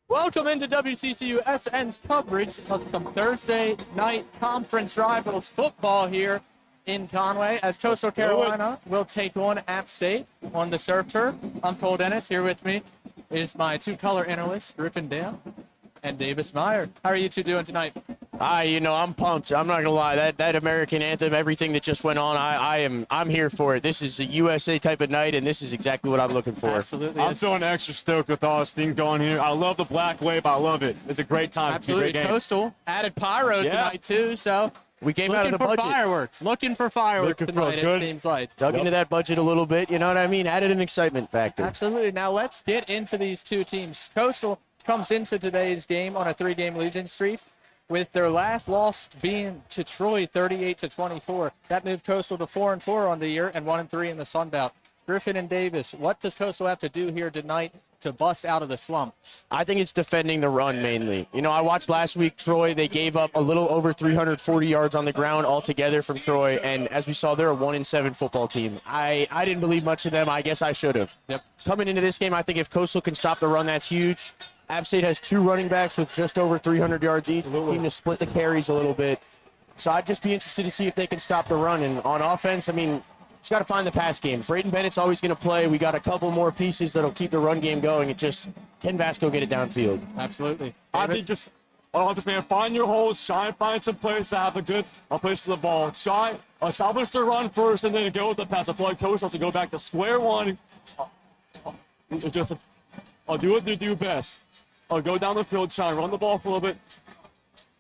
Welcome into WCCUSN's coverage of some Thursday night conference rivals football here in Conway as Coastal Carolina will take on App State on the surf turf. I'm Cole Dennis. Here with me is my two-color analysts, Griffin Dale and Davis Meyer. How are you two doing tonight? I'm pumped. I'm not gonna lie. That American anthem, everything that just went on, I'm here for it. This is a USA type of night, and this is exactly what I'm looking for. Absolutely. I'm feeling extra stoked with all this thing going here. I love the black wave. I love it. It's a great time. Absolutely. It's a great game. Coastal added pyro tonight too, so We came out of the budget. Looking for fireworks Looking for tonight, good. it seems like. Dug into that budget a little bit, you know what I mean? Added an excitement factor. Absolutely. Now let's get into these two teams. Coastal comes into today's game on a 3-game losing streak, with their last loss being to Troy 38-24. That moved Coastal to 4-4 on the year and 1-3 in the Sun Belt. Griffin and Davis, what does Coastal have to do here tonight to bust out of the slump? I think it's defending the run mainly. I watched last week Troy. They gave up a little over 340 yards on the ground altogether from Troy, and as we saw, they're a 1-7 football team. I didn't believe much of them. I guess I should have. Yep. Coming into this game, I think if Coastal can stop the run, that's huge. App State has two running backs with just over 300 yards each. Need to split the carries a little bit. So I'd just be interested to see if they can stop the run. And on offense, just got to find the pass game. Braden Bennett's always going to play. We got a couple more pieces that'll keep the run game going. Can Vasco get it downfield? Absolutely. I think just on offense, man, find your holes, shine, find some place to have a good place for the ball. Shine, establish the run first, and then go with the pass. I feel like Coach has to go back to square one. I'll do what they do best. I'll go down the field, shine, run the ball for a little bit,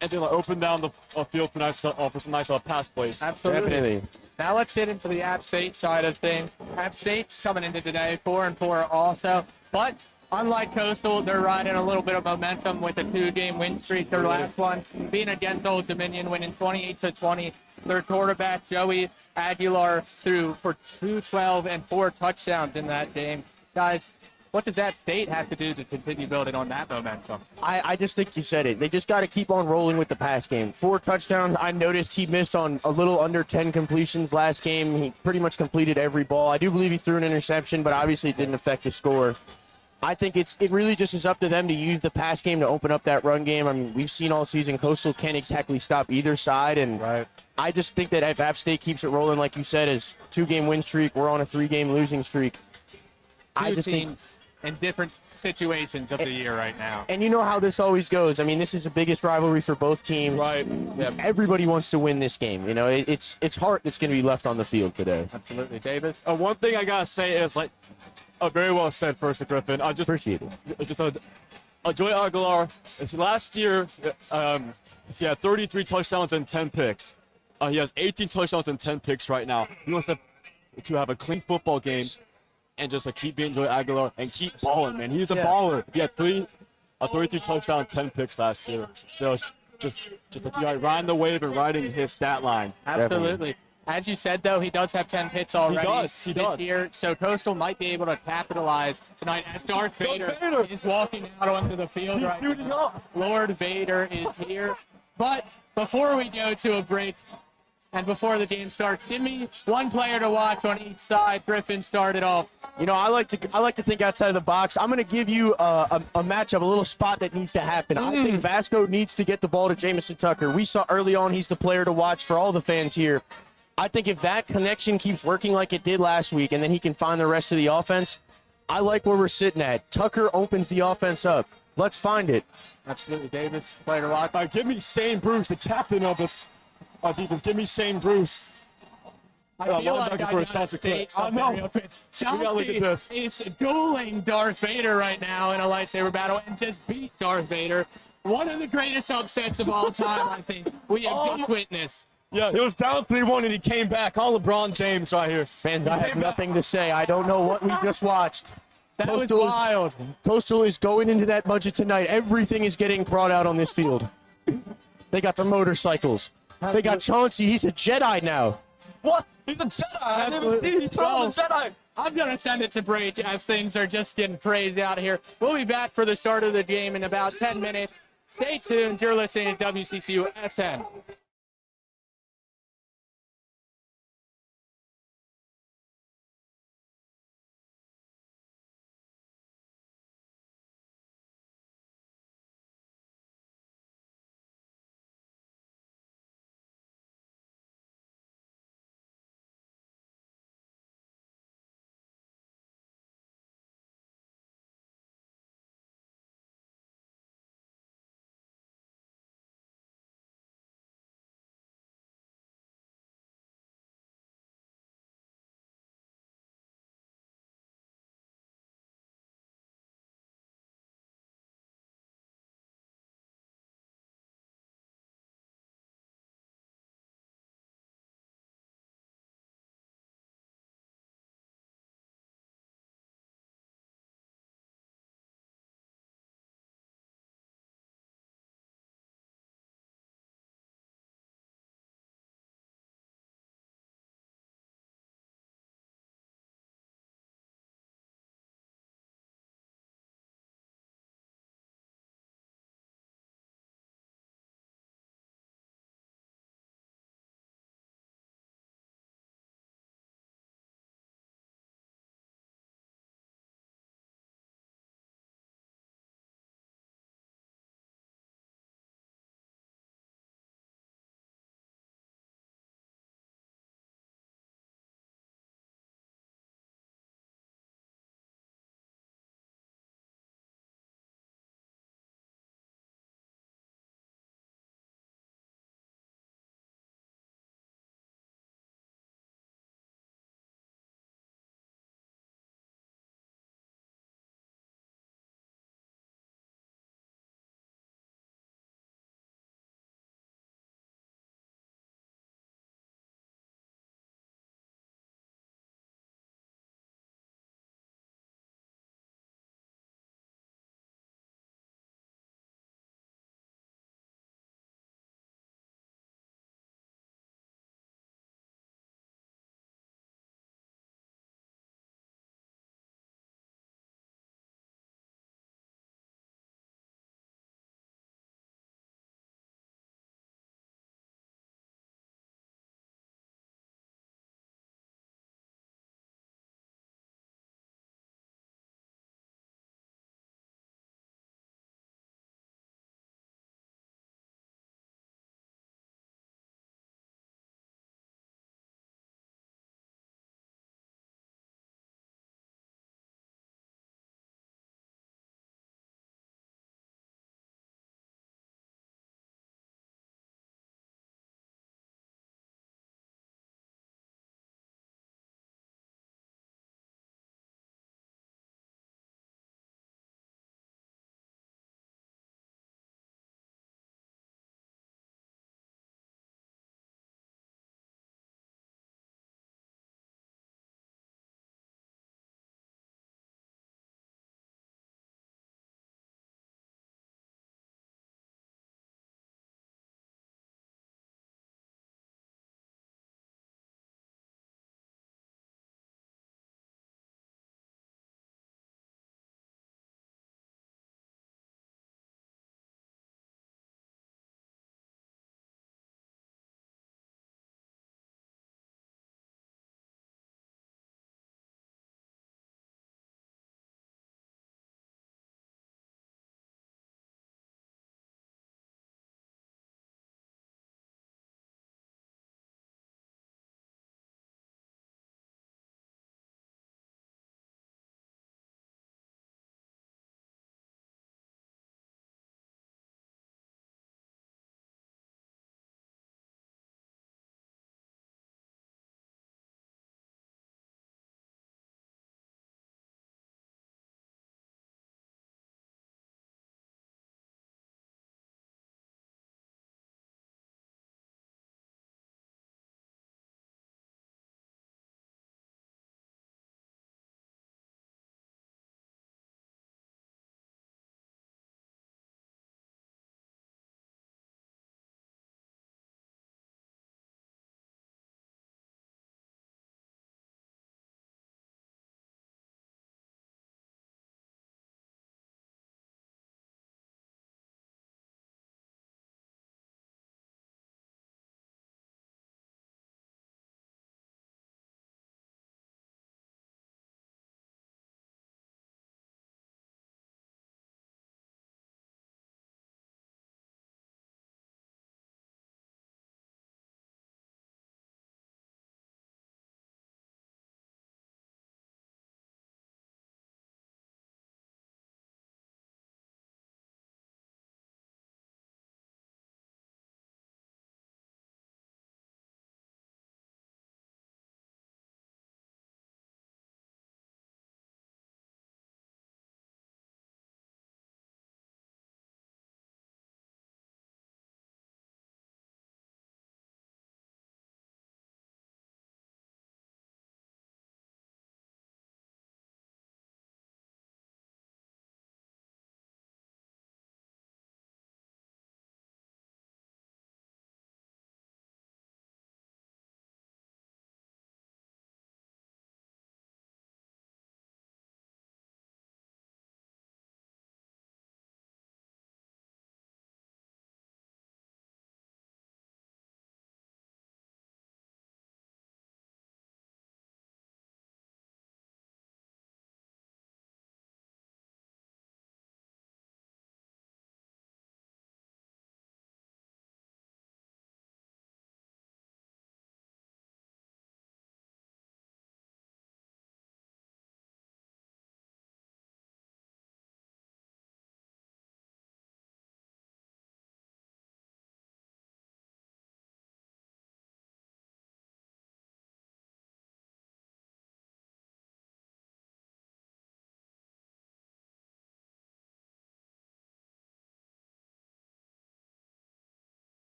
and then open down the field for some nice pass plays. Absolutely. Definitely. Now let's get into the App State side of things. App State's coming into today 4-4 also, but unlike Coastal, they're riding a little bit of momentum with a 2-game win streak. Their last one being against Old Dominion, winning 28-20. Their quarterback, Joey Aguilar, threw for 212 and 4 touchdowns in that game. Guys, what does App State have to do to continue building on that momentum? I just think you said it. They just got to keep on rolling with the pass game. 4 touchdowns. I noticed he missed on a little under 10 completions last game. He pretty much completed every ball. I do believe he threw an interception, but obviously it didn't affect the score. I think it really just is up to them to use the pass game to open up that run game. We've seen all season Coastal can't exactly stop either side, and I just think that if App State keeps it rolling, like you said, is 2-game win streak, we're on a 3-game losing streak. Two teams in different situations of the year right now. And you know how this always goes. This is the biggest rivalry for both teams. Right. Yep. Everybody wants to win this game. It's heart that's going to be left on the field today. Absolutely. Davis? One thing I got to say is, very well said, first, Griffin. I just Appreciate it. Joey Aguilar, last year, he had 33 touchdowns and 10 picks. He has 18 touchdowns and 10 picks right now. He wants to have a clean football game and just keep being Joey Aguilar and keep balling, man. He's a baller. He had 33 touchdowns, 10 picks last year. So just riding the wave and riding his stat line. Absolutely. Definitely. As you said, though, he does have 10 hits already. He does. Here, so Coastal might be able to capitalize tonight as Darth Vader is walking out onto the field right now. Lord Vader is here. But before we go to a break and before the game starts, give me one player to watch on each side. Griffin started off. I like to think outside of the box. I'm going to give you a matchup, a little spot that needs to happen. I think Vasco needs to get the ball to Jamison Tucker. We saw early on he's the player to watch for all the fans here. I think if that connection keeps working like it did last week and then he can find the rest of the offense, I like where we're sitting at. Tucker opens the offense up. Let's find it. Absolutely, Davis, player to watch. Give me Shane Bruce, the captain of this defense. Give me Shane Bruce. I feel like I gotta state something real quick. Chelsea is dueling Darth Vader right now in a lightsaber battle and just beat Darth Vader. One of the greatest upsets of all time, I think, we have just witnessed. Yeah, it was down 3-1 and he came back. All LeBron James right here. Fans, I have nothing to say. I don't know what we just watched. That was wild. Coastal is going into that budget tonight. Everything is getting brought out on this field. They got their motorcycles. They got Chauncey. He's a Jedi now. What? He's a Jedi. I didn't even see he told him Jedi. I'm going to send it to break as things are just getting crazy out here. We'll be back for the start of the game in about 10 minutes. Stay tuned. You're listening to WCCUSN.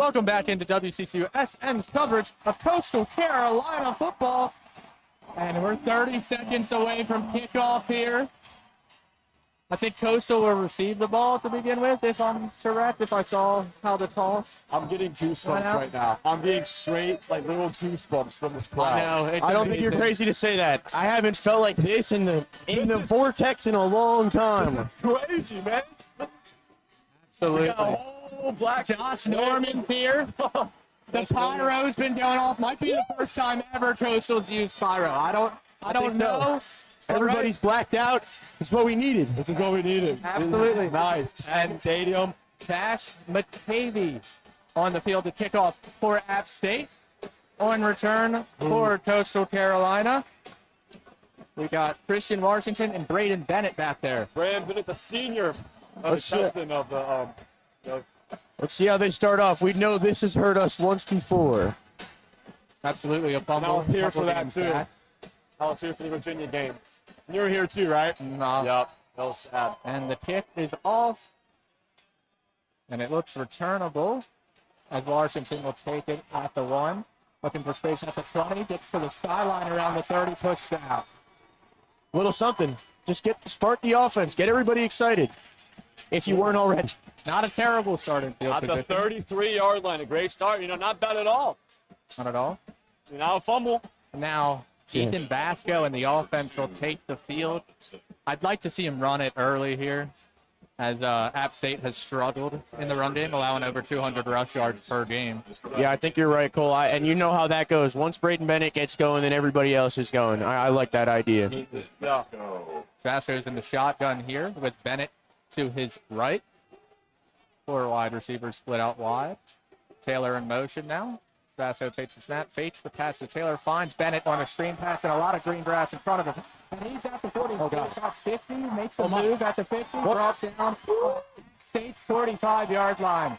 Welcome back into WCCUSN's coverage of Coastal Carolina football. And we're 30 seconds away from kickoff here. I think Coastal will receive the ball to begin with, if I'm correct, if I saw how the toss. I'm getting goosebumps right now. I'm getting straight, like little goosebumps from this crowd. I know. I don't think you're crazy to say that. I haven't felt like this in the vortex in a long time. Crazy, man. Absolutely. We got a whole black Josh Norman's here. The pyro's been going off. Might be the first time ever Coastal's used pyro. I don't know. Everybody's blacked out. It's what we needed. This is what we needed. Absolutely. Nice. And Stadium. Cash McCavey on the field to kick off for App State. On return for Coastal Carolina, we got Christian Washington and Braden Bennett back there. Braden Bennett, the senior of the captain of the Let's see how they start off. We know this has hurt us once before. Absolutely, a fumble. I was here for that games too. back. I was here for the Virginia game. You were here too, right? No. Yep. That was sad. And the kick is off. And it looks returnable as Washington will take it at the 1. Looking for space at the 20. Gets to the sideline around the 30. Touchdown. Little something. Just spark the offense. Get everybody excited. If you weren't already. Not a terrible starting field At the position. 33-yard line. A great start. Not bad at all. Not at all. Now a fumble. Now, Ethan Basco and the offense will take the field. I'd like to see him run it early here, as App State has struggled in the run game, allowing over 200 rush yards per game. Yeah, I think you're right, Cole. And you know how that goes. Once Braden Bennett gets going, then everybody else is going. I like that idea. Yeah. Basco's in the shotgun here with Bennett to his right. 4 wide receivers split out wide. Taylor in motion now. Basco takes the snap, fakes the pass to Taylor, finds Bennett on a screen pass and a lot of green grass in front of him. And he's at the 40, about 50, makes a move, that's a 50, brought down State's 45-yard line.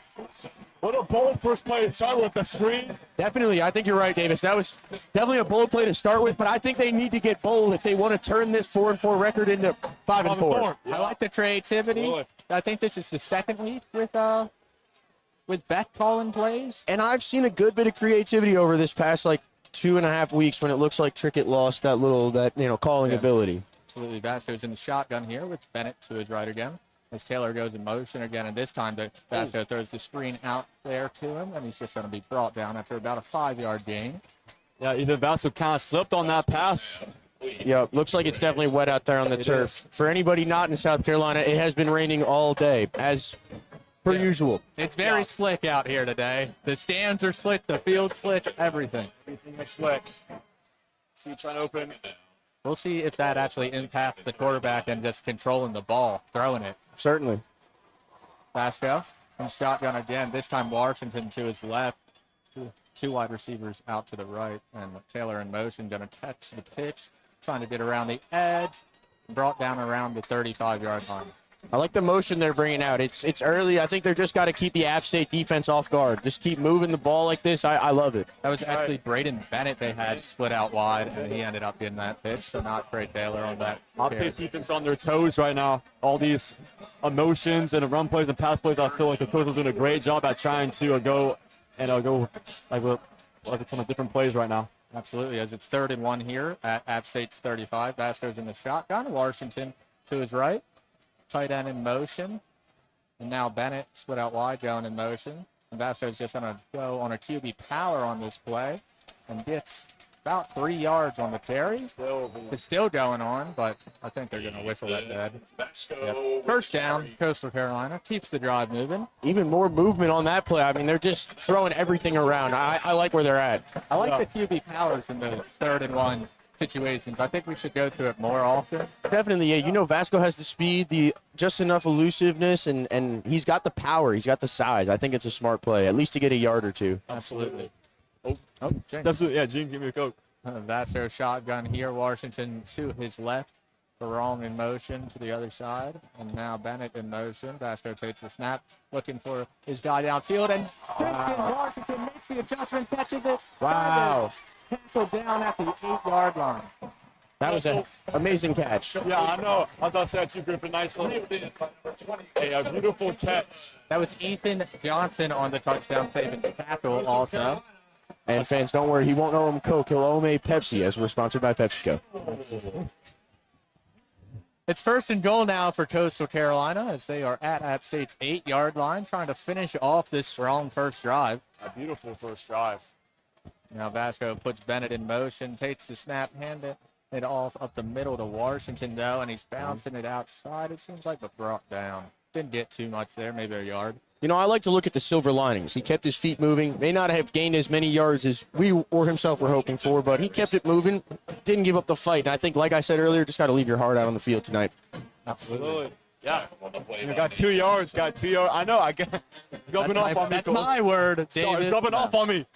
What a bold first play to start with the screen. Definitely. I think you're right, Davis. That was definitely a bold play to start with, but I think they need to get bold if they want to turn this 4-4 record into 5-4. I like the creativity. Really? I think this is the second week with Beck calling plays. And I've seen a good bit of creativity over this past, 2.5 weeks when it looks like Trickett lost that calling ability. Absolutely. Basco's in the shotgun here with Bennett to his right again. As Taylor goes in motion again, and this time Basco throws the screen out there to him, and he's just going to be brought down after about a 5-yard gain. Yeah, Ethan Vasco kind of slipped on that pass. Yeah, looks like it's definitely wet out there on the turf. Is. For anybody not in South Carolina, it has been raining all day, as per usual. It's very slick out here today. The stands are slick, the field's slick, everything. Everything is slick. See, trying to open. We'll see if that actually impacts the quarterback and just controlling the ball, throwing it. Certainly. Basco and shotgun again. This time Washington to his left. 2 wide receivers out to the right. And Taylor in motion, going to touch the pitch, trying to get around the edge. Brought down around the 35-yard line. I like the motion they're bringing out. It's early. I think they're just got to keep the App State defense off guard. Just keep moving the ball like this. I love it. That was actually Braden Bennett they had split out wide, and he ended up getting that pitch, so not Trey Taylor on that. App State's defense on their toes right now. All these emotions and run plays and pass plays, I feel like the coach is doing a great job at trying to go with some different plays right now. Absolutely, as it's 3rd and 1 here at App State's 35. Basco's in the shotgun. Washington to his right. Tight end in motion. And now Bennett split out wide, going in motion. And Basco's just going to go on a QB power on this play and gets about 3 yards on the carry. It's still going on, but I think they're going to whistle that dead. Yep. First down, Coastal Carolina keeps the drive moving. Even more movement on that play. I mean, they're just throwing everything around. I like where they're at. I like the QB powers in the 3rd and 1 situations. I think we should go to it more often. Definitely, yeah. Vasco has the speed, the just enough elusiveness, and he's got the power. He's got the size. I think it's a smart play, at least to get a yard or 2. Absolutely. James. Absolutely, yeah, Gene, give me a coke. Vasco shotgun here. Washington to his left. Barong in motion to the other side. And now Bennett in motion. Vasco takes the snap, looking for his guy downfield. And Christian Washington makes the adjustment, catches it. Wow. Canceled down at the 8-yard line. That was an amazing catch. Yeah, I know. I thought that you Griffin nicely. A beautiful catch. That was Ethan Johnson on the touchdown saving tackle also. And fans, don't worry, he won't owe him Coke. He'll owe him a Pepsi, as we're sponsored by PepsiCo. It's 1st and goal now for Coastal Carolina as they are at App State's 8-yard line, trying to finish off this strong first drive. A beautiful first drive. Now Vasco puts Bennett in motion, takes the snap, handed it off up the middle to Washington, though, and he's bouncing it outside. It seems like but brought down. Didn't get too much there, maybe a yard. You know, I like to look at the silver linings. He kept his feet moving. May not have gained as many yards as we or himself were hoping for, but he kept it moving, didn't give up the fight. And I think, like I said earlier, just got to leave your heart out on the field tonight. Absolutely. Yeah. You got 2 yards, got 2 yards. I know, I got rubbing off on me. That's my word, David. Sorry, rubbing off on me.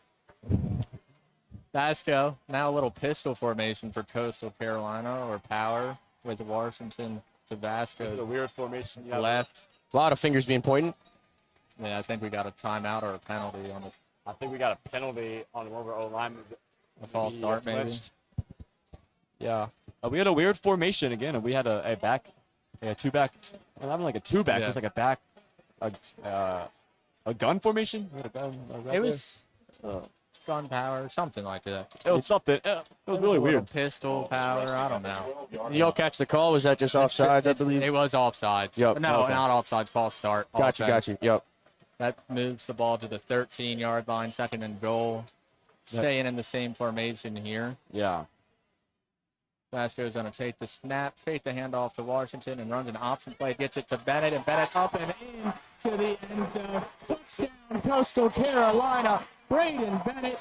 Vasco, now a little pistol formation for Coastal Carolina, or power with Washington to Vasco. A weird formation. Yeah. Left. A lot of fingers being pointed. Yeah, I think we got a timeout or a penalty on the I think we got a penalty on one of our O-linemen. a false start, maybe. Yeah. We had a weird formation again, and we had a back, a two-back. Well, not like a two-back. Yeah. It was like a back, a gun formation. We had a gun, It was gun power, something like that. It was something. It was really weird. Pistol power, I don't know. Y'all catch the call? Was that just offsides, I believe? It was offsides. Yep, No, okay. not offsides, false start. Got you. Yep. That moves the ball to the 13-yard line, 2nd and goal. Staying in the same formation here. Yeah. Vasco's going to take the snap, fake the handoff to Washington, and runs an option play. Gets it to Bennett, and Bennett up and in to the end zone. Touchdown, Coastal Carolina. Braden Bennett.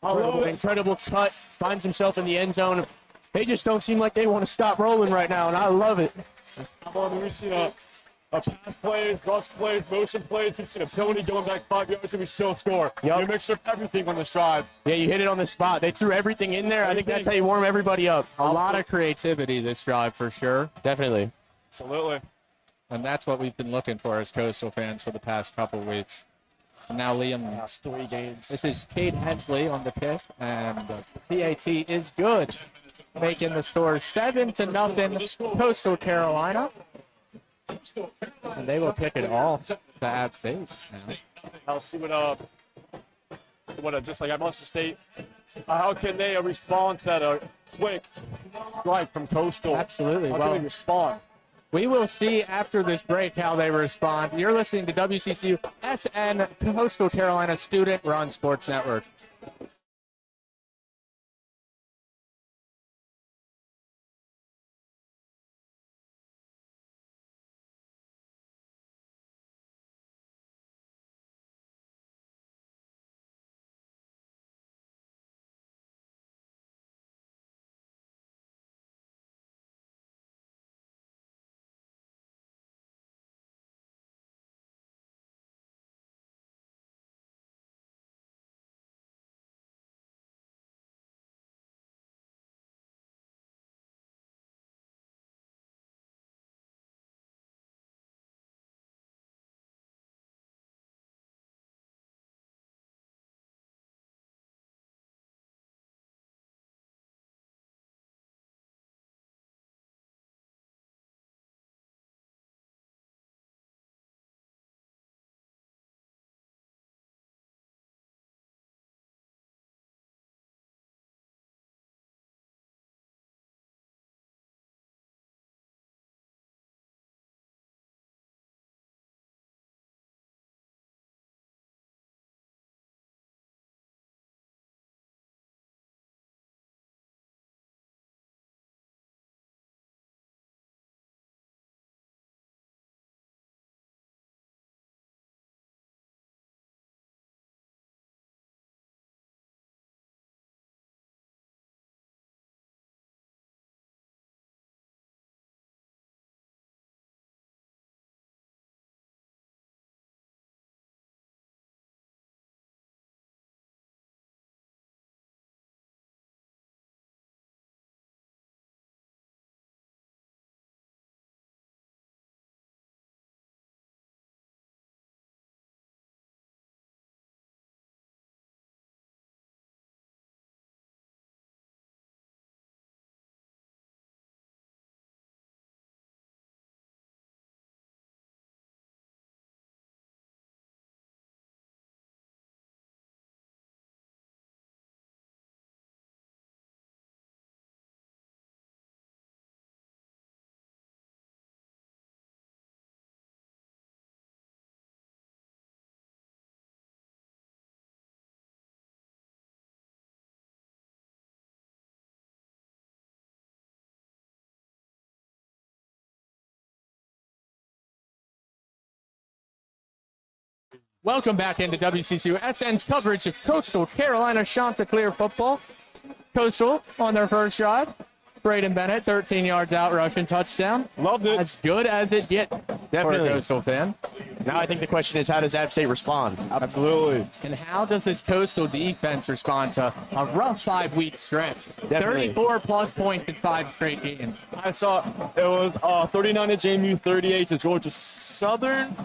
Incredible cut. Finds himself in the end zone. They just don't seem like they want to stop rolling right now, and I love it. We've seen a pass plays, rush plays, motion plays. We've seen a penalty going back 5 yards, and we still score. Yep. You mixed up everything on this drive. Yeah, you hit it on the spot. They threw everything in there. I think that's how you warm everybody up. A lot of creativity this drive for sure. Definitely. Absolutely. And that's what we've been looking for as Coastal fans for the past couple weeks. And now Liam, Last 3 games. this is Cade Hensley on the kick, and the PAT is good, making the score 7-0 Coastal Carolina. And they will kick it off to App State. I'll see what just like at Munster State, how can they respond to that quick strike from Coastal? Absolutely. How Well, can they respond? we will see after this break how they respond. You're listening to WCCUSN, Coastal Carolina student-run sports network. Welcome back into WCCUSN's coverage of Coastal Carolina Chanticleer football. Coastal on their first drive. Braden Bennett, 13 yards out, rushing touchdown. Loved it. As good as it gets for a Coastal fan. Now I think the question is, how does App State respond? Absolutely. And how does this Coastal defense respond to a rough 5-week stretch? Definitely. 34-plus points in 5 straight games. I saw it was 39 to JMU, 38 to Georgia Southern.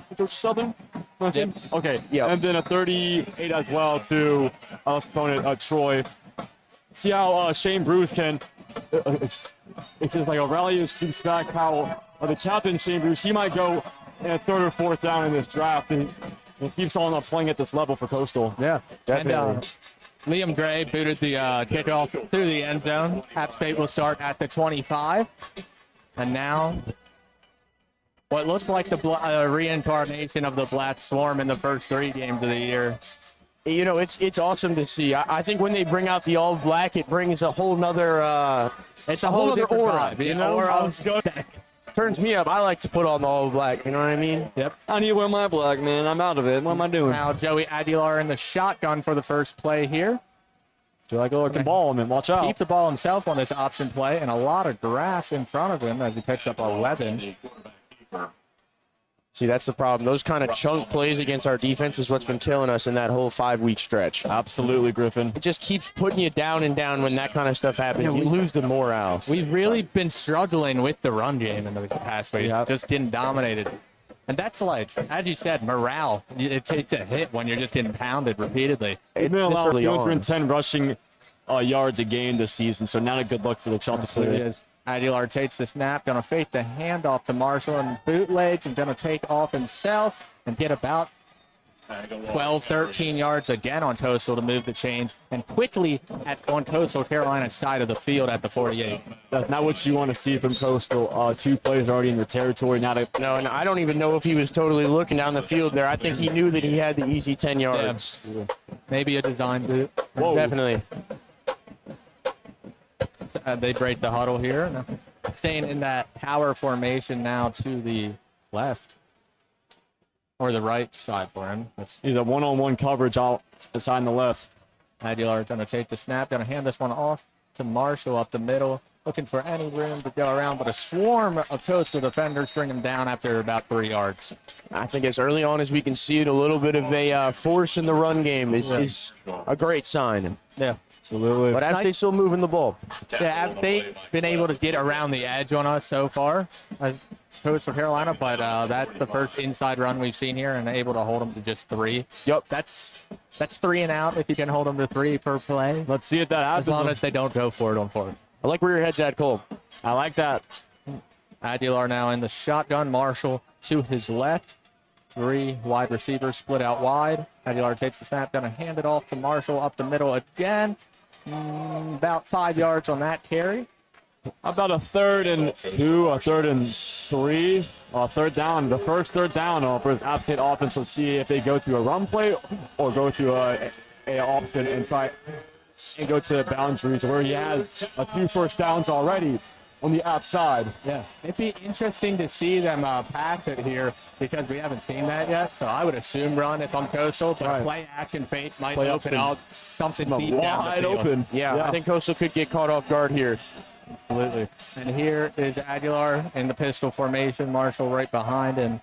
Yep. Okay. Yeah. And then a 38 as well to opponent Troy. See how Shane Bruce can. It's just like a rally and streaks back. How the captain Shane Bruce, he might go in a 3rd or 4th down in this draft and keeps on playing at this level for Coastal. Yeah, Definitely. And, Liam Gray booted the kickoff through the end zone. App State will start at the 25. And now, what looks like the reincarnation of the Black Swarm in the first 3 games of the year. You know, it's awesome to see. I think when they bring out the all black, it brings a whole nother It's a whole other different aura, vibe. you know? Aura. turns me up. I like to put on the all black, you know what I mean? Yep. I need to wear my black, man. I'm out of it. What am I doing? Now Joey Aguilar in the shotgun for the first play here. Do I go like a ball, man? Watch out. Keep the ball himself on this option play, and a lot of grass in front of him as he picks up 11. See, that's the problem. Those kind of chunk plays against our defense is what's been killing us in that whole 5-week stretch. Absolutely, Griffin. It just keeps putting you down and down when that kind of stuff happens. Yeah, you lose the morale. We've really been struggling with the run game in the past week. Just getting dominated. And that's like, as you said, morale. It takes a hit when you're just getting pounded repeatedly. They've been allowed early on. 210 rushing yards a game this season, so not a good look for the Chanticleers. Aguilar takes the snap, going to fake the handoff to Marshall and bootlegs, and going to take off himself and get about 12, 13 yards again on Coastal to move the chains, and quickly on Coastal Carolina's side of the field at the 48. That's not what you want to see from Coastal. 2 players already in your territory. No, and I don't even know if he was totally looking down the field there. I think he knew that he had the easy 10 yards. Maybe a design boot. Whoa. Definitely. They break the huddle here. Staying in that power formation now to the left. Or the right side for him. He's a one-on-one coverage out aside the left. Aguilar going to take the snap, going to hand this one off to Marshall up the middle, looking for any room to go around, but a swarm of Coastal defenders bring him down after about 3 yards. I think as early on as we can see it, a little bit of a force in the run game is a great sign. Yeah. Absolutely. But App State's still moving the ball. Yeah, App State's been able to get around the edge on us so far as Coastal Carolina, but that's the first inside run we've seen here and able to hold them to just 3. Yep. That's 3 and out if you can hold them to 3 per play. Let's see if that happens. As long as they don't go for it on 4th. I like where your head's at, Cole. I like that. Aguilar now in the shotgun. Marshall to his left. 3 wide receivers split out wide. Aguilar takes the snap, going to hand it off to Marshall up the middle again. About 5 yards on that carry. About a 3rd and 2, a 3rd and 3, a 3rd down. The first 3rd down for his App State offense. Let's see if they go to a run play or go to a option and try and go to boundaries where he had 2 first downs already on the outside. Yeah, it'd be interesting to see them pass it here because we haven't seen that yet. So I would assume run if I'm Coastal, but play action fake might open up something deep down the Wide field. open. Yeah, I think Coastal could get caught off guard here. Absolutely. And here is Aguilar in the pistol formation. Marshall right behind and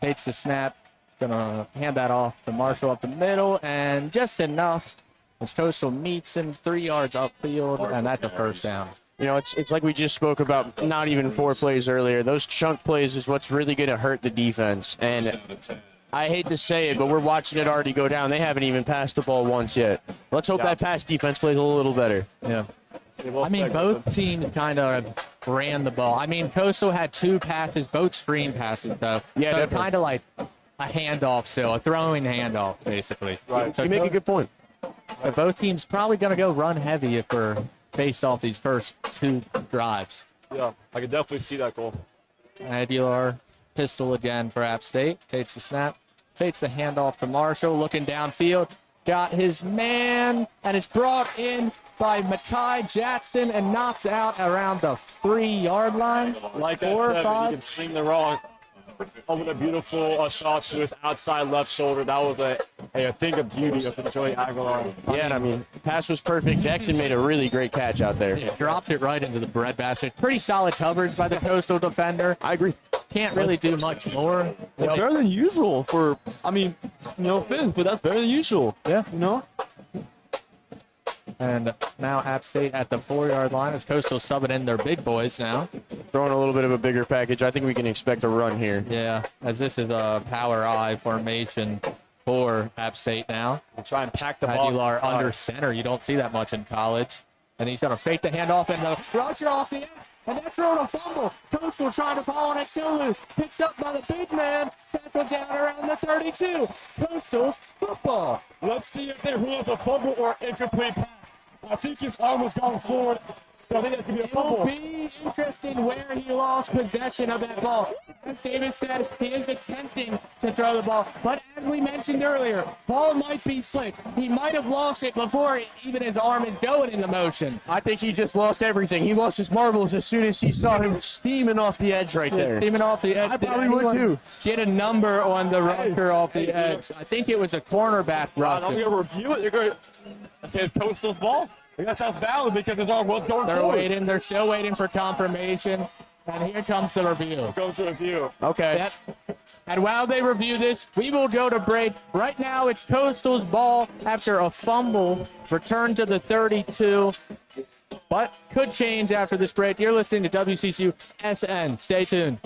takes the snap. Gonna hand that off to Marshall up the middle, and just enough as Coastal meets him 3 yards upfield, and that's a first down. You know, it's like we just spoke about not even 4 plays earlier. Those chunk plays is what's really going to hurt the defense. And I hate to say it, but we're watching it already go down. They haven't even passed the ball once yet. Let's hope that pass defense plays a little better. Yeah. I mean, both teams kind of ran the ball. I mean, Coastal had 2 passes, both screen passes, though. Yeah, so definitely. kind of like a handoff still, a throwing handoff, basically. Right. So You make a good point. So both teams probably going to go run heavy if we're based off these first 2 drives. Yeah, I could definitely see that goal. Aguilar, pistol again for App State. Takes the snap, takes the handoff to Marshall, looking downfield. Got his man, and it's brought in by Makai Jackson and knocked out around the 3-yard line. Like 4 or that, 5. you can sling the rock. with a beautiful shot to his outside left shoulder. That was a thing of beauty of Joey Aguilar. Yeah, and I mean, the pass was perfect. Jackson made a really great catch out there. Yeah, dropped it right into the breadbasket. Pretty solid coverage by the Coastal defender. I agree. Can't really do much more. Better than usual for, I mean, Fins, but that's better than usual. Yeah. You know? And now App State at the 4-yard line as Coastal subbing in their big boys now. Throwing a little bit of a bigger package. I think we can expect a run here. Yeah, as this is a power I formation for App State now. We'll try and pack the ball. Aguilar under center. You don't see that much in college. And he's going to fake the handoff and the rusher off the edge. And that's throwing a fumble. Coastal trying to fall on it, still loose. Picked up by the big man. Settled down around the 32. Coastal's football. Let's see if there was a fumble or incomplete pass. I think his arm was going forward, so I think that's going to be a It will fumble. be interesting where he lost possession of that ball. As David said, he is attempting to throw the ball. But as we mentioned earlier, ball might be slick. He might have lost it before even his arm is going in the motion. I think he just lost everything. He lost his marbles as soon as he saw him steaming off the edge right there. Steaming off the edge. I probably Did would anyone too. Get a number on the rusher off the edge. I think it was a cornerback I'm rusher. going to review it. You're going to say it's Coastal's ball. I think that sounds valid because his arm was going They're forward. waiting. They're still waiting for confirmation. And here comes the review. Goes to review. Okay. Yep. And while they review this, we will go to break. Right now, it's Coastal's ball after a fumble returned to the 32, but could change after this break. You're listening to WCCUSN. Stay tuned.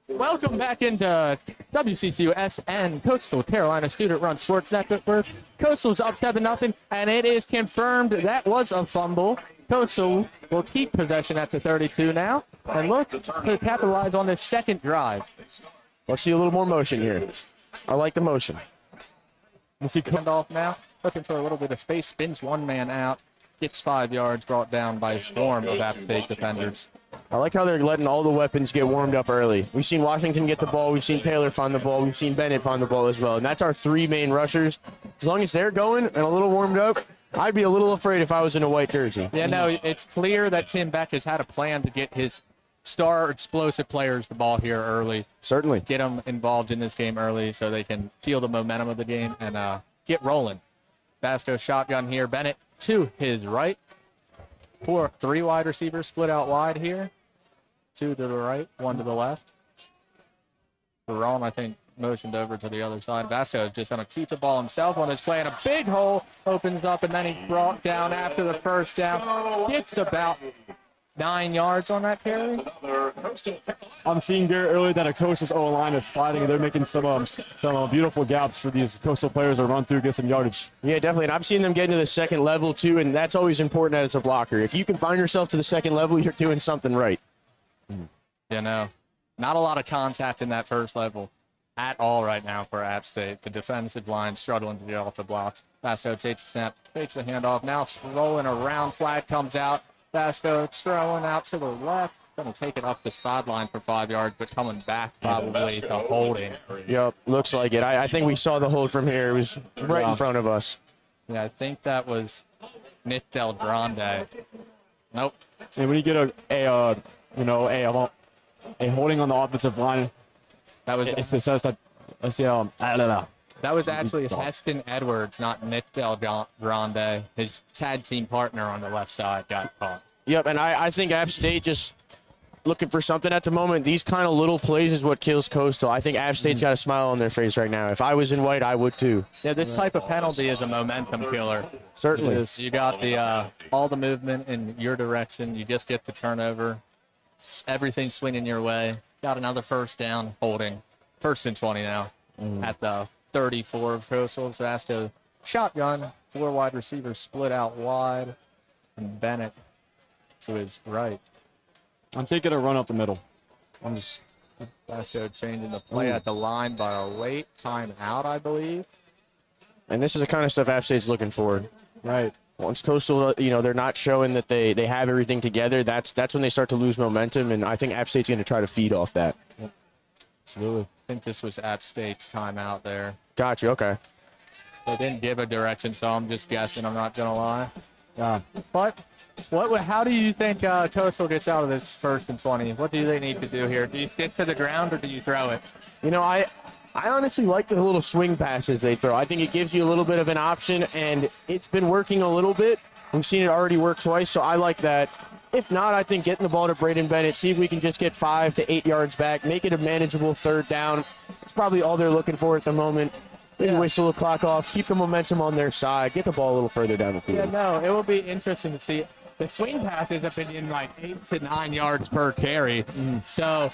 Welcome back into WCCUSN, Coastal Carolina Student-Run Sports Network. Coastal's up 7-0, and it is confirmed that was a fumble. Coastal will keep possession at the 32 now, and look to capitalize on this second drive. Let's see a little more motion here. I like the motion. Let's see. Handoff now, looking for a little bit of space, spins one man out, gets 5 yards, brought down by a swarm of App State defenders. I like how they're letting all the weapons get warmed up early. We've seen Washington get the ball. We've seen Taylor find the ball. We've seen Bennett find the ball as well. And that's our 3 main rushers. As long as they're going and a little warmed up, I'd be a little afraid if I was in a white jersey. Yeah, no, it's clear that Tim Beck has had a plan to get his star explosive players the ball here early. Certainly. Get them involved in this game early so they can feel the momentum of the game and get rolling. Vasco shotgun here. Bennett to his right. 3 wide receivers split out wide here. 2 to the right, 1 to the left. Veron, I think, motioned over to the other side. Vasco is just going to keep the ball himself on his play, and a big hole opens up, and then he's brought down after the first down. Gets about 9 yards on that carry. I'm seeing very early that a Coastal's O-line is fighting, and they're making some beautiful gaps for these Coastal players to run through, get some yardage. Yeah, definitely. And I've seen them get into the second level, too, and that's always important as a blocker. If you can find yourself to the second level, you're doing something right. You know, not a lot of contact in that first level at all right now for App State. The defensive line struggling to get off the blocks. Vasco takes the snap, takes the handoff. Now rolling around, flag comes out. Vasco throwing out to the left. Going to take it up the sideline for 5 yards, but coming back probably to holding. Yep, looks like it. I think we saw the hold from here. It was right in front of us. Yeah, I think that was Nick Del Grande. Nope. And when you get a holding on the offensive line, That was it says that. Let's see. I don't know. That was actually Heston Edwards, not Nick Del Grande. His tag team partner on the left side got caught. Yep, and I think App State just looking for something at the moment. These kind of little plays is what kills Coastal. I think App State's got a smile on their face right now. If I was in white, I would too. Yeah, this type of penalty is a momentum killer. Certainly. You got the all the movement in your direction. You just get the turnover. Everything swinging your way. Got another first down, holding. 1st and 20 now at the 34 of Coastal. Vasco shotgun. 4 wide receivers split out wide. And Bennett to his right. I'm thinking a run up the middle. I'm just. Vasco changing the play at the line by a late timeout, I believe. And this is the kind of stuff App State's looking for. Right. Once Coastal, they're not showing that they have everything together, that's when they start to lose momentum, and I think App State's going to try to feed off that. Absolutely. I think this was App State's timeout there. Gotcha, okay. They didn't give a direction, so I'm just guessing. I'm not going to lie. Yeah. But how do you think Coastal gets out of this 1st and 20? What do they need to do here? Do you get to the ground or do you throw it? I honestly like the little swing passes they throw. I think it gives you a little bit of an option, and it's been working a little bit. We've seen it already work twice, so I like that. If not, I think getting the ball to Braden Bennett, see if we can just get 5 to 8 yards back, make it a manageable 3rd down. It's probably all they're looking for at the moment. Maybe whistle the clock off, keep the momentum on their side, get the ball a little further down the field. Yeah, no, it will be interesting to see. The swing passes have been in like 8 to 9 yards per carry. So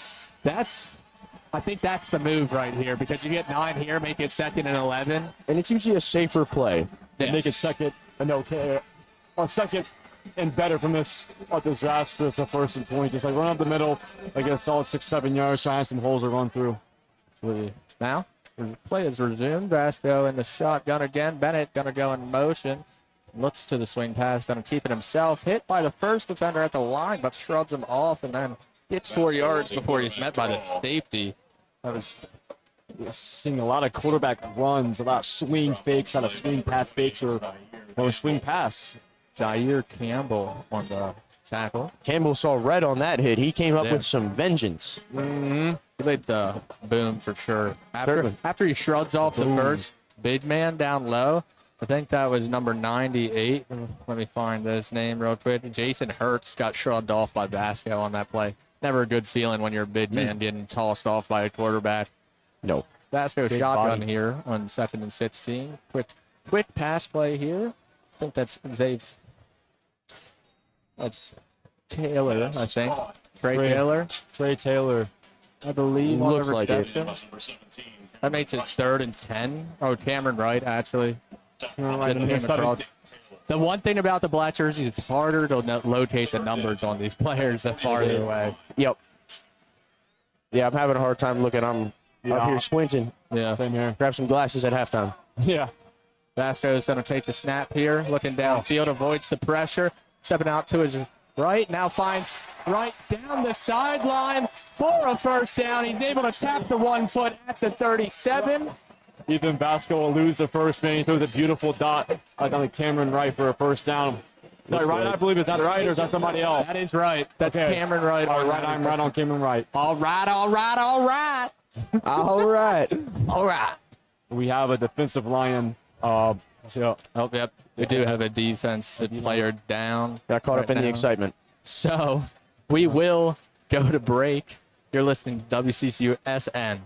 I think that's the move right here because you get 9 here, make it 2nd and 11. And it's usually a safer play. Yeah. Make it second and better from this disaster. It's a 1st and 20. Just like run up the middle, like a solid 6-7 yards, trying some holes to run through. Now, the play is resumed. Vasco in the shotgun again. Bennett going to go in motion. Looks to the swing pass, going to keep it himself. Hit by the first defender at the line, but shrugs him off and then gets 4 yards before he's met by the safety. I was seeing a lot of quarterback runs, a lot of swing fakes, a lot of swing pass fakes, or swing pass. Jair Campbell on the tackle. Campbell saw red on that hit. He came up with some vengeance. He laid the boom for sure. After he shrugs off the first big man down low, I think that was number 98. Let me find this name real quick. Jason Hurts got shrugged off by Vasco on that play. Never a good feeling when you're a big man getting tossed off by a quarterback. No. Vasco Big shotgun body. here on 2nd and 16. Quick pass play here. I think that's Taylor, I think. Trey Taylor. Trey Taylor. I believe on the Looked like it. reception. That makes it 3rd and 10. Oh, Cameron Wright, actually. Just came across. The one thing about the black jersey, it's harder to locate the numbers on these players that farther away. Yep. Yeah, I'm having a hard time looking. I'm up here squinting. Yeah. Same here. Grab some glasses at halftime. Yeah. Vastro's going to take the snap here, looking downfield, avoids the pressure, stepping out to his right, now finds right down the sideline for a first down. He's able to tap the 1 foot at the 37. Ethan Vasco will lose the first man. He throws a beautiful dot on the Cameron Wright for a first down. Is that right? I believe. Is that right, or is that somebody else? That is right. That's Okay. Cameron Wright. All right, I'm right on Cameron Wright. All right, all right, all right. All right. All right. We have a defensive lion. Oh, yep. We do have a defensive player down. Got caught right up in the now. excitement. So we will go to break. You're listening to WCCUSN.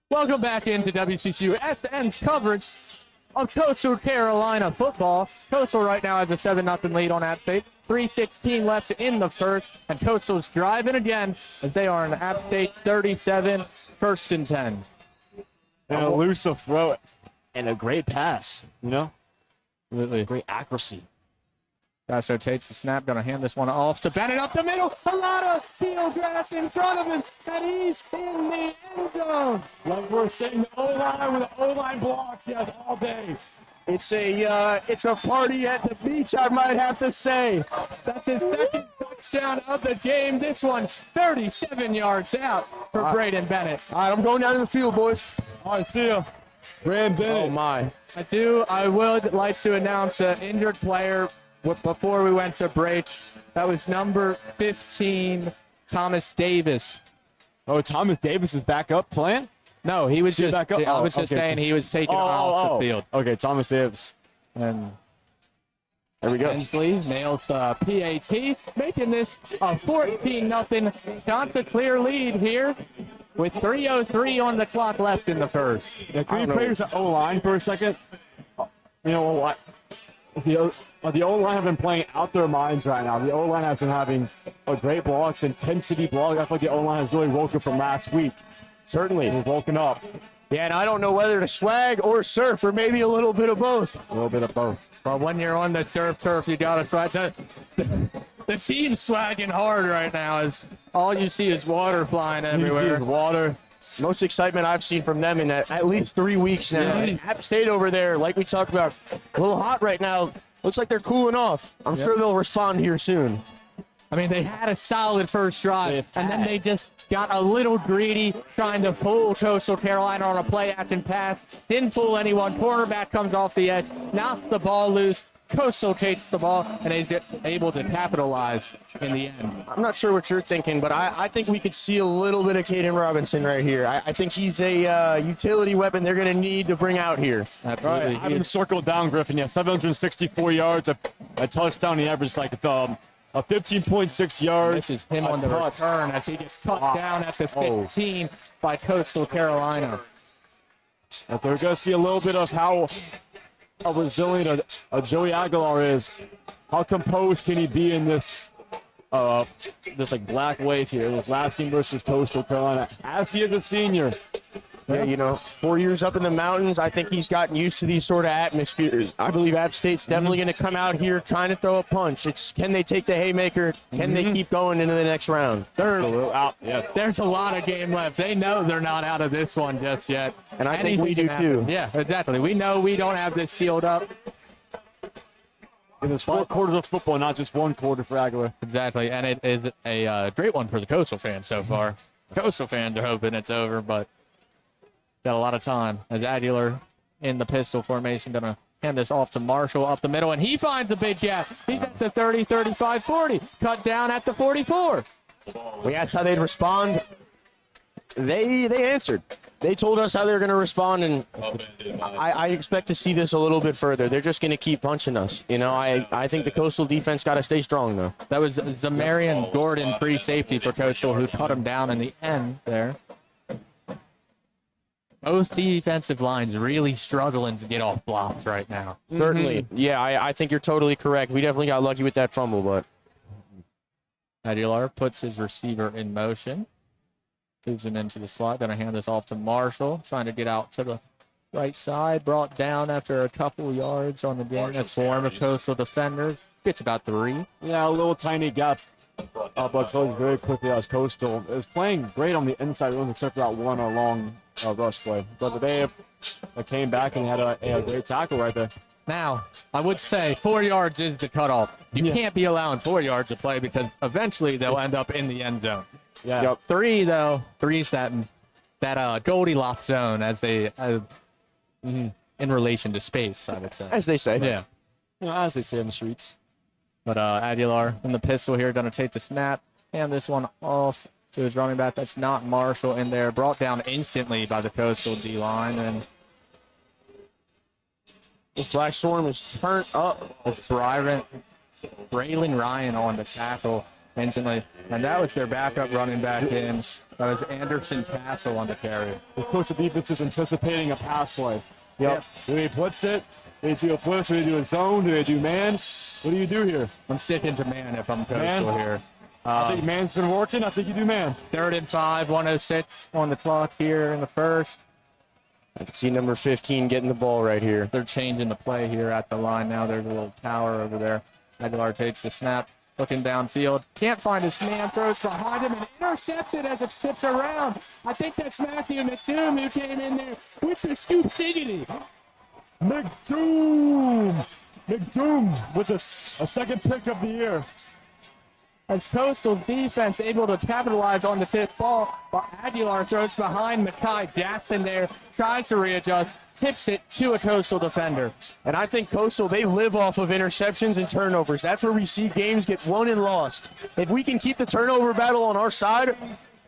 Welcome back into WCCUSN's coverage of Coastal Carolina football. Coastal right now has a 7-0 lead on App State. 3:16 left in the first, and Coastal's driving again as they are in App State's 37, 1st and 10. An elusive throw and a great pass, you know? Absolutely. Great accuracy. Castro takes the snap, going to hand this one off to Bennett up the middle. A lot of teal grass in front of him, and he's in the end zone. Like we're saying, the O-line with the O-line blocks he has all day. It's a party at the beach, I might have to say. That's his second touchdown of the game. This one 37 yards out for Braden Bennett. All right, I'm going down to the field, boys. All right, see ya. Brand Bennett. Oh, my. I would like to announce an injured player before we went to break. That was number 15, Thomas Davis. Oh, Thomas Davis is back up playing? No, he was just. back up? I was just Okay. saying he was taken off the field. Okay, Thomas Davis. And There we go. Hensley nails the PAT, making this a 14-0 shot to clear lead here with 3:03 on the clock left in the first. Yeah, can you praise the O-line for a second? You know what? The O-line have been playing out their minds right now. The O-line has been having great blocks, intensity block. I feel like the O-line has really woken from last week. Certainly. We've woken up. Yeah, and I don't know whether to swag or surf, or maybe a little bit of both. A little bit of both. But when you're on the surf turf, you gotta swag. The team's swagging hard right now. As all you see is water flying everywhere. Water. Most excitement I've seen from them in at least 3 weeks now. Yeah. App State over there, like we talked about, a little hot right now. Looks like they're cooling off. I'm sure they'll respond here soon. I mean, they had a solid first drive, and then they just got a little greedy, trying to fool Coastal Carolina on a play-action pass. Didn't fool anyone. Cornerback comes off the edge, knocks the ball loose. Coastal takes the ball and is able to capitalize in the end. I'm not sure what you're thinking, but I think we could see a little bit of Caden Robinson right here. I think he's a utility weapon they're going to need to bring out here. Absolutely. I've been circled down, Griffin. Yeah, 764 yards, a touchdown. He averaged like a 15.6 yards. This is him on the return as he gets cut down at the 15 by Coastal Carolina. But they're going to see a little bit of how resilient Joey Aguilar is. How composed can he be in this like black wave here? This last game versus Coastal Carolina, as he is a senior. Yeah, 4 years up in the mountains, I think he's gotten used to these sort of atmospheres. I believe App State's definitely going to come out here trying to throw a punch. It's can they take the haymaker? Can they keep going into the next round? There's a lot of game left. They know they're not out of this one just yet. And I think we do too. Yeah, exactly. We know we don't have this sealed up. It is 4 quarters of football, not just 1 quarter for Aguilar. Exactly, and it is a great one for the Coastal fans so far. Coastal fans are hoping it's over, but got a lot of time. As Aguilar in the pistol formation, going to hand this off to Marshall up the middle, and he finds a big gap. He's at the 30, 35, 40. Cut down at the 44. We asked how they'd respond. They answered. They told us how they're going to respond, and I expect to see this a little bit further. They're just going to keep punching us. I think the Coastal defense got to stay strong, though. That was Zamarian Gordon, free safety for Coastal, who cut him down in the end there. Both defensive lines really struggling to get off blocks right now. Certainly. Yeah, I think you're totally correct. We definitely got lucky with that fumble, but Aguilar puts his receiver in motion. Moves him into the slot. Going to hand this off to Marshall. Trying to get out to the right side. Brought down after a couple yards on the game. A swarm of Coastal defenders. Gets about 3. Yeah, a little tiny gap. But closed very quickly as Coastal is playing great on the inside room, except for that one long rush play. But they came back and had a great tackle right there. Now, I would say 4 yards is the cutoff. You can't be allowing 4 yards to play because eventually they'll end up in the end zone. Yeah. Yep. 3, though. 3's that Goldilocks zone as they in relation to space, I would say. as they say. Yeah. As they say in the streets. But Aguilar in the pistol here, going to take the snap. Hand this one off to his running back. That's not Marshall in there. Brought down instantly by the Coastal D-line. And This Black Storm is turned up. it's Braylon Ryan on the tackle instantly. And that was their backup running back in. That was Anderson Castle on the carry. The Coastal defense is anticipating a pass play. Yep. Do they blitz it? Do they do a blitz? Do they do a zone? Do they do man? What do you do here? I'm sticking to man if I'm Coastal Man? here. I think man's been working. I think you do man. 3rd and 5, 1:06 on the clock here in the first. I can see number 15 getting the ball right here. They're changing the play here at the line now. There's a little tower over there. Aguilar takes the snap, looking downfield. Can't find his man, throws behind him and intercepted as it's tipped around. I think that's Matthew McDoom who came in there with the scoop diggity. McDoom with a second pick of the year. As Coastal defense able to capitalize on the tip ball, but Aguilar throws behind Mekhi Jackson there, tries to readjust, tips it to a Coastal defender. And I think Coastal, they live off of interceptions and turnovers. That's where we see games get won and lost. If we can keep the turnover battle on our side,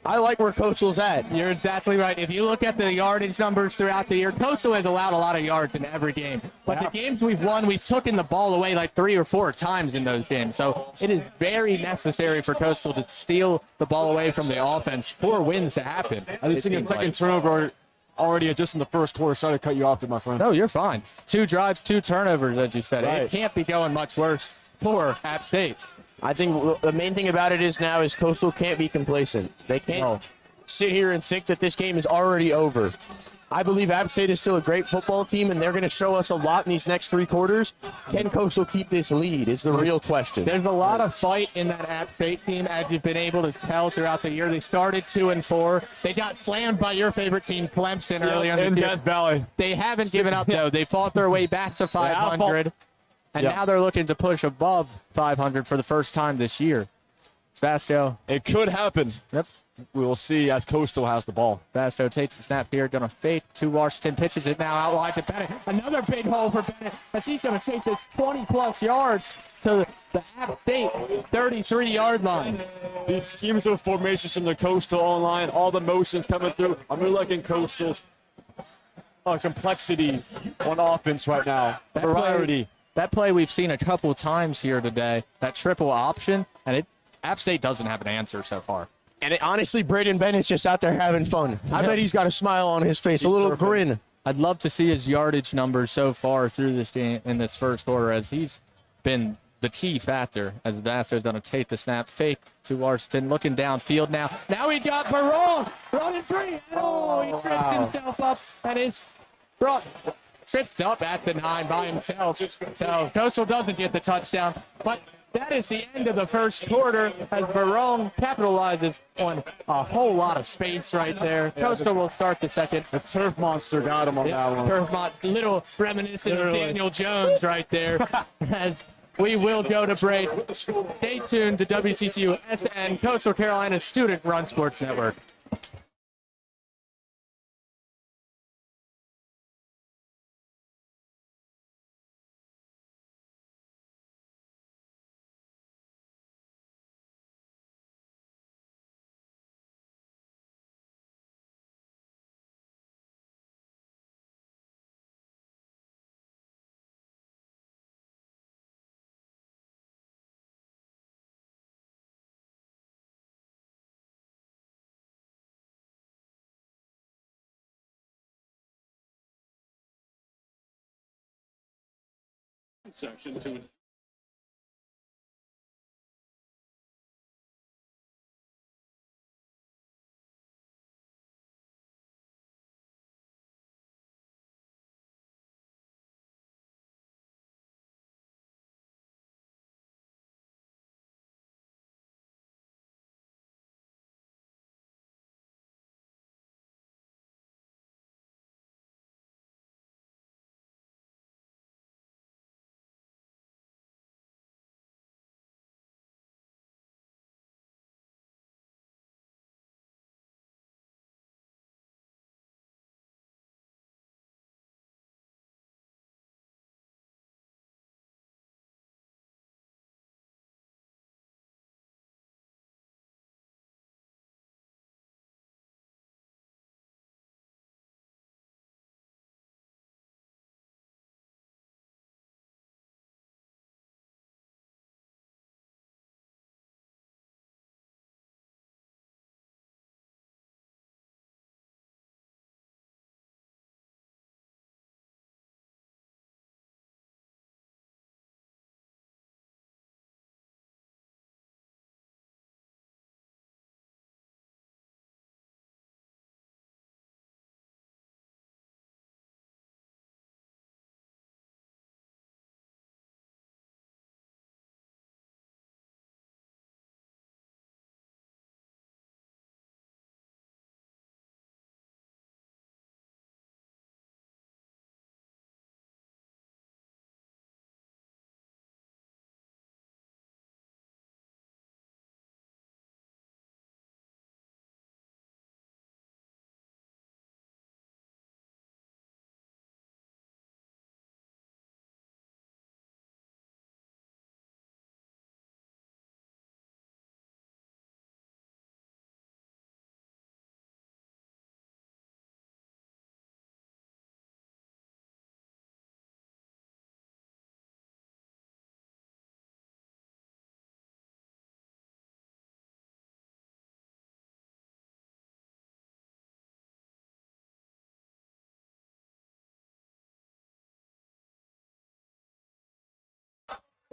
I like where Coastal's at. You're exactly right. If you look at the yardage numbers throughout the year, Coastal has allowed a lot of yards in every game. But the games we've won, we've taken the ball away like 3 or 4 times in those games. So it is very necessary for Coastal to steal the ball away from the offense for wins to happen. I just think a second turnover already just in the first quarter. Sorry to cut you off there, my friend. No, you're fine. 2 drives, 2 turnovers, as you said. Right. It can't be going much worse for App State. I think the main thing about it is now is Coastal can't be complacent. They can't sit here and think that this game is already over. I believe App State is still a great football team, and they're going to show us a lot in these next 3 quarters. Can Coastal keep this lead is the real question. There's a lot of fight in that App State team, as you've been able to tell throughout the year. They started 2-4. They got slammed by your favorite team, Clemson, earlier in the year. Death Valley. They haven't given up, though. They fought their way back to 500, and now they're looking to push above 500 for the first time this year. Fasto. It could happen. Yep. We will see as Coastal has the ball. Fasto takes the snap here, going to fake to Washington, pitches it now out wide to Bennett. Another big hole for Bennett as he's going to take this 20-plus yards to the App State 33-yard line. These schemes of formations from the Coastal online, all the motions coming through. I'm really liking Coastal's complexity on offense right now. Variety. That play we've seen a couple times here today, that triple option, and App State doesn't have an answer so far. And honestly, Braden Bennett's just out there having fun. I bet he's got a smile on his face, a little grin. I'd love to see his yardage numbers so far through this game in this first quarter, as he's been the key factor as Vasto's going to take the snap, fake to Washington, looking downfield now. Now he got Barone running free. Oh, he tripped himself up and is tripped up at the 9 by himself. So Coastal doesn't get the touchdown, but that is the end of the first quarter as Barone capitalizes on a whole lot of space right there. Coastal will start the second. The turf monster got him on that one. Turf little reminiscent of Daniel Jones right there. As we will go to break. Stay tuned to WCCUSN, Coastal Carolina Student-Run Sports Network. Section to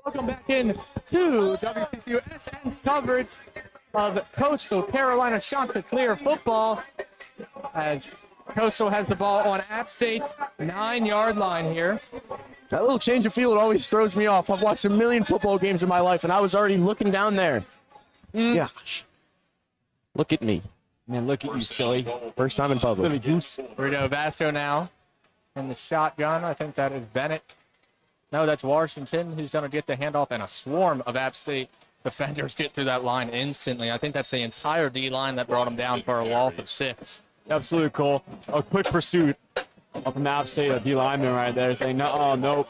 Welcome back in to WCCUSN coverage of Coastal Carolina Chanticleer football as Coastal has the ball on App State's 9-yard line here. That little change of field always throws me off. I've watched a million football games in my life, and I was already looking down there. Gosh. Look at me. Man, look at you, silly. First time in public. Silly goose. Here we go, Vasto now in the shotgun. I think that is Bennett. No, that's Washington who's going to get the handoff, and a swarm of App State defenders get through that line instantly. I think that's the entire D-line that brought them down for a loss of 6. Absolutely cool. A quick pursuit of an App State D lineman right there, saying, "No, nope,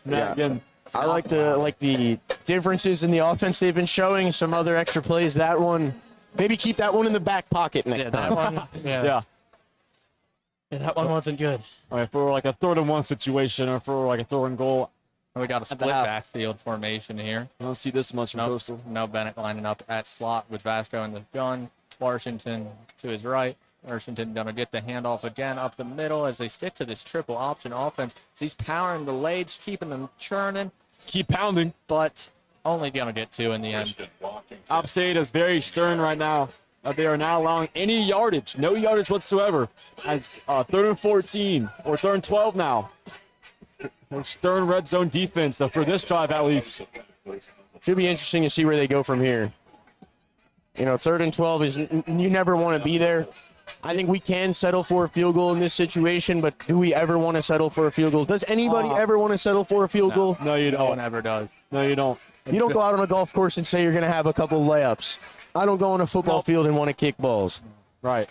not again." I like the differences in the offense they've been showing. Some other extra plays. That one, maybe keep that one in the back pocket next That time. one, Yeah. that one wasn't good. All right, for like a 3rd-and-1 situation, or for like a 3rd-and-goal, We got a split half. backfield formation here. I don't see this much from Coastal. No Bennett lining up at slot with Vasco in the gun. Washington to his right. Washington going to get the handoff again up the middle as they stick to this triple option offense. He's powering the legs, keeping them churning, Keep pounding. but only going to get 2 in the end. App State is very stern right now. They are not allowing any yardage, no yardage whatsoever. As 3rd and 14 or 3rd and 12 now. Stern red zone defense for this drive at least. Should be interesting to see where they go from here. You know, 3rd and 12 is, you never want to be there. I think we can settle for a field goal in this situation, but do we ever want to settle for a field goal? Does anybody ever want to settle for a field goal? No, you No one don't. ever does. No, you don't. You don't go out on a golf course and say you're going to have a couple layups. I don't go on a football field and want to kick balls. Right.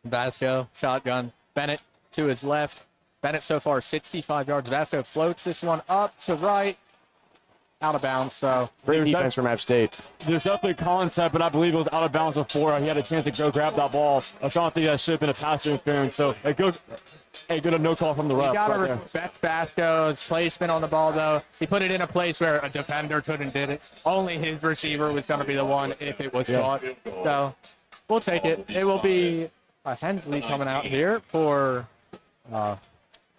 Vasco, shotgun. Bennett to his left. Bennett so far 65 yards. Vasco floats this one up to right. Out of bounds, so Great defense from App State. There's definitely concept, but I believe it was out of bounds before he had a chance to go grab that ball. I don't think that should have been a pass interference. So a good no call from the ref. you got to right there. respect Vasco's placement on the ball, though. He put it in a place where a defender couldn't did it. Only his receiver was going to be the one if it was caught. So we'll take it. It will be a Hensley coming out here for, I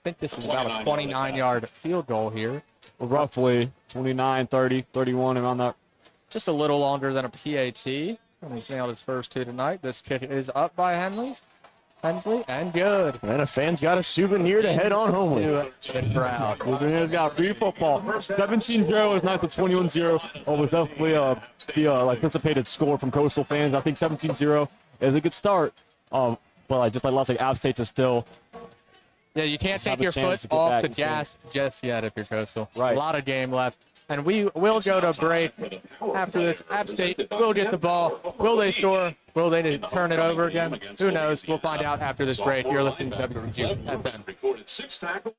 think this is about a 29-yard field goal here. Roughly 29, 30, 31, around that. Just a little longer than a PAT. And he's nailed his first 2 tonight. This kick is up by Hensley, and good. And a fan's got a souvenir to head on home with. To the crowd. He's got free football. 17-0 is not the 21-0. Oh, was definitely the anticipated score from Coastal fans. I think 17-0 is a good start. But just like lots like App State to still. Yeah, you can't take have a your chance foot to get off back the and see. gas just yet if you're Coastal. Right. A lot of game left. And we will go to break after this. App State will get the ball. Will they score? Will they turn it over again? Who knows? We'll find out after this break. You're listening to WCCUSN.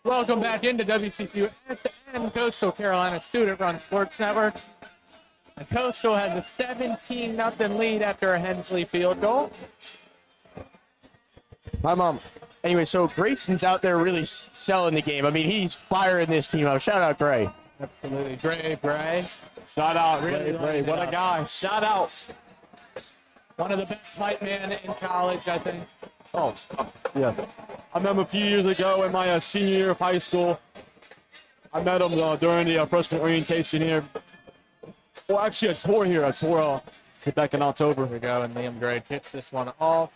Welcome back into WCCUSN, Coastal Carolina Student-Run Sports Network. And Coastal has a 17-0 lead after a Hensley field goal. Hi, Mom. Anyway, so Grayson's out there really selling the game. I mean, he's firing this team up. Shout out, Gray. Absolutely. Dre Bray. Shout out, Really Bray. What a guy. Shout out. One of the best fight men in college, I think. Oh, yes. I met him a few years ago in my senior year of high school. I met him during the freshman orientation here. Well, actually, a tour back in October. Here we go, and Liam Gray kicks this one off.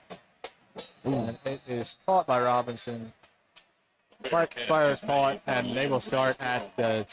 And it is caught by Robinson. Fire is caught, and they will start at the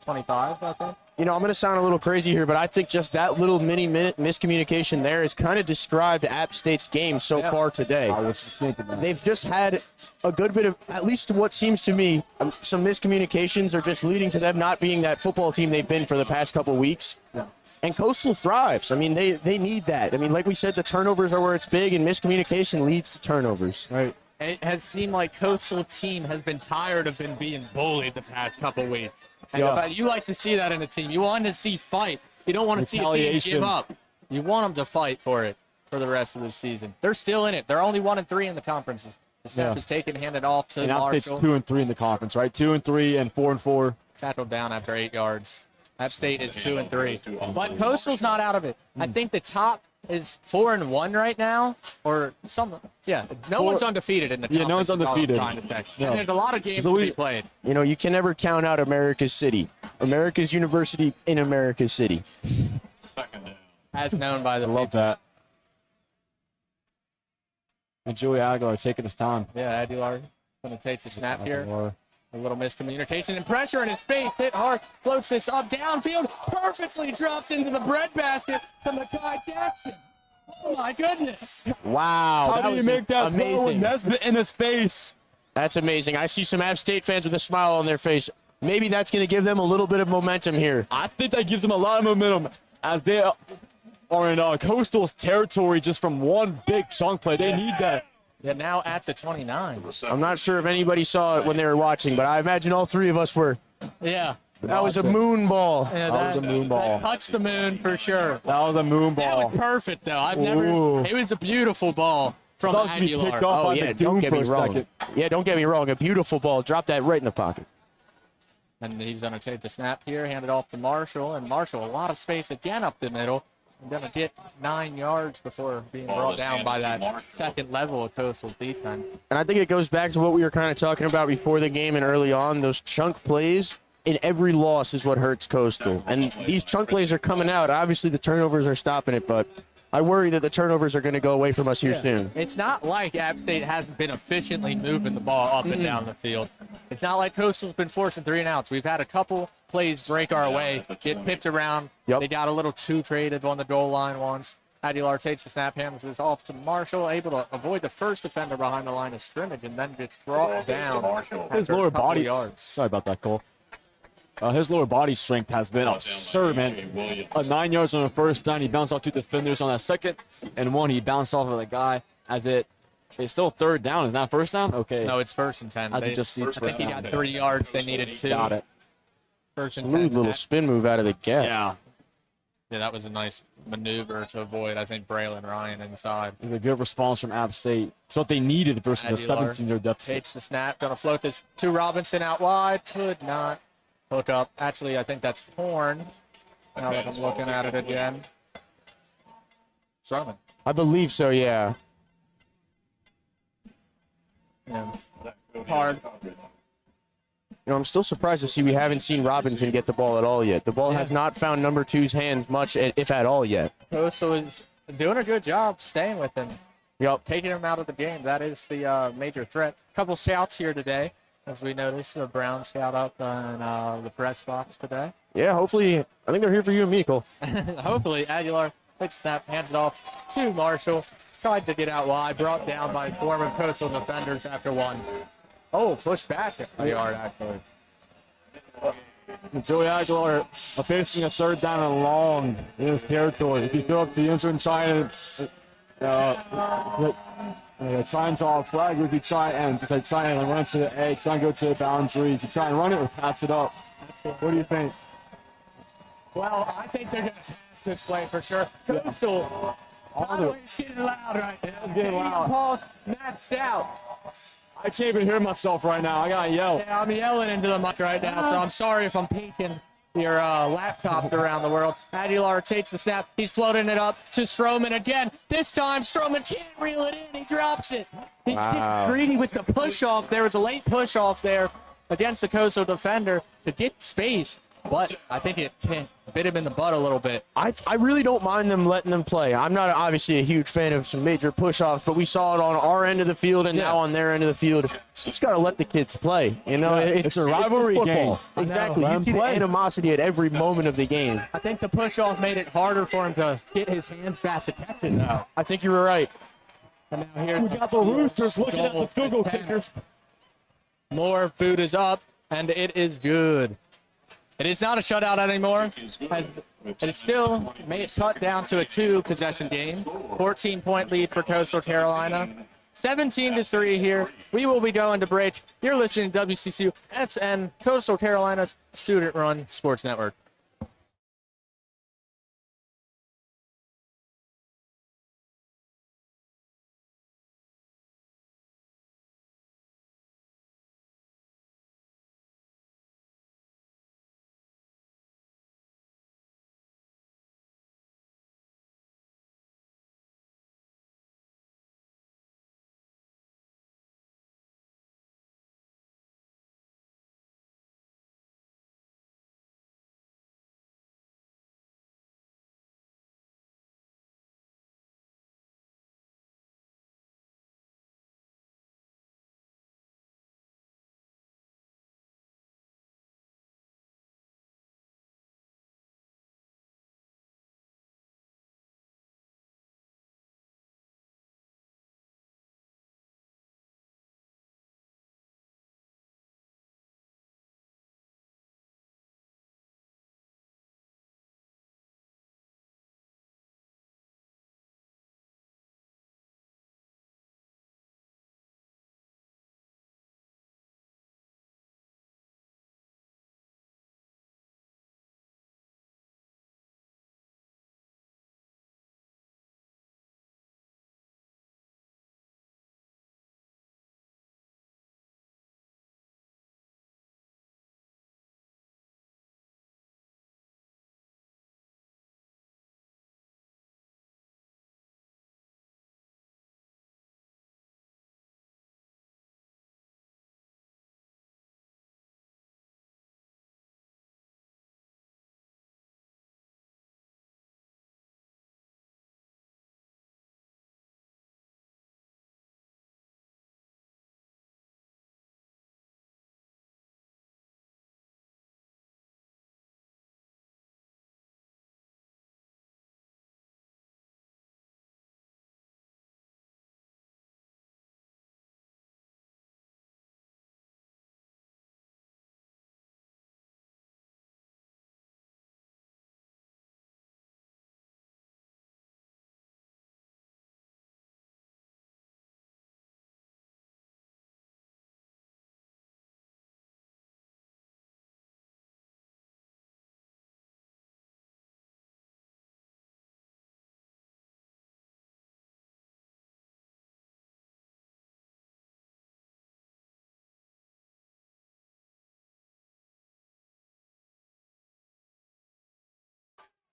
25, I think. You know, I'm going to sound a little crazy here, but I think just that little mini-minute miscommunication there has kind of described App State's game so far today. I was just thinking that. They've just had a good bit of, at least what seems to me, some miscommunications are just leading to them not being that football team they've been for the past couple weeks. Yeah. And Coastal thrives. I mean, they need that. I mean, like we said, the turnovers are where it's big, and miscommunication leads to turnovers. Right. It has seemed like Coastal team has been tired of being bullied the past couple weeks. And you like to see that in a team. You want to see fight. You don't want to see a team give up. You want them to fight for it for the rest of the season. They're still in it. They're only 1-3 in the conferences. The snap is taken, handed off to Marshall. App State's 2-3 in the conference, right? 2-3 and 4-4. Tackled down after 8 yards. App State is 2-3. But Coastal's not out of it. I think the top is 4-1 right now, or some. Yeah, no one's undefeated in the conference. Yeah, no one's undefeated. And there's a lot of games to be played. You know, you can never count out America's city. America's university in America's city. As known by the I love that. And Joey Aguilar taking his time. Yeah, Aguilar going to take the snap here. A little miscommunication and pressure in his face. Hit hard. Floats this up downfield. Perfectly dropped into the breadbasket to Mekhi Jackson. Oh, my goodness. Wow. How do you make that throw when that's in his face? That's amazing. I see some App State fans with a smile on their face. Maybe that's going to give them a little bit of momentum here. I think that gives them a lot of momentum as they are in Coastal's territory just from one big chunk play. They need that. Yeah, now at the 29. I'm not sure if anybody saw it when they were watching, but I imagine all three of us were. Yeah. That was a moon ball. Yeah, that was a moon ball. That touched the moon for sure. That was a moon ball. That was perfect, though. Ooh. It was a beautiful ball from Aguilar. Oh, yeah, don't get me wrong. Yeah, don't get me wrong. A beautiful ball. Drop that right in the pocket. And he's going to take the snap here, hand it off to Marshall. And Marshall, a lot of space again up the middle. Going to get 9 yards before being brought down by that second level of Coastal defense. And I think it goes back to what we were kind of talking about before the game and early on. Those chunk plays in every loss is what hurts Coastal. And these chunk plays are coming out. Obviously, the turnovers are stopping it, but I worry that the turnovers are going to go away from us here soon. It's not like App State hasn't been efficiently moving the ball up and down the field. It's not like Coastal's been forcing 3 and outs. We've had a couple plays break our way, get tipped around. They got a little too creative on the goal line once. Aguilar takes the snap, hands this off to Marshall, able to avoid the first defender behind the line of scrimmage, and then gets brought down. His lower body. Yards. Sorry about that, Cole. His lower body strength has been absurd, man. 9 yards on the first down. He bounced off 2 defenders on that second, and 1 he bounced off of the guy as it's still 3rd down. Is that first down? Okay. No, it's 1st and 10. I think he got 3 yards. They needed 2. Got it. 1st and 10. Smooth little spin move out of the gap. Yeah. Yeah, that was a nice maneuver to avoid, I think, Braylon Ryan inside. A good response from App State. It's what they needed versus a 17-yard deficit. Takes the snap. Going to float this to Robinson out wide. Could not hook up. Actually, I think that's torn. Now that I'm looking at it again. Sermon. I believe so, yeah. Yeah. Hard. You know, I'm still surprised to see we haven't seen Robinson get the ball at all yet. The ball has not found number 2's hands much, if at all, yet. Coastal is doing a good job staying with him. Yep. Taking him out of the game. That is the major threat. A couple scouts here today, as we noticed. A Brown scout up in the press box today. Yeah, hopefully. I think they're here for you and me, Cole. Hopefully, Aguilar takes the snap, hands it off to Marshall. Tried to get out wide, brought down by former Coastal defenders after 1. Oh, pushed back a yard, actually. Joey Aguilar facing a 3rd down and long in his territory. If you throw up to the inside and try and Try and draw a flag, or if you try and run to the edge, try and go to the boundary. If you try and run it or pass it up. What do you think? Well, I think they're going to pass this play for sure. Coastal, by the way, it's getting loud right now. It's getting loud. Paul's maxed out. I can't even hear myself right now. I got to yell. Yeah, I'm yelling into the mic right now, so I'm sorry if I'm peeking your laptop around the world. Aguilar takes the snap. He's floating it up to Stroman again. This time, Stroman can't reel it in. He drops it. He gets greedy with the push-off. There was a late push-off there against the Coastal defender to get space, but I think it bit him in the butt a little bit. I really don't mind them letting them play. I'm not obviously a huge fan of some major push-offs, but we saw it on our end of the field and now on their end of the field. You just got to let the kids play. You know, it's a rivalry game. Exactly. You see the animosity at every moment of the game. I think the push-off made it harder for him to get his hands back to catch it now. I think you were right. And now here's We got the Roosters looking at the field goal kickers. More boot is up, and it is good. It is not a shutout anymore. It is still cut down to a 2-possession game. 14-point lead for Coastal Carolina. 17-3 here. We will be going to break. You're listening to WCCUSN, Coastal Carolina's student-run sports network.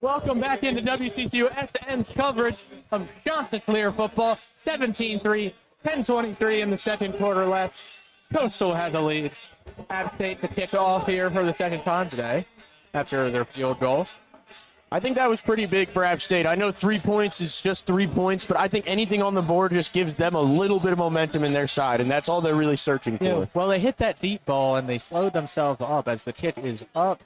Welcome back into WCCUSN's coverage of Chanticleer football. 17-3, 10:23 in the second quarter left. Coastal had the lead. App State to kick off here for the second time today after their field goal. I think that was pretty big for App State. I know 3 points is just 3 points, but I think anything on the board just gives them a little bit of momentum in their side, and that's all they're really searching for. Yeah, well, they hit that deep ball, and they slowed themselves up as the kick is up.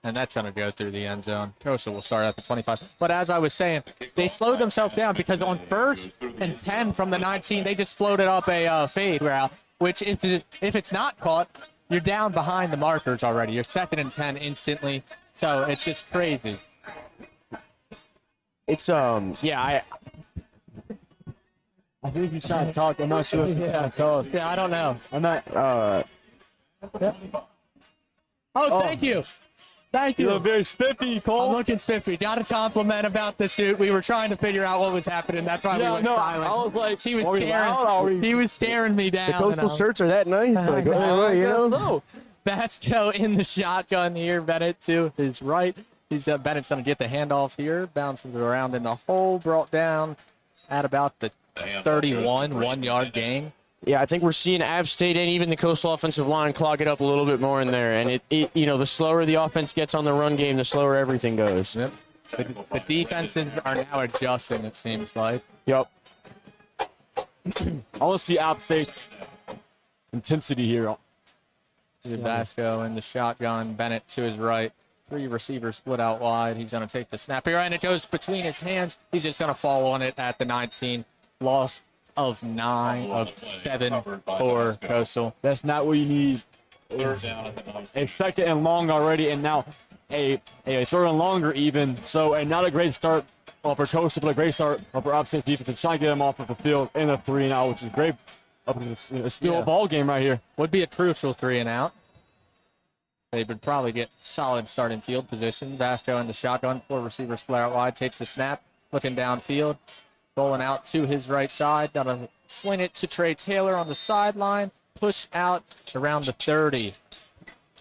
And that's going to go through the end zone. Coastal will start at the 25. But as I was saying, they slowed themselves down because on 1st and 10 from the 19, they just floated up a fade route, which if it's not caught, you're down behind the markers already. You're 2nd and 10 instantly. So it's just crazy. It's, yeah, I I think he's trying to talk. I'm not sure. Yeah, so I don't know. I'm not. Oh, thank you. Thank You you. look very spiffy, I'm Cole. looking spiffy. Got a compliment about the suit. We were trying to figure out what was happening. That's why we Yeah, went no, silent. I was like, She was are we loud? Are we- He was staring me down. The coastal and I- shirts are that nice. Like, oh, you know? No. Vasco in the shotgun here. Bennett to his right. Bennett's going to get the handoff here. Bounces around in the hole. Brought down at about the 31, 1 yard gain. Yeah, I think we're seeing App State and even the coastal offensive line clog it up a little bit more in there. And it you know, the slower the offense gets on the run game, the slower everything goes. Yep. The defenses are now adjusting, it seems like. Yep. I want to see App State's intensity here. Vasco in the shotgun. Bennett to his right. 3 receivers split out wide. He's going to take the snap here, and it goes between his hands. He's just going to fall on it at the 19. Loss of 7 for Coastal. That's not what you need. A second and long already, and now a third and longer even. So, and not a great start for Coastal, but a great start for App State's defense to try and get them off of the field in a 3-and-out, which is great. Because it's still a ball game right here. Would be a crucial 3-and-out. They would probably get solid starting field position. Vasco in the shotgun. 4 receivers split out wide. Takes the snap. Looking downfield. Rolling out to his right side. Got to sling it to Trey Taylor on the sideline. Push out around the 30.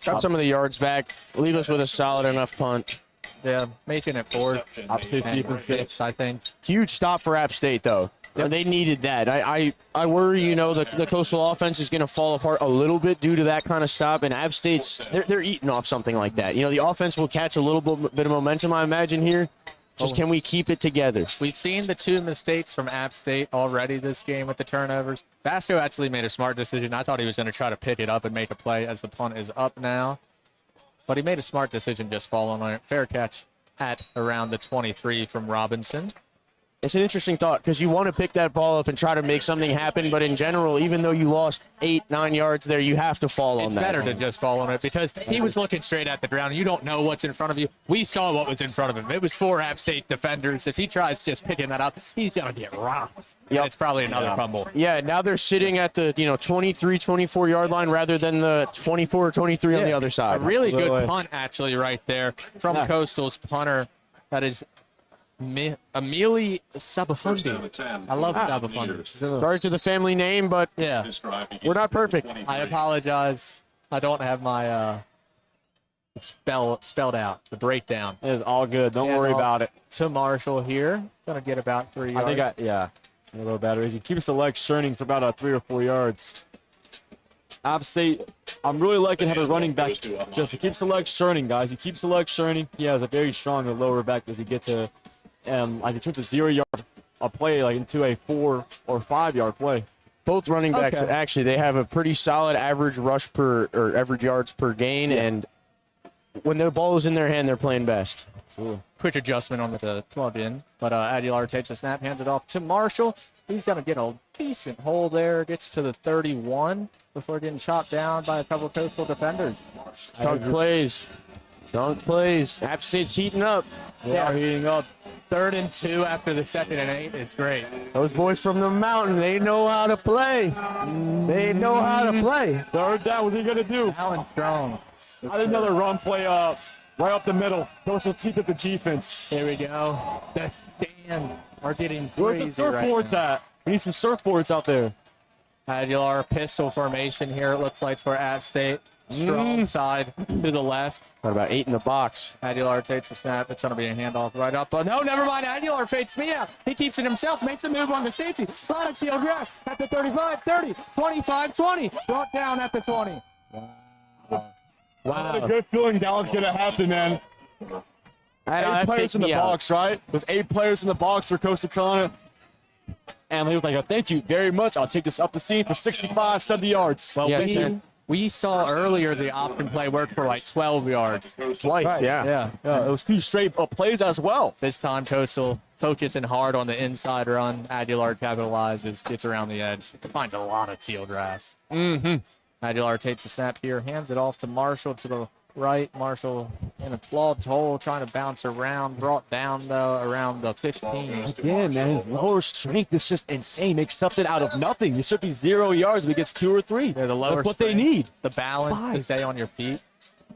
Got some of the yards back. Leave us with a solid enough punt. Yeah, making it 4. App State's and defense 6, I think. Huge stop for App State, though. They needed that. I worry, you know, the coastal offense is going to fall apart a little bit due to that kind of stop. And App State's, they're eating off something like that. You know, the offense will catch a little bit of momentum, I imagine, here. Just can we keep it together? We've seen the 2 mistakes from App State already this game with the turnovers. Vasco actually made a smart decision. I thought he was going to try to pick it up and make a play as the punt is up now. But he made a smart decision just following on it. Fair catch at around the 23 from Robinson. It's an interesting thought because you want to pick that ball up and try to make something happen. But in general, even though you lost 8-9 yards there, you have to fall on that. It's better to just fall on it because he was looking straight at the ground. You don't know what's in front of you. We saw what was in front of him. It was 4 App State defenders. If he tries just picking that up, he's going to get rocked. Yep. It's probably another fumble. Yeah, now they're sitting at the 23, 24 yard line rather than the 24 or 23 on the other side. A really good Absolutely. punt actually right there from Coastal's punter. That is Emili Sabafundi. I love Sabafundi. Sorry to the family name, but Yeah, we're not perfect. I apologize. I don't have my spelled out, the breakdown. It is all good. Don't worry about it. To Marshall here. Gonna get about 3 yards. I think a little better. He keeps the legs churning for about 3 or 4 yards. App State, I'm really liking how the running back just he keeps the legs churning, guys. He keeps the legs churning. He has a very strong lower back as he gets to like it turns a 0 yard a play like into a 4 or 5 yard play. Both running backs, Okay. actually, they have a pretty solid average rush per or average yards per gain, and when the ball is in their hand, they're playing best. Absolutely. Quick adjustment on the 12 in, but Aguilar takes a snap, hands it off to Marshall. He's going to get a decent hole there, gets to the 31 before getting chopped down by a couple of Coastal defenders. Chunk plays. Chunk plays. App State's heating up. They are heating up. 3rd and 2 after the 2nd and 8. It's great. Those boys from the mountain, they know how to play. They know how to play. 3rd down, what are you going to do? Allen Strong. I did another run play right up the middle. Coastal teeth at the defense. Here we go. The stand are getting Where's the crazy right surfboards now. at? We need some surfboards out there. Aguilar pistol formation here, it looks like, for App State. Strong side to the left. Got about 8 in the box. Aguilar takes the snap. It's going to be a handoff right up. But no, never mind. Aguilar fakes me out. He keeps it himself. Makes a move on the safety. A lot of teal grass at the 35, 30, 25, 20. Brought down at the 20. I had a good feeling that was going to happen, man. I 8 players in the box, right? There's 8 players in the box for Coastal Carolina. And he was like, oh, thank you very much. I'll take this up the seam for 65, 70 yards. Well, Yeah, we saw earlier the option play work for like 12 yards. Twice, yeah. Yeah, it was 2 straight plays as well. This time, Coastal focusing hard on the inside run. Aguilar capitalizes, gets around the edge. Finds a lot of teal grass. Aguilar takes a snap here, hands it off to Marshall to the right. Marshall in a clawed hole, trying to bounce around. Brought down, though, around the 15. Again, man, his lower strength is just insane. Makes something out of nothing. It should be 0 yards, but he gets 2 or 3. Yeah, the lower That's what they strength, need. The balance to 5. stay on your feet.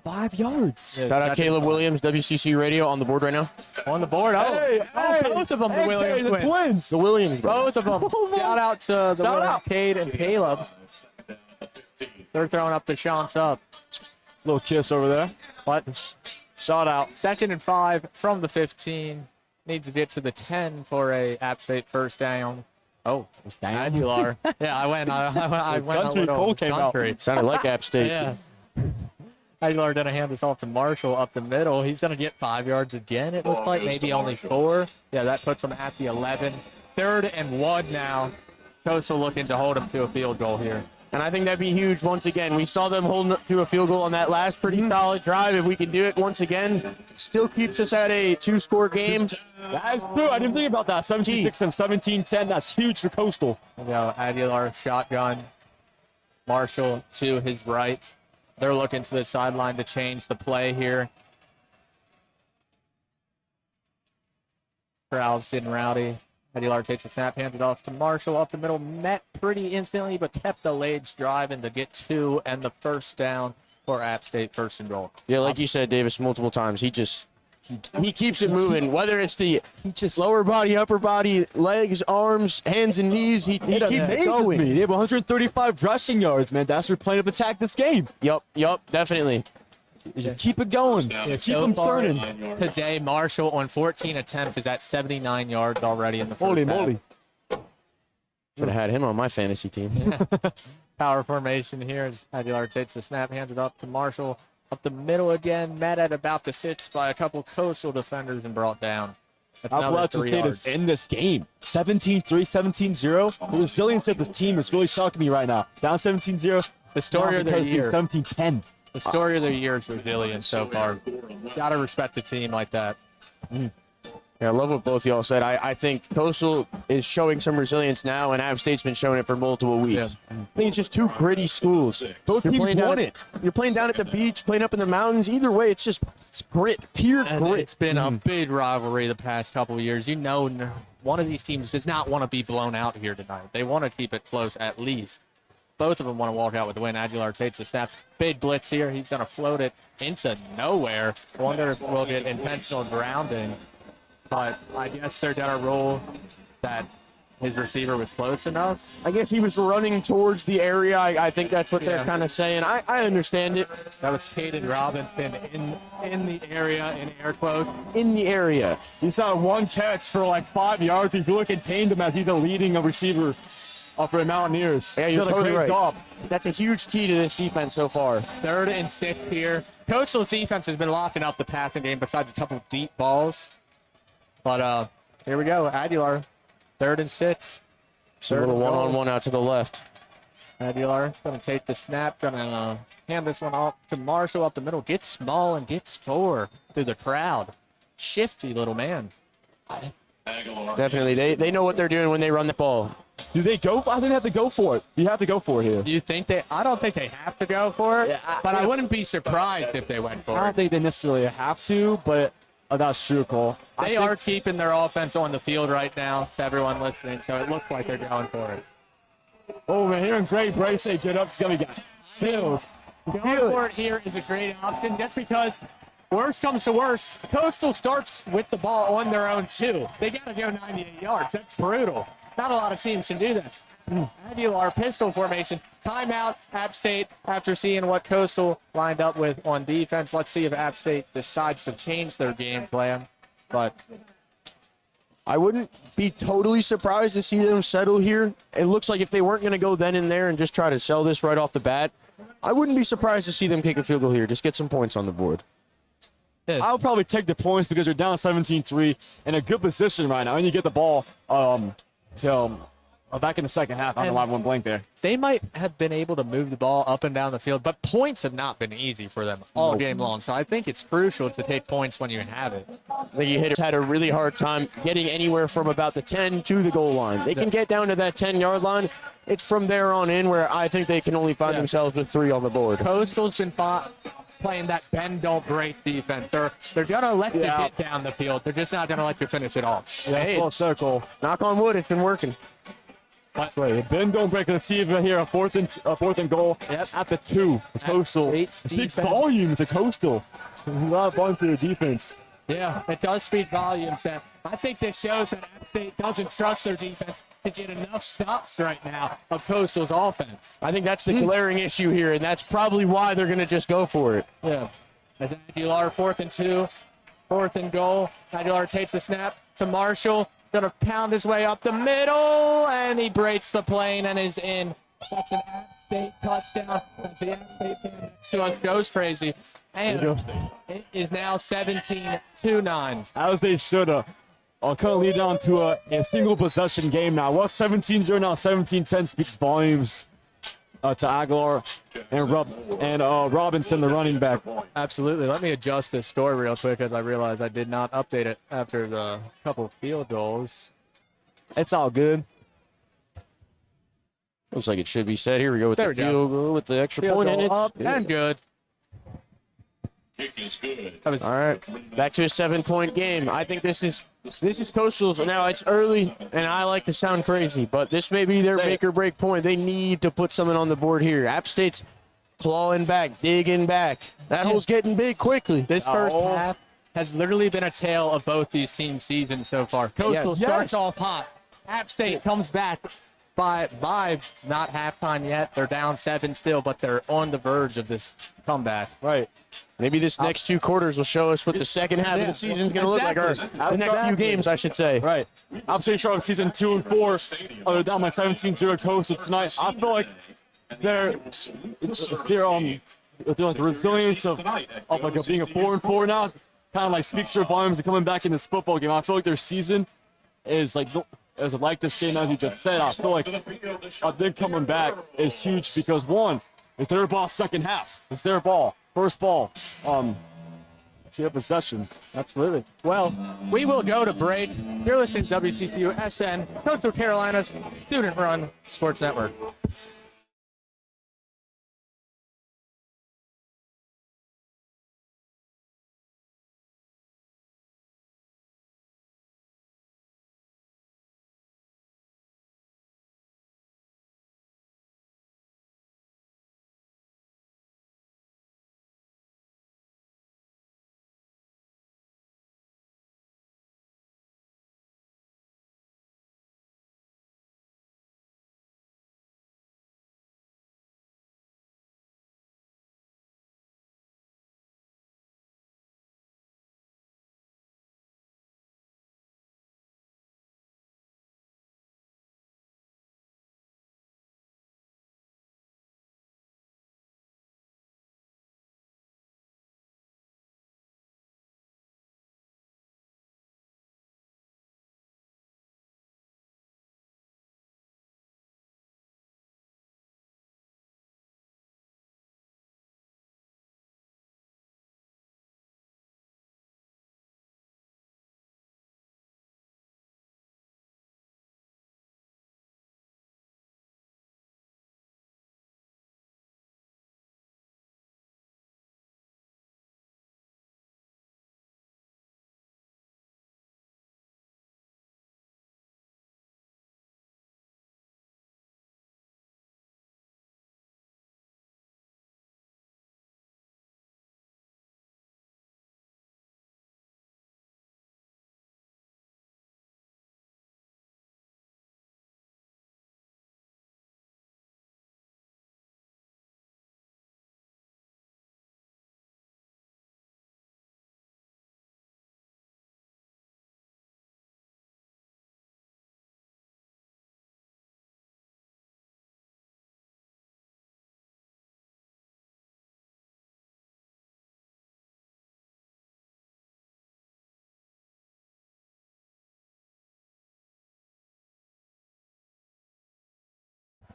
5 yards. Yeah, Shout out Caleb Williams, WCC Radio on the board right now. on the board. Oh, both of them, the Williams the twins. twins. The Williams, bro. Both of them. Shout out to the Shout out. Cade and Caleb. They're throwing up the shots up. Little kiss over there. But Shout out. 2nd and 5 from the 15. Needs to get to the 10 for a App State first down. Oh, Aguilar. Yeah, I went a Country little Cole came out. country. Sounded like App State. Yeah. Aguilar going to hand this off to Marshall up the middle. He's going to get 5 yards again, it looks like. Maybe only 4. Yeah, that puts him at the 11. 3rd and 1 now. Coastal looking to hold him to a field goal here. And I think that'd be huge once again. We saw them holding up to a field goal on that last pretty solid drive. If we can do it once again, still keeps us at a 2-score game. That's true. I didn't think about that. 17-6 and 17-10. That's huge for Coastal. You know, Aguilar shotgun. Marshall to his right. They're looking to the sideline to change the play here. Crowd's getting rowdy. Aguilar takes a snap, hands it off to Marshall up the middle. Met pretty instantly, but kept the Lades driving to get 2 and the first down for App State, 1st and goal. Yeah, like you said, Davis, multiple times. He keeps it moving. Whether it's the lower body, upper body, legs, arms, hands, and knees, he keeps it going. They have 135 rushing yards, man. That's their plan of attack this game. Yup, definitely. Just keep it going. Yeah, Keep so them far turning. today, Marshall on 14 attempts is at 79 yards already in the first Holy half. moly. Should have had him on my fantasy team. Power formation here as Aguilar takes the snap, hands it up to Marshall. Up the middle again, met at about the 6 by a couple Coastal defenders and brought down. That's another Appalachian 3 State yards. is in this game. 17-3, 17-0. The resilience of this team is really shocking me right now. Down 17-0. The story of their year. 17-10. The story of their year is resilience so far. Gotta respect a team like that. Yeah, I love what both y'all said. I think Coastal is showing some resilience now, and App State's been showing it for multiple weeks. Yeah. I think it's just 2 gritty schools. Both teams want it. You're playing down at the beach, playing up in the mountains. Either way, it's grit, pure And grit. it's been a big rivalry the past couple of years. You know, one of these teams does not want to be blown out here tonight. They want to keep it close at least. Both of them want to walk out with the win. Aguilar takes the snap. Big blitz here. He's going to float it into nowhere. Wonder if we'll get intentional grounding. But I guess they're going to rule that his receiver was close enough. I guess he was running towards the area. I think that's what they're kind of saying. I understand it. That was Caden Robinson in the area, in air quotes. In the area. He's had 1 catch for like 5 yards. He's really contained him as he's the leading receiver for the Mountaineers. Yeah, you're Did a totally great right. job. That's a huge key to this defense so far. 3rd and 6 here. Coastal's defense has been locking up the passing game besides a couple deep balls. But here we go. Aguilar, 3rd and 6. So a little one-on-one out to the left. Aguilar going to take the snap, going to hand this one off to Marshall up the middle. Gets small and gets 4 through the crowd. Shifty little man. Definitely. They know what they're doing when they run the ball. Do they go? I think they have to go for it. You have to go for it here. Do you think I don't think they have to go for it, Yeah, but I wouldn't be surprised if they went I for don't it. think they necessarily have to, but that's true, Cole. They are keeping their offense on the field right now to everyone listening, so it looks like they're going for it. Oh, man, hearing Greg Bray say get up, it's going to be chills. Going for it here is a great option just because worst comes to worst, Coastal starts with the ball on their own too. They got to go 98 yards. That's brutal. Not a lot of teams can do that. Aguilar pistol formation. Timeout, App State, after seeing what Coastal lined up with on defense. Let's see if App State decides to change their game plan. But I wouldn't be totally surprised to see them settle here. It looks like if they weren't going to go then and there and just try to sell this right off the bat, I wouldn't be surprised to see them kick a field goal here. Just get some points on the board. I'll probably take the points because you're down 17-3 in a good position right now, and you get the ball back in the second half. I don't know why I went blank there. they might have been able to move the ball up and down the field, but points have not been easy for them all game long. So I think it's crucial to take points when you have it. The hitters had a really hard time getting anywhere from about the 10 to the goal line. They can get down to that 10-yard line. It's from there on in where I think they can only find themselves with 3 on the board. Coastal's been fine. playing that bend don't break defense. They're gonna let you get down the field. They're just not gonna let you finish it off. Yeah, Hey, full circle. knock on wood, it's been working. That's right. Bend don't break. Let's see if here a fourth and goal at the 2. Coastal. It speaks volumes of Coastal. A lot of volume to their defense. Yeah, it does speak volumes. And I think this shows that App State doesn't trust their defense to get enough stops right now of Coastal's offense. I think that's the glaring issue here, and that's probably why they're going to just go for it. Yeah. As Aguilar 4th and 2, 4th and goal. Aguilar takes the snap to Marshall. Gonna pound his way up the middle, and he breaks the plane and is in. That's an App State touchdown. That's the App State fan next to us goes crazy. And it is now 17-9. As they should have. Kind of lead down to a single possession game now. Well, 17-0 now, 17-10 speaks volumes to Aguilar and Robinson, the running back. Absolutely. Let me adjust this score real quick as I realize I did not update it after the couple field goals. It's all good. Looks like it should be set. Here we go with There the we go. field goal with the extra Field point in goal it. up and good. All right, back to a 7-point game. I think this is Coastal's. Now it's early, and I like to sound crazy, but this may be their make or break point. They need to put something on the board here. App State's clawing back, digging back. That hole's getting big quickly. This first half has literally been a tale of both these teams' seasons so far. Coastal starts off hot. App State comes back by not halftime yet. They're down 7 still, but they're on the verge of this comeback. Right. Maybe this next 2 quarters will show us what the second half of the season is going to look like. Or the next few games, I should say. Right. I'm State Sharp season 2 and 4. They're down by 17-0 Coastal tonight. I feel like they're like the resilience of like being a 4 and 4 now. Kind of like speaks their volumes of coming back in this football game. I feel like their season is like this game, as you just said. I feel like them coming back is huge because one, it's their ball second half. It's their ball. First ball. It's their possession. Absolutely. Well, we will go to break. You're listening to WCCUSN, Coastal Carolina's student-run sports network.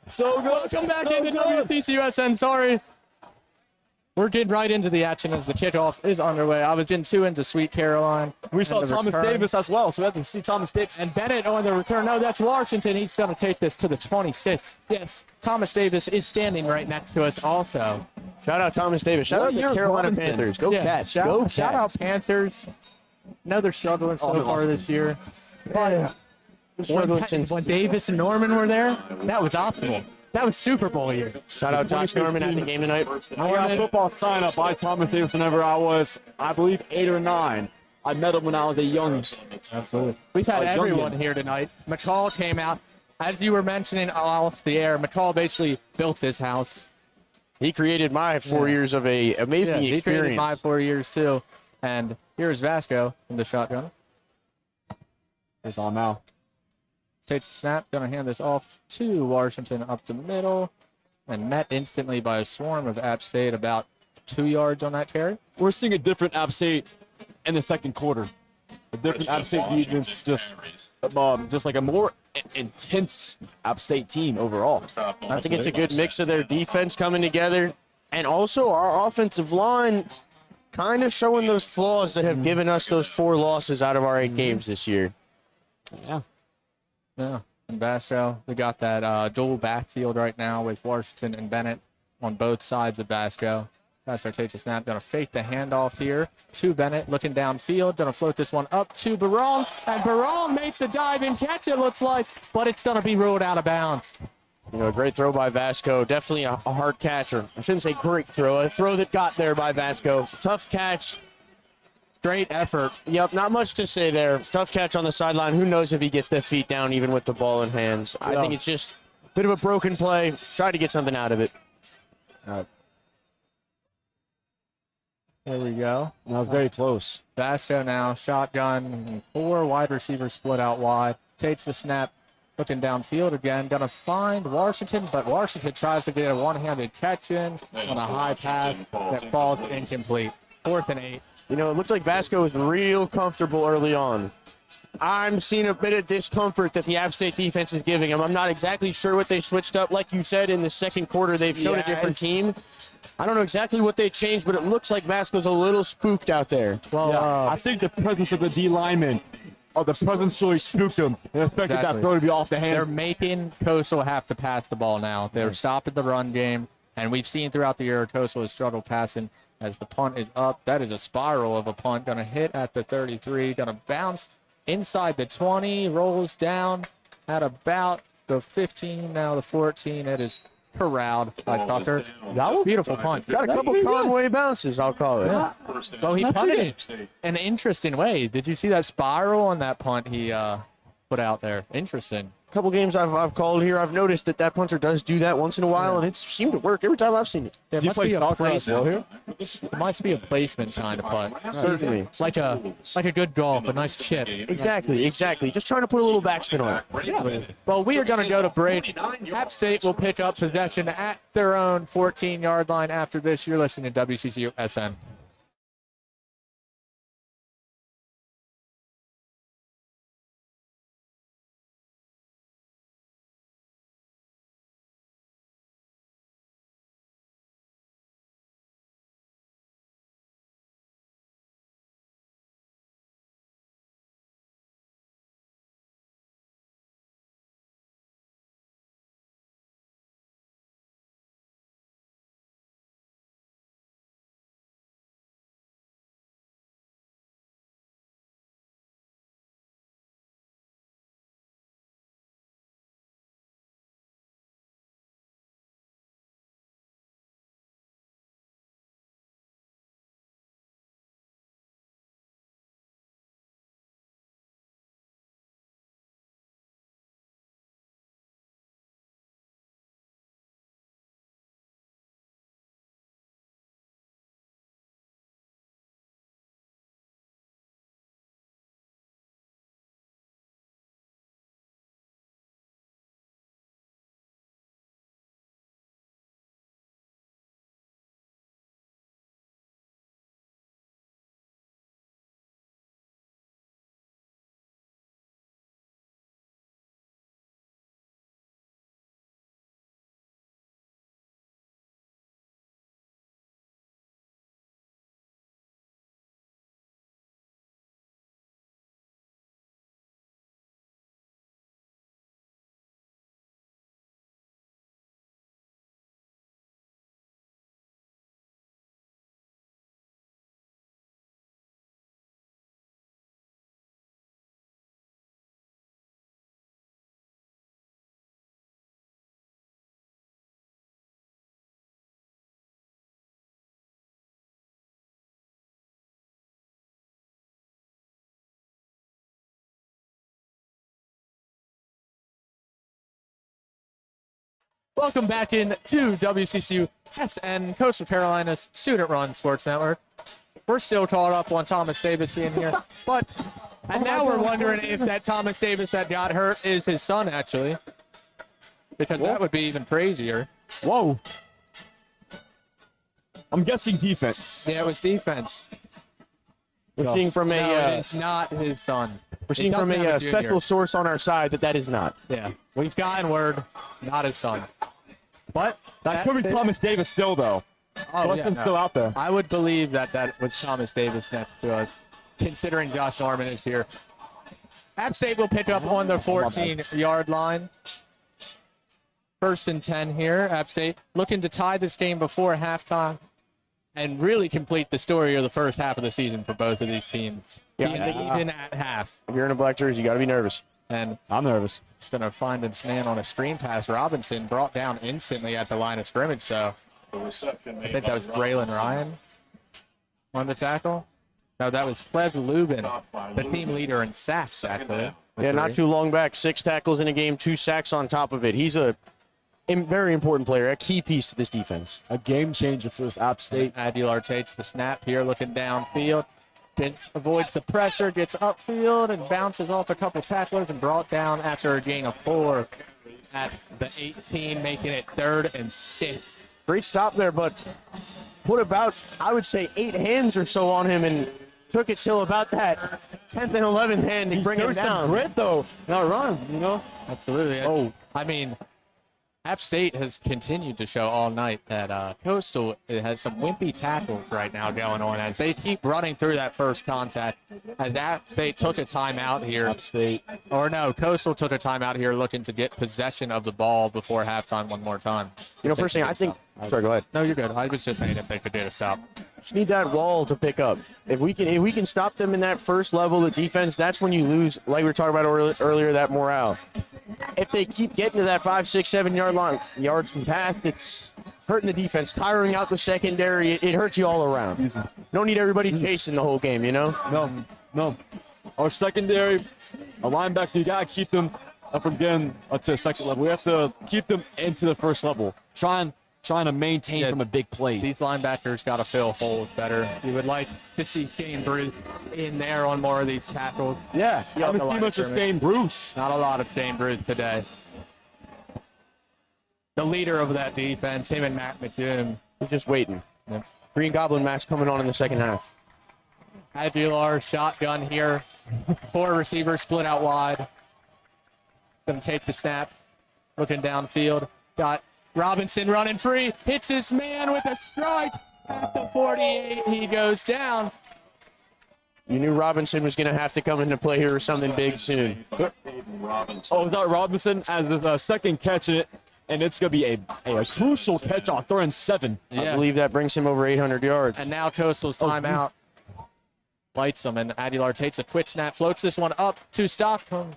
So Welcome back into WCCUSN. Sorry. We're getting right into the action as the kickoff is underway. I was getting 2 into Sweet Caroline. We saw And the Thomas return. Davis as well, so we have to see Thomas Davis. And Bennett on the return. No, that's Washington. He's going to take this to the 26. Yes, Thomas Davis is standing right next to us also. Shout out Thomas Davis. Shout out the Carolina Panthers. Go Cats. Go Cats. Shout out Panthers. No, they're struggling so far this year. Yeah. When Davis and Norman were there, that was optimal. That was Super Bowl year. Shout out Josh Norman at the game tonight. I got a football sign up by Thomas Davis whenever I was, I believe, 8 or 9. I met him when I was a young. Absolutely. We've had everyone here tonight. McCall came out. As you were mentioning off the air, McCall basically built this house. He created my 4 years of a amazing He created experience. my 4 years too. And here's Vasco in the shotgun. It's on now. Takes the snap, gonna hand this off to Washington up the middle, and met instantly by a swarm of App State, about 2 yards on that carry. We're seeing a different App State in the second quarter. A different App State defense, just like a more intense App State team overall. I think it's a good mix of their defense coming together, and also our offensive line kind of showing those flaws that have given us those 4 losses out of our 8 games this year. Yeah. Yeah, and Vasco, they got that dual backfield right now with Washington and Bennett on both sides of Vasco. Vasco takes a snap, gonna fake the handoff here to Bennett, looking downfield, gonna float this one up to Barone, and Barone makes a dive and catch, it looks like, but it's gonna be ruled out of bounds. You know, a great throw by Vasco. Definitely a hard catch, or I shouldn't say great throw. A throw that got there by Vasco. Tough catch. Great effort. Yep, not much to say there. Tough catch on the sideline. Who knows if he gets their feet down even with the ball in hands. I think it's just a bit of a broken play. Try to get something out of it. There we go. That was very close. Vasco now, shotgun, 4 wide receivers split out wide. Takes the snap, looking downfield again. Gonna find Washington, but Washington tries to get a one-handed catch in on a high pass that falls incomplete. 4th and 8. You know, it looked like Vasco was real comfortable early on. I'm seeing a bit of discomfort that the App State defense is giving him. I'm not exactly sure what they switched up. Like you said, in the second quarter, they've shown a different team. I don't know exactly what they changed, but it looks like Vasco's a little spooked out there. Well, I think the presence of the D lineman, the presence really spooked him and affected that throw to be off the they're hands. making Coastal have to pass the ball now. They're stopping the run game, and we've seen throughout the year Coastal has struggled passing as the punt is up. That is a spiral of a punt. Going to hit at the 33, going to bounce inside the 20, rolls down at about the 15, now the 14. It is corralled by Tucker. That was a beautiful punt. Got a couple Conway bounces, I'll call it. Yeah. Well, he punted it in an interesting way. Did you see that spiral on that punt he put out there? Interesting. A couple games I've called here, I've noticed that punter does do that once in a while, and it seemed to work every time I've seen it. There Does he must play be a soccer as well placement. here? There must be a placement kind of punt. Certainly. Like a good golf, a nice chip. Exactly. Just trying to put a little backspin on it. Yeah. Well, we are going to go to break. App State will pick up possession at their own 14-yard line after this. You're listening to WCCUSN. Welcome back in to WCCUSN, Coastal Carolina's student-run sports network. We're still caught up on Thomas Davis being here, and now we're wondering if that Thomas Davis that got hurt is his son, actually, because that would be even crazier. Whoa. I'm guessing defense. Yeah, it was defense. We're seeing from No, a it is not his son. we're seeing from a special source on our side that is not. Yeah, we've gotten word, not his son. But That could be Thomas Davis still, though. Justin's still out there. I would believe that was Thomas Davis next to us, considering Josh Norman is here. App State will pick up on the 14-yard line. 1st and 10 here. App State looking to tie this game before halftime and really complete the story of the first half of the season for both of these teams. Yeah. Even at half. If you're in a black jersey, you got to be nervous. And I'm nervous. he's going to find his man on a screen pass. Robinson brought down instantly at the line of scrimmage. So I think that was Braylon Ryan on the tackle. No, that was Clev Lubin, the team leader in sacks, actually. Yeah, not too long back. 6 tackles in a game, 2 sacks on top of it. He's a very important player, a key piece to this defense. A game changer for this App State. Aguilar takes the snap here, looking downfield. Avoids the pressure, gets upfield, and bounces off a couple tacklers and brought down after a gain of 4 at the 18, making it 3rd and 6. Great stop there, but put about, I would say, 8 hands or so on him and took it till about that 10th and 11th hand to bring him down. Grit, though. Not run, you know? Absolutely. Oh. I mean, App State has continued to show all night that Coastal has some wimpy tackles right now going on as they keep running through that first contact. As App State took a timeout here. Coastal took a timeout here looking to get possession of the ball before halftime one more time. You know, first thing I think, sorry, go ahead. No, you're good. I was just saying if they could get a stop. Just need that wall to pick up. If we can stop them in that first level of defense, that's when you lose, like we were talking about earlier, that morale. If they keep getting to that 5, 6, 7 yard line, yards from past, it's hurting the defense, tiring out the secondary. It hurts you all around. You don't need everybody chasing the whole game, you know? No. Our secondary, our linebacker, you got to keep them from getting to the second level. We have to keep them into the first level. Trying to maintain from a big play. These linebackers got to fill holes better. You would like to see Shane Bruce in there on more of these tackles. Yeah, haven't seen much of Shane Bruce. Not a lot of Shane Bruce today. The leader of that defense, him and Matt McDoom. He's just waiting. Yeah. Green Goblin mask coming on in the second half. Aguilar shotgun here. 4 receivers split out wide. Gonna take the snap. Looking downfield. Got Robinson running free. Hits his man with a strike at the 48. He goes down. You knew Robinson was going to have to come into play here or something big soon. Oh, is that Robinson as the second catch in it? And it's going to be a crucial catch on 3rd and 7. I believe that brings him over 800 yards. And now Coastal's timeout. Lights him, and Aguilar takes a quick snap, floats this one up to Stockton.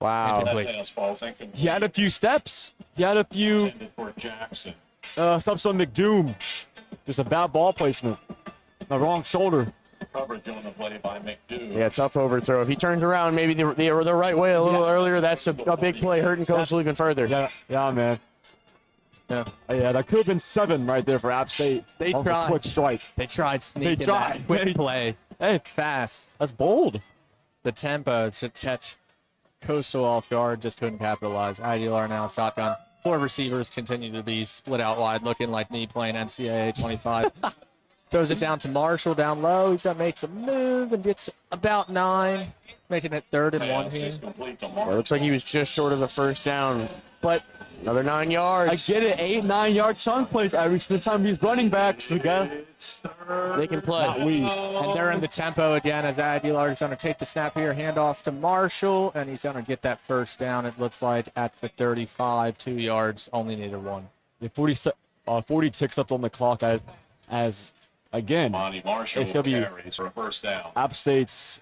Wow. He had a few steps. He had a few steps on McDoom. Just a bad ball placement. The wrong shoulder. Coverage on the play by McDoom. Yeah, tough overthrow. If he turns around maybe the right way a little earlier, that's a big play, hurting Coastal even further. Yeah, man. Yeah, that could have been 7 right there for App State. They tried. Quick strike. They tried sneaking They tried. that quick play. Hey, Fast. that's bold. The tempo to catch Coastal off guard just couldn't capitalize. Aguilar now shotgun. 4 receivers continue to be split out wide, looking like me playing NCAA 25. Throws it down to Marshall down low. He's going to make some move and gets about 9, making it 3rd and 1 here. It looks like he was just short of the first down. But Another 9 yards. I get it, 8, 9 yard chunk plays every single time these running backs. They can play. And they're in the tempo again as Aguilar is going to take the snap here, hand off to Marshall, and he's going to get that first down, it looks like, at the 35, 2 yards, only needed 1. Yeah, 40 ticks up on the clock as again, it's going to be for a first down. App State's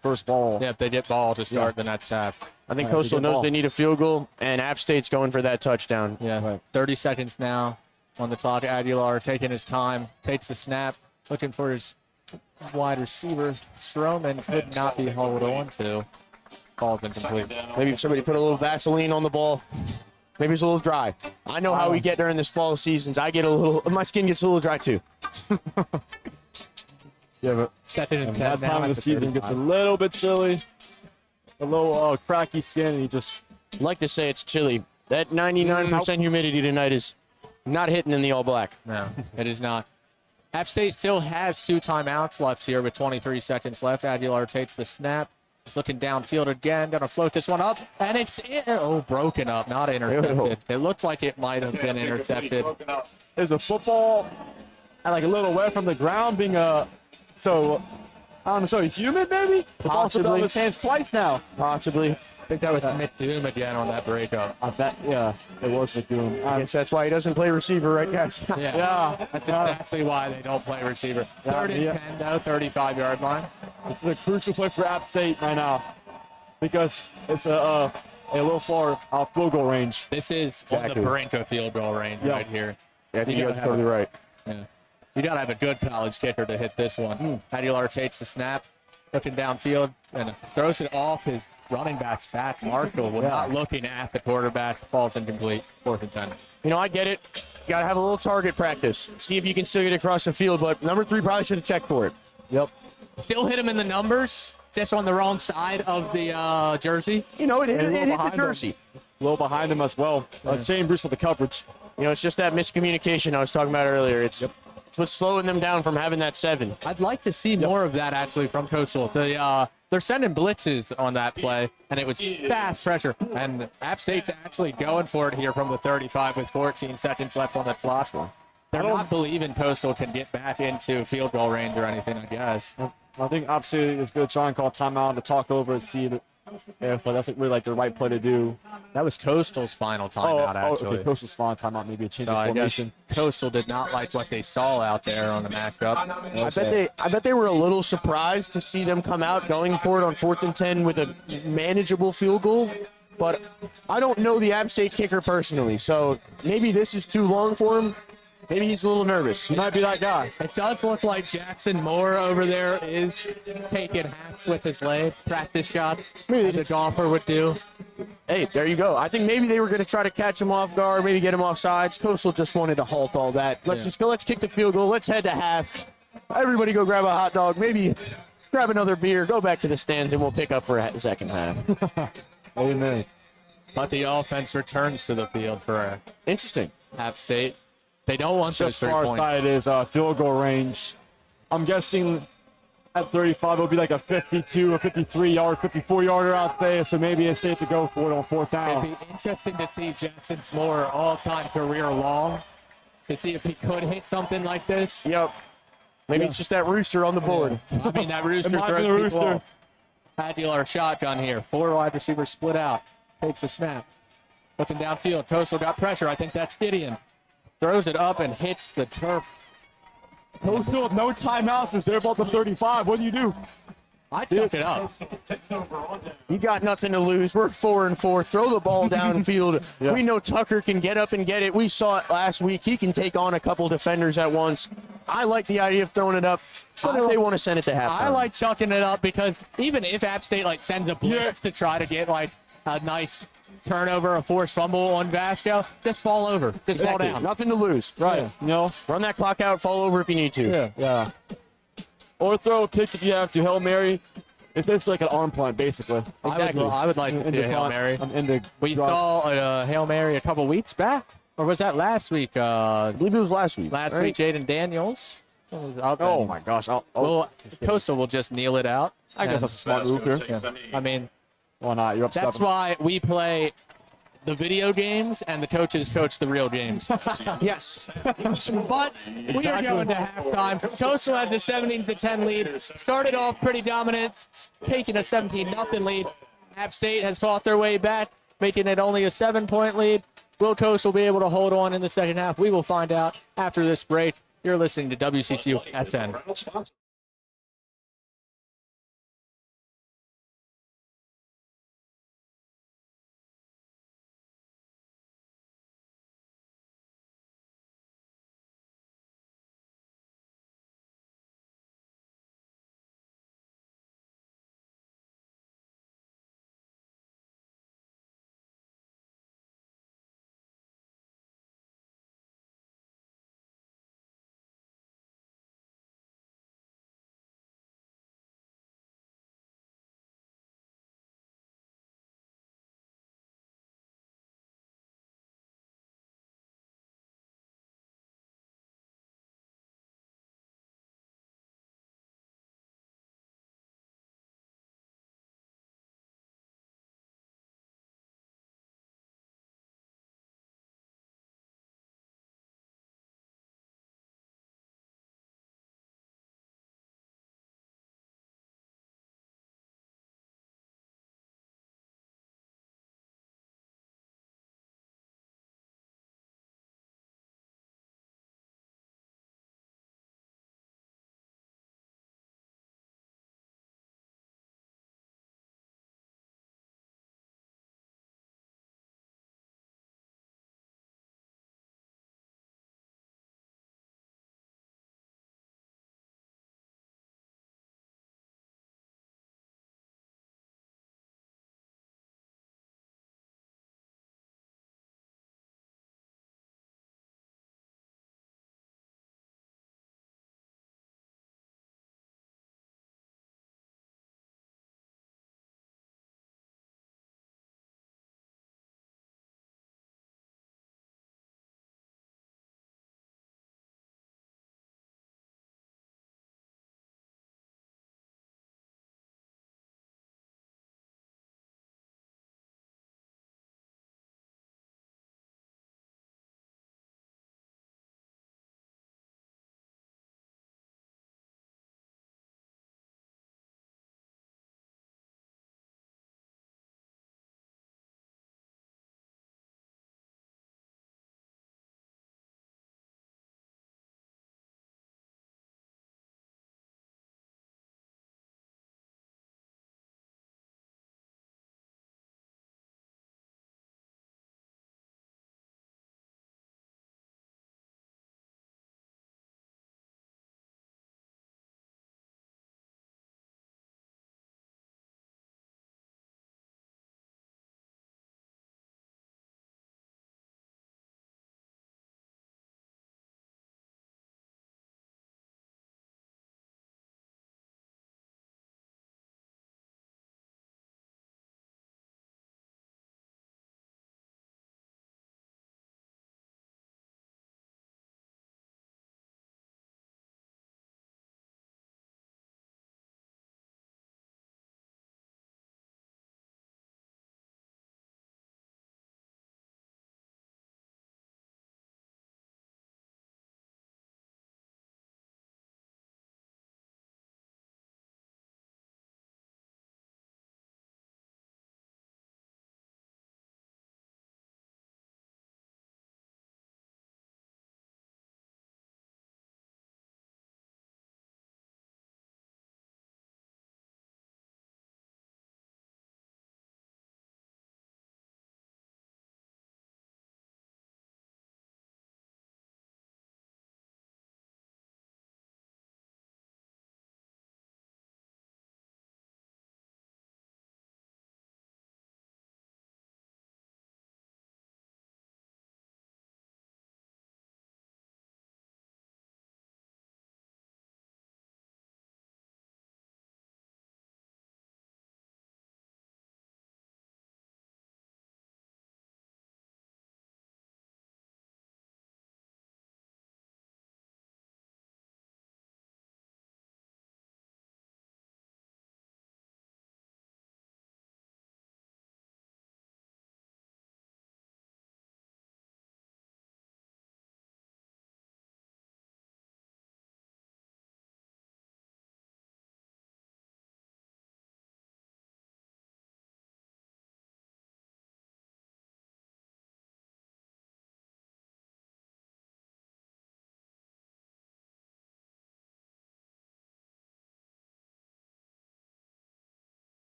first ball. Yeah, if they get ball to start the next half. I think Coastal knows they need a field goal, and App State's going for that touchdown. Yeah, Right. 30 seconds now on the clock. Aguilar taking his time, takes the snap, looking for his wide receiver. Stroman could not be held on to. Ball's incomplete. Maybe somebody put a little Vaseline on the ball. Maybe it's a little dry. I know how we get during this fall seasons. My skin gets a little dry too. Yeah, but Second and 10 that now time of at the the season gets a 35. little bit chilly, a little cracky skin, and you just I'd like to say it's chilly. That 99% humidity tonight is not hitting in the all black. No, it is not. App State still has 2 timeouts left here with 23 seconds left. Aguilar takes the snap. He's looking downfield again. Going to float this one up. And it's broken up, not intercepted. It looks like it might have been intercepted. is a football and like a little away from the ground being so I don't know, so humid maybe? The ball slipped out of his hands twice now. Possibly. I think that was McDoom again on that breakup. I bet, yeah, it was McDoom. I guess that's why he doesn't play receiver, right, guys? Yeah, That's exactly why they don't play receiver. Third and 10, though, 35-yard line. It's a crucial play for App State right now because it's a little far out field goal range. This is on the Exactly. brink of field goal range right here. Yeah, I think You you're gotta have totally right. Yeah. You got to have a good college kicker to hit this one. Aguilar takes the snap, looking downfield, and throws it off his running back's back. Marshall, not looking at the quarterback, falls incomplete. 4th and 10. You know, I get it. You got to have a little target practice. See if you can still get across the field, but number 3 probably should have checked for it. Yep. Still hit him in the numbers, just on the wrong side of the jersey. You know, it hit the behind him. jersey. A little behind him as well. Shane Bruce with the coverage. You know, it's just that miscommunication I was talking about earlier. It's what's slowing them down from having that 7. I'd like to see more of that, actually, from Coastal. They're sending blitzes on that play, and it was fast pressure. And App State's actually going for it here from the 35 with 14 seconds left on the clock. They're not believing Coastal can get back into field goal range or anything, I guess. I think App State is going to try and call timeout to talk over and see if that's really like the right play to do. That was Coastal's final timeout, actually. Okay, Coastal's fine timeout, maybe a change So of I guess formation. Coastal did not like what they saw out there on the matchup. I bet they were a little surprised to see them come out going for it on 4th and 10 with a manageable field goal. But I don't know the App State kicker personally, so maybe this is too long for him. Maybe he's a little nervous. He might be that guy. It does look like Jackson Moore over there is taking hats with his leg, practice shots, as a golfer would do. Hey, there you go. I think maybe they were going to try to catch him off guard, maybe get him off sides. Coastal just wanted to halt all that. Let's just go. Let's kick the field goal. Let's head to half. Everybody go grab a hot dog. Maybe grab another beer. Go back to the stands, and we'll pick up for a second half. Amen. But the offense returns to the field for Interesting. App State. They don't want those Just 3 as far as points. that it is field goal range. I'm guessing at 35 it'll be like a 52, a 53-yard, 54-yarder, I'd say. So maybe it's safe to go for it on 4th down. It'd be interesting to see Jackson's Moore all-time career long to see if he could hit something like this. Yep. Maybe it's just that rooster on the board. I mean, that rooster might be throws the people rooster. off. Aguilar shotgun here. 4 wide receivers split out. Takes the snap. Looking downfield. Coastal got pressure. I think that's Gideon. Throws it up and hits the turf. Coastal with no timeouts is there about the 35. What do you do? I took it up. You got nothing to lose. We're 4 and 4. Throw the ball downfield. We know Tucker can get up and get it. We saw it last week. He can take on a couple defenders at once. I like the idea of throwing it up. But if they want to send it to halftime, I like chucking it up because even if App State sends a blitz to try to get a nice turnover, a forced fumble on Vasco, just fall over. Just fall down. Nothing to lose. Right. You know? Run that clock out. Fall over if you need to. Yeah. Or throw a pitch if you have to. Hail Mary. If it's like an arm punt, basically. I would like to see a Hail Mary. We draw. saw a Hail Mary a couple weeks back. Or was that last week? I believe it was last week. Last right? week, Jaden Daniels was up. Oh and- my gosh. Well, Coastal will just kneel it out. I guess that's a smart move here. I mean, Why not? You're up that's 7. why we play the video games and the coaches coach the real games. Yes. But we are going to halftime. Coastal has a 17-10 lead. Started off pretty dominant, taking a 17-0 lead. App State has fought their way back, making it only a 7-point lead. Will Coastal be able to hold on in the second half? We will find out after this break. You're listening to WCCUSN.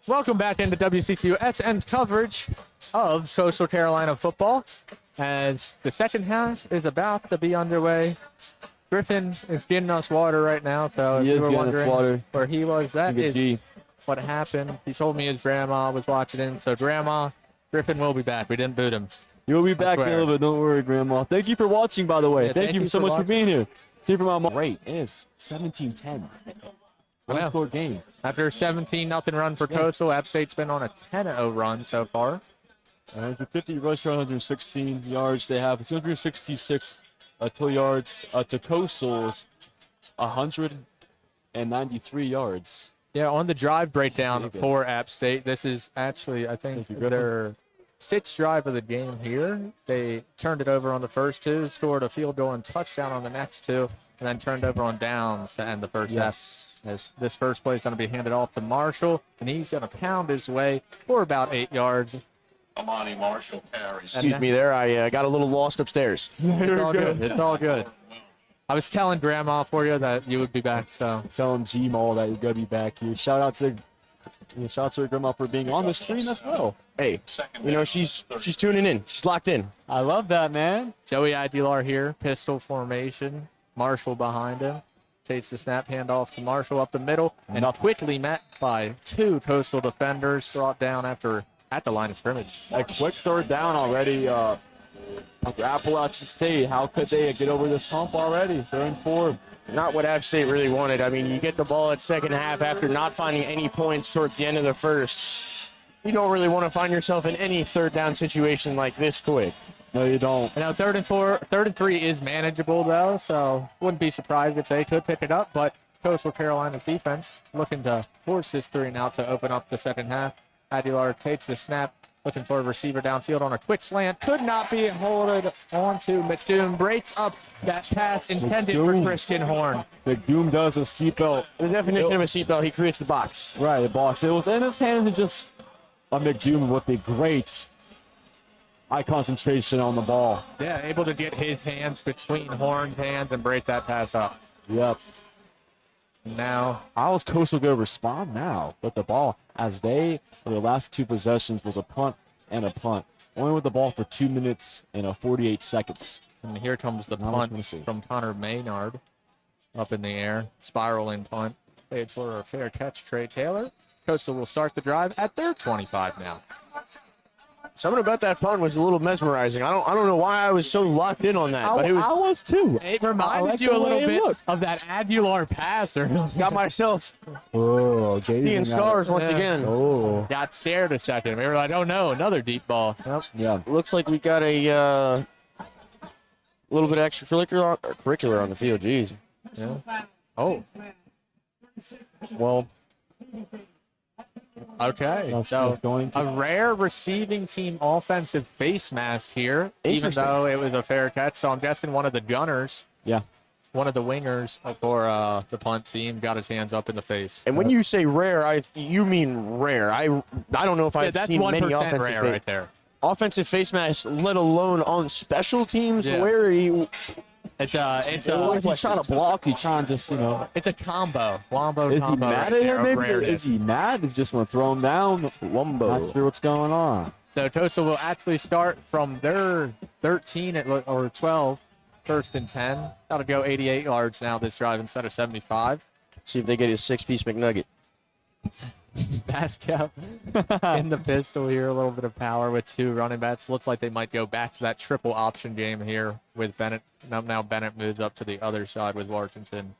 Welcome back into WCCUSN's coverage of Coastal Carolina football as the second half is about to be underway. Griffin is getting us water right now, so if you were wondering where he was, that is what happened. He told me his grandma was watching him, so Grandma, Griffin will be back. We didn't boot him. You'll be back in a little bit. Don't worry, Grandma. Thank you for watching, by the way. Yeah, thank you so much for being here. See from my mom. Great. It is 17-10. Well, Score game. after a 17-0 run for Coastal, App State's been on a 10-0 run so far. 150 rush for 116 yards. They have 266 total yards to Coastal's 193 yards. Yeah, on the drive breakdown for App State, this is actually, I think, their sixth drive of the game here. They turned it over on the first two, scored a field goal and touchdown on the next two, and then turned over on downs to end the first half. As this first play is going to be handed off to Marshall, and he's going to pound his way for about 8 yards. Amani Marshall carries. Excuse me there. I got a little lost upstairs. It's all good. It's all good. I was telling Grandma for you that you would be back, so. Telling G-Mall that you're going to be back here. Shout out to your grandma for being on the stream as well. Hey, you know, she's tuning in. She's locked in. I love that, man. Joey Aguilar here, pistol formation. Marshall behind him. Takes the snap, handoff to Marshall up the middle, and quickly met by two Coastal defenders, brought down at the line of scrimmage. A quick third down already. Appalachian State, how could they get over this hump already? 3rd and 4. Not what App State really wanted. I mean, you get the ball at second half after not finding any points towards the end of the first. You don't really want to find yourself in any third down situation like this quick. No, you don't. You know, 3rd and 3 is manageable, though, so wouldn't be surprised if they could pick it up. But Coastal Carolina's defense looking to force this 3-and-out to open up the second half. Aguilar takes the snap, looking for a receiver downfield on a quick slant. Could not be holded onto McDoom. Breaks up that pass intended for Christian Horn. McDoom does a seatbelt. The definition of a seatbelt, he creates the box. Right, the box. It was in his hand and just McDoom with a great eye concentration on the ball. Yeah, able to get his hands between Horn's hands and break that pass up. Yep. Now, how is Coastal going to respond now with the ball as they, for the last two possessions, was a punt and a punt. Only with the ball for 2 minutes and 48 seconds. And here comes the punt from Connor Maynard up in the air. Spiraling punt. Paid for a fair catch, Trey Taylor. Coastal will start the drive at their 25 now. Something about that punt was a little mesmerizing. I don't know why I was so locked in on that, but it was. I was too. It reminded you a little bit of that Aguilar passer. Got myself Seeing scars once again. Oh. Got scared a second. We were like, oh no, another deep ball. Yep. Yeah. Looks like we got a little bit extracurricular on the field. Jeez. Yeah. Oh. Well. Okay, so a rare receiving team offensive face mask here, even though it was a fair catch. So I'm guessing one of the gunners, one of the wingers for the punt team got his hands up in the face. And when you say rare, you mean rare. I don't know if I've that's seen many offensive rare right there. Offensive face masks, let alone on special teams where he. He's trying to block. He's trying to just, It's a combo. Wombo is combo. He mad at him? Maybe? Is he mad? He's just want to throw him down. Wombo. Not sure what's going on. So Coastal will actually start from their 13 or 12, 1st and 10. That'll go 88 yards now this drive instead of 75. See if they get his 6-piece McNugget. Pascal in the pistol here, a little bit of power with two running backs. Looks like they might go back to that triple option game here with Bennett. Now Bennett moves up to the other side with Washington.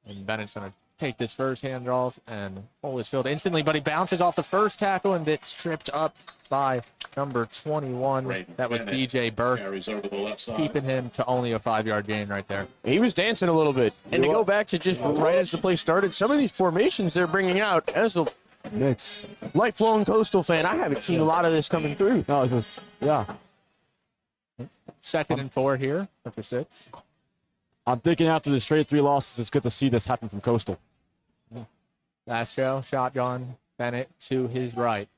And Bennett's going to take this first handoff and pull his field instantly, but he bounces off the first tackle and gets tripped up by number 21. That was DJ Burke, Carries over the left side. keeping him to only a 5-yard gain right there. He was dancing a little bit. And to go back to just right as the play started, some of these formations they're bringing out, as a Mix. lifelong Coastal fan, I haven't seen a lot of this coming through. No, it's just, 2nd and 4 here after 6. I'm thinking after the straight 3 losses, it's good to see this happen from Coastal. Mastro, shotgun, Bennett to his right.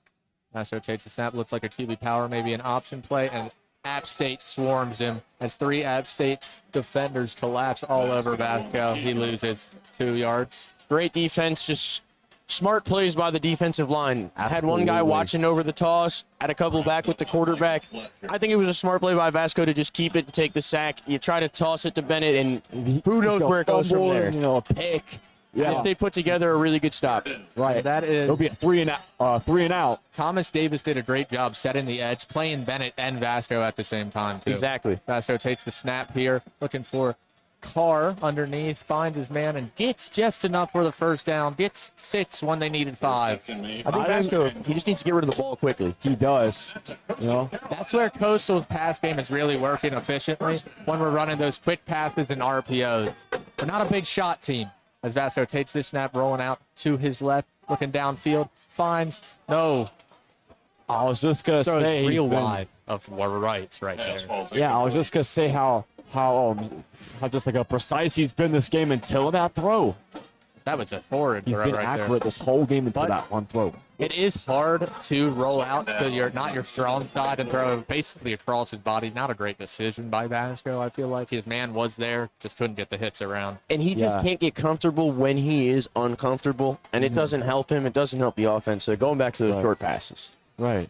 Mastro takes the snap, looks like a QB power, maybe an option play, and App State swarms him as 3 App State defenders collapse all over Vasco. He loses 2 yards. Great defense, just Smart plays by the defensive line. I had one guy Absolutely. watching over the toss, had a couple back with the quarterback. I think it was a smart play by Vasco to just keep it and take the sack. You try to toss it to Bennett, and who knows where it goes from Fumble, there. You know, a pick. Yeah, If they put together a really good stop. right. That is- It'll be a three and out. Thomas Davis did a great job setting the edge, playing Bennett and Vasco at the same time, too. Exactly. Vasco takes the snap here, looking for Carr underneath, finds his man, and gets just enough for the first down. Gets 6 when they needed 5. I think Vasco, he just needs to get rid of the ball quickly. He does. You know, That's where Coastal's pass game is really working efficiently when we're running those quick passes and RPOs. We're not a big shot team. As Vasco takes this snap, rolling out to his left, looking downfield, finds no. I was just gonna Throws say he's real been- wide of rights right there. Yeah, I was just gonna say how just like a precise he's been this game until that throw. That was a horrid He's throw been right accurate there. this whole game until But- that one throw. It is hard to roll out to not your strong side and throw basically across his body. Not a great decision by Vasco, I feel like. His man was there, just couldn't get the hips around. And he just Yeah. can't get comfortable when he is uncomfortable, and it doesn't help him. It doesn't help the offense. So going back to those short passes. Right.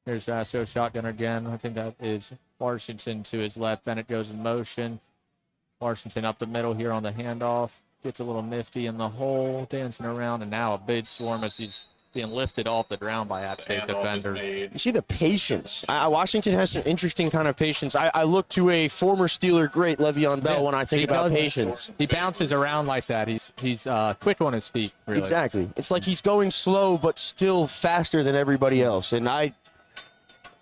Here's Vasco shotgun again. I think that is Washington to his left. Bennett goes in motion. Washington up the middle here on the handoff. Gets a little nifty in the hole, dancing around, and now a big swarm as he's being lifted off the ground by App State defenders. You see the patience. Washington has some interesting kind of patience. I look to a former Steeler great, Le'Veon Bell, when I think He about does- patience. He bounces around like that. He's quick on his feet, really. Exactly. It's like he's going slow, but still faster than everybody else. And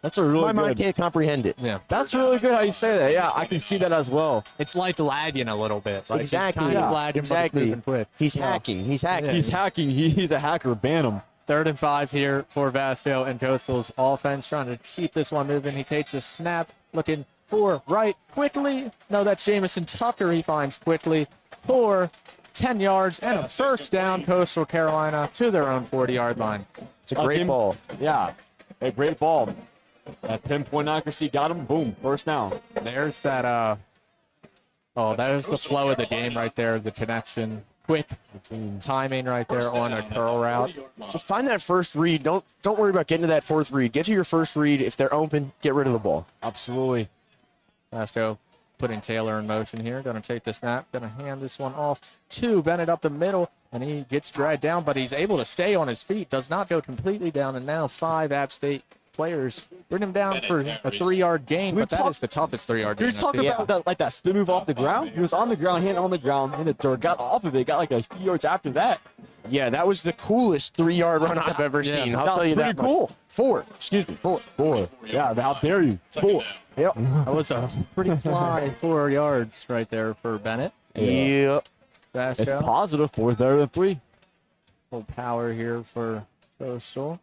That's a really my mind good. can't comprehend it. Yeah. That's really good how you say that. Yeah, I can see that as well. It's like lagging a little bit. Like Exactly. He's kind of Yeah, lagging, exactly. but he's moving quick. He's hacking. He's hacking. He's hacking. He's a hacker. Ban him. 3rd and 5 here for Vasco and Coastal's offense, trying to keep this one moving. He takes a snap, looking for right quickly. No, that's Jamison Tucker he finds quickly for 10 yards and a first down. Coastal Carolina to their own 40-yard line. It's a great ball. Yeah, a great ball. That pinpoint accuracy got him. Boom, first down. There's that, there's the flow of the game right there, the connection. Quick timing right there on a curl route. Just find that first read. Don't worry about getting to that fourth read. Get to your first read. If they're open, get rid of the ball. Absolutely. Vasco putting Taylor in motion here. Going to take the snap. Going to hand this one off to Bennett up the middle. And he gets dragged down, but he's able to stay on his feet. Does not go completely down. And now 5 App State players bring him down for a 3-yard gain. But that is the toughest 3-yard gain. You're talking about that spin move off the ground? He was on the ground, hand on the ground, and the door got off of it. Got like a few yards after that. Yeah, that was the coolest 3-yard run I've ever seen. I'll tell you that. Pretty cool. Much. 4. Excuse me. 4. 4. Yeah, how dare you? 4. Yep. That was a pretty sly 4 yards right there for Bennett. Yep. It's Vasco. positive 4 better than 3. Full power here for Coastal.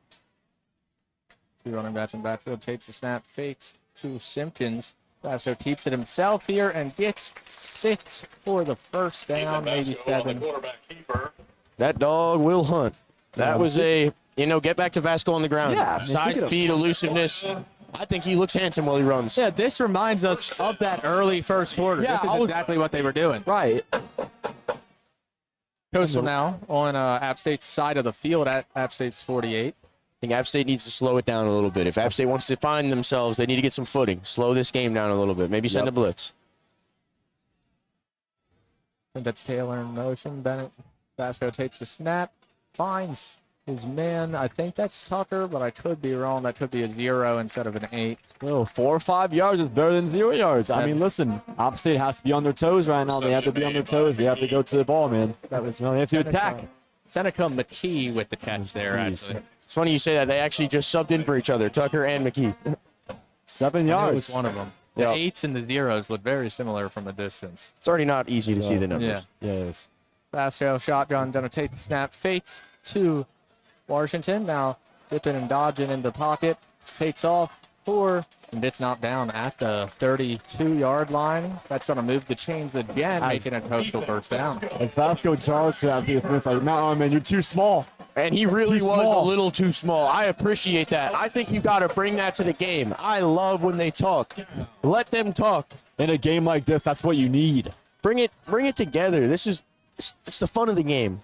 2 running backs in backfield. Takes the snap, fakes to Simpkins. Vasco keeps it himself here and gets 6 for the first down, maybe 7. That dog will hunt. That was get back to Vasco on the ground. Yeah, Side speed, elusiveness. I think he looks handsome while he runs. Yeah, this reminds us of that early first quarter. Yeah, This is exactly what they were doing. Right. Coastal now on App State's side of the field at App State's 48. I think App State needs to slow it down a little bit. If App State wants to find themselves, they need to get some footing. Slow this game down a little bit. Maybe send a blitz. I think that's Taylor in motion. Bennett. Vasco takes the snap, finds his man. I think that's Tucker, but I could be wrong. That could be a 0 instead of an 8. Well, 4 or 5 yards is better than 0 yards. I mean, listen, App State has to be on their toes right now. They have to be on their toes. They have to go to the ball, man. That was They have to attack. Seneca McKee with the catch there, actually. It's funny you say that. They actually just subbed in for each other, Tucker and McKee. 7 I knew yards. it was one of them. The Yeah. 8s and the 0s look very similar from a distance. It's already not easy to see the numbers. Yeah. Yes. Vasco shotgun, gonna take the snap, fakes to Washington. Now dipping and dodging in the pocket, takes off and it's knocked down at the 32-yard line. That's gonna move the chains again, making a Coastal first down. As Vasco charged after it's like, no, man, you're too small. And he really Too was small. a little too small. I appreciate that. I think you got to bring that to the game. I love when they talk. Let them talk. In a game like this, that's what you need. Bring it together. It's the fun of the game.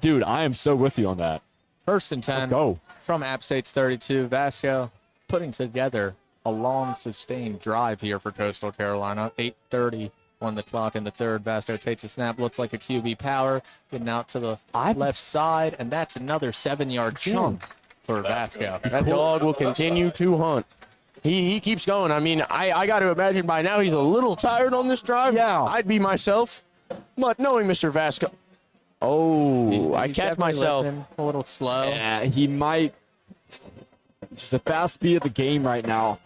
Dude, I am so with you on that. 1st and 10 Let's go. from App State's 32. Vasco putting together a long, sustained drive here for Coastal Carolina. 8:30 on the clock in the third. Vasco takes a snap. Looks like a QB power. Getting out to the left side, and that's another 7-yard chunk for Vasco. That dog will continue to hunt. He keeps going. I mean, I got to imagine by now he's a little tired on this drive. Yeah. I'd be myself. But knowing Mr. Vasco. Oh, I He's catch definitely myself. limping, a little slow. Yeah, he might. Just a fast speed of the game right now.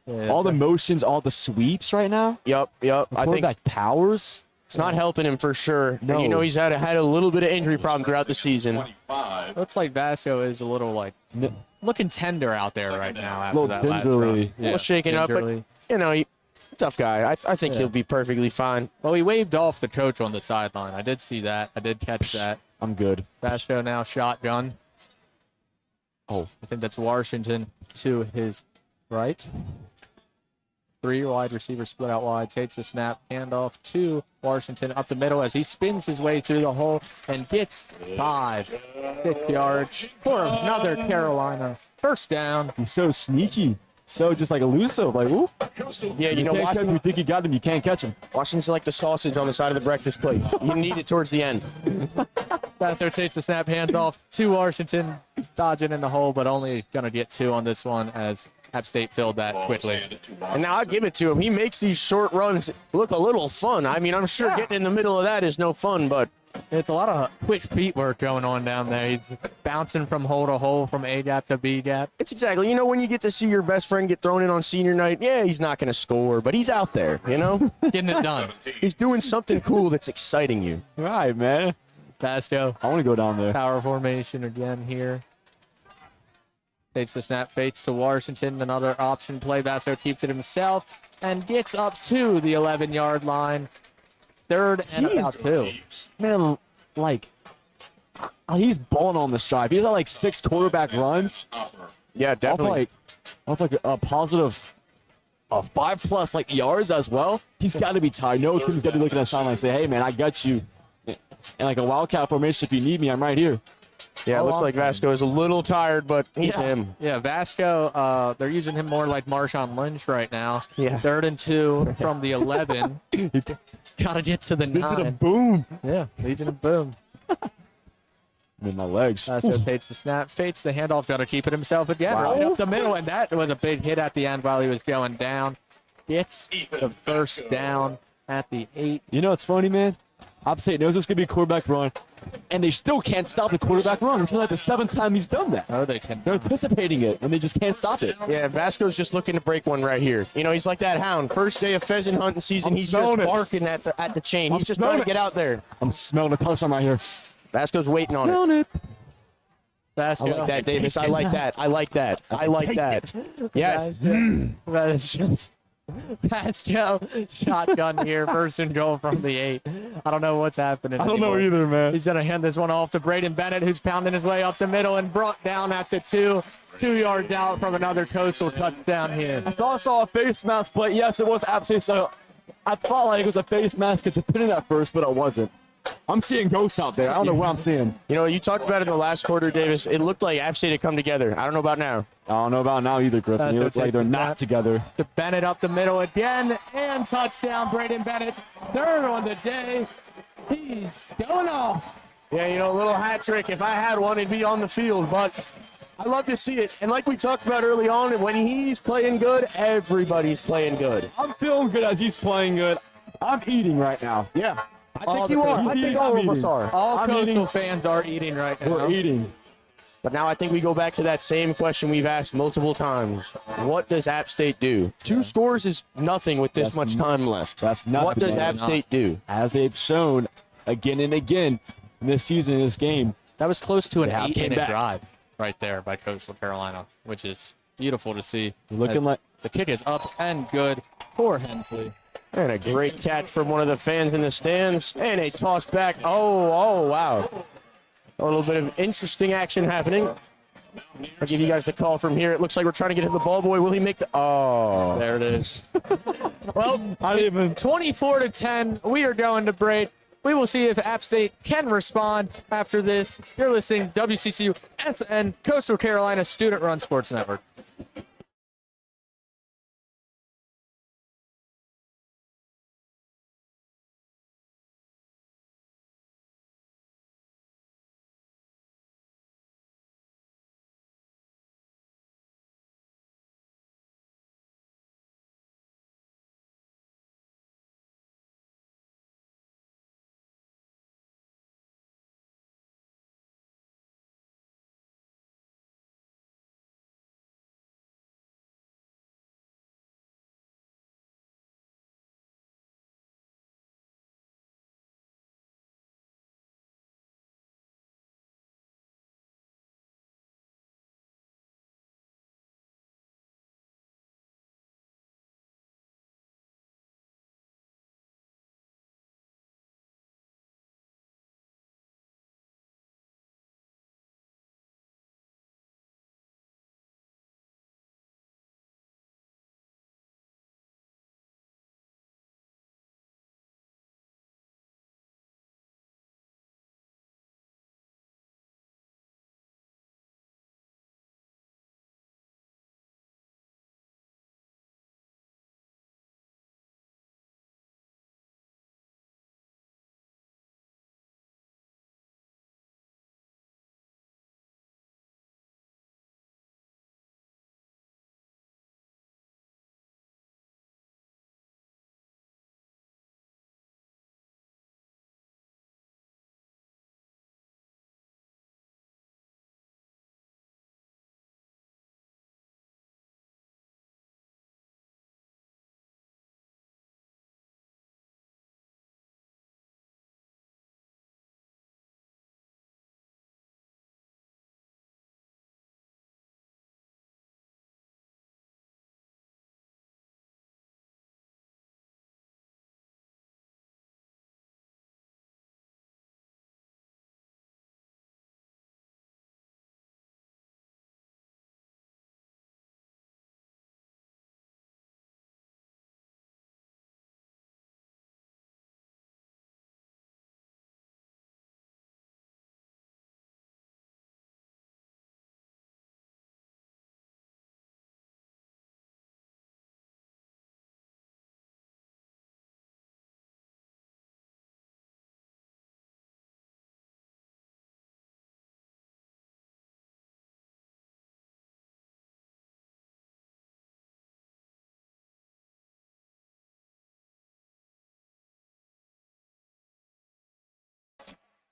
Yeah, All the motions, all the sweeps right now. Yep. I think Quarterback powers. it's not helping him for sure. No. And you know, he's had a little bit of injury problem throughout the season. 25. looks like Vasco is a little looking tender out there right now after Little that last gingerly. run. A little shaken up, but gingerly. you know, tough guy. I think Yeah. he'll be perfectly fine. Well, he waved off the coach on the sideline. I did see that. I did catch that. I'm good. Vasco now shotgun. Oh, I think that's Washington to his right. 3 wide receiver split out wide. Takes the snap. Handoff to Washington up the middle as he spins his way through the hole and gets 5, 6 yards for another Carolina first down. he's so sneaky. So just like elusive. Like, ooh. Yeah, you know, Can't catch him. You think you got him, you can't catch him. Washington's like the sausage on the side of the breakfast plate. You need it towards the end. Vasco takes the snap, handoff to Washington, dodging in the hole, but only going to get 2 on this one as App State filled that quickly. And now I give it to him. He makes these short runs look a little fun. I mean, I'm sure getting in the middle of that is no fun, but It's a lot of quick feet work going on down there. He's bouncing from hole to hole, from A gap to B gap. it's exactly, you know, when you get to see your best friend get thrown in on senior night, yeah, he's not going to score, but he's out there, you know? Getting it done. He's doing something cool that's exciting you. All right, man. Vasco, I want to go down there. power formation again here. Takes the snap, fakes to Washington. Another option play. Vasco keeps it himself and gets up to the 11-yard line. 3rd and about 2. Man, like, he's balling on this drive. He's got like 6 quarterback runs. Yeah, Off definitely. like a positive 5+ like yards as well. He's got to be tired. No kid's got to be looking at the sideline and say, hey, man, I got you. And like a wildcat formation, if you need me, I'm right here. Yeah, it looks like Vasco is a little tired, but he's him. Yeah, Vasco, they're using him more like Marshawn Lynch right now. Yeah. 3rd and 2 from the 11. Got to get to the 9. Boom. Yeah, Legion of Boom. I'm in my legs. Vasco takes the snap, fakes the handoff, got to keep it himself again, Wow. right up the middle, and that was a big hit at the end while he was going down. Gets the first down at the 8. You know what's funny, man? App State knows this could be a quarterback run, and they still can't stop the quarterback run. It's been like the 7th time he's done that. Oh, they can. They're anticipating it, and they just can't stop it. Yeah, Vasco's just looking to break one right here. You know, he's like that hound. First day of pheasant hunting season, I'm he's smelling just it. barking at the chain. He's just smelling trying to it. get out there. I'm smelling a touchdown right here. Vasco's waiting on it. Smelling it. Vasco. I like that, Davis. I like that. I like that. I like that. Yeah. Vasco shotgun here, 1st and goal from the 8. I don't know what's happening. I don't know anymore. either, man. He's going to hand this one off to Braden Bennett, who's pounding his way up the middle and brought down at the 2. 2 yards out from another Coastal touchdown here. I thought I saw a face mask, but yes, it was App State. So I thought like it was a face mask at the pin at first, but it wasn't. I'm seeing ghosts out there. I don't know what I'm seeing. You know, you talked about it in the last quarter, Davis. It looked like App State had come together. I don't know about now. I don't know about now either, Griffin. It Vasco looks like takes they're the not snap. together. To Bennett up the middle again, and touchdown, Braden Bennett. 3rd on the day. He's going off. Yeah, you know, a little hat trick. If I had one, it'd be on the field. But I love to see it. And like we talked about early on, when he's playing good, everybody's playing good. I'm feeling good as he's playing good. I'm eating right now. Yeah. I All think the you are. people- I think I'm all of us eating. are. All I'm Coastal eating. fans are eating right now. We're eating. But now I think we go back to that same question we've asked multiple times. What does App State do? 2 scores is nothing with this That's much time left. that's nothing. What does App State do? As they've shown again and again in this season, in this game. That was close to an Yeah, came 8-minute back. drive right there by Coastal Carolina, which is beautiful to see. You're looking As like the kick is up and good for Hensley. And a great catch from one of the fans in the stands. And a toss back. Oh, wow. A little bit of interesting action happening. I'll give you guys the call from here. It looks like we're trying to get to the ball boy. Will he make the... Oh. There it is. Well, I didn't it's even. 24-10. We are going to break. We will see if App State can respond after this. You're listening to WCCUSN, Coastal Carolina Student-Run Sports Network.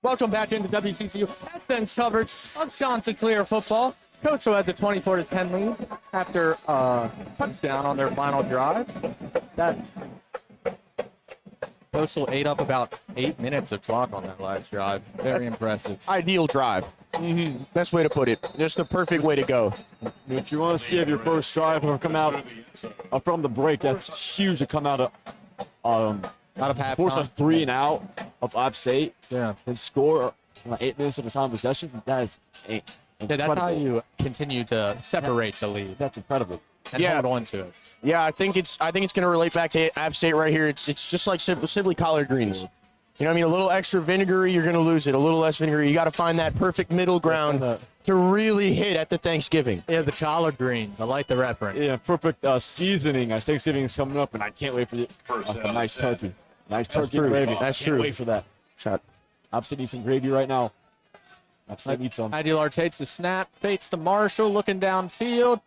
Welcome back into WCCUSN's coverage of Chanticleer football. Coastal has a 24-10 lead after a touchdown on their final drive. That Coastal ate up about 8 minutes of clock on that last drive. Very impressive. Ideal drive. Best way to put it. Just the perfect way to go. If you want to see if your first drive will come out from the break, that's huge to come out of halftime. force us 3 and out of App State. Yeah. And score 8 minutes of the time possession. That is incredible. Yeah, that's how you continue to separate the lead That's incredible. and hold on to it. Yeah, I think it's going to relate back to App State right here. It's just like simply collard greens. You know what I mean? A little extra vinegary, you're going to lose it. A little less vinegary, you got to find that perfect middle ground to really hit at the Thanksgiving. Yeah, the collard greens. I like the reference. Yeah, perfect seasoning. Thanksgiving is coming up, and I can't wait for a nice turkey. Nice turkey gravy. That's Can't true. wait for that. App State needs some gravy right now. App State needs some. Aguilar takes the snap, fakes to Marshall, looking downfield,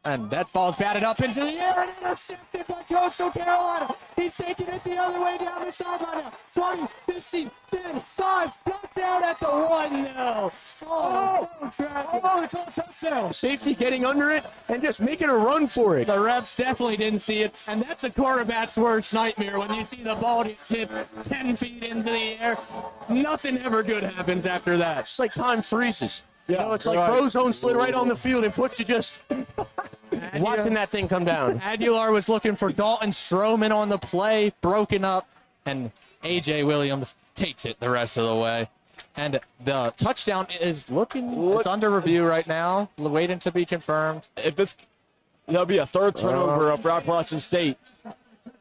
and that ball's batted up into the air and intercepted by Coastal Carolina. He's taking it the other way down the sideline now. 20, 15, 10, 5, got down at the 1 now. Oh, it's a touchdown. Safety getting under it and just making a run for it. The refs definitely didn't see it, and that's a quarterback's worst nightmare when you see the ball get tipped 10 feet into the air. Nothing ever good happens after that. It's like time freezes. You know, it's like right. Frozone slid right on the field and puts you just watching that thing come down. Aguilar was looking for Dalton Stroman on the play, broken up, and A.J. Williams takes it the rest of the way. And the touchdown is it's under review right now, waiting to be confirmed. If that'll be a third turnover for Appalachian State.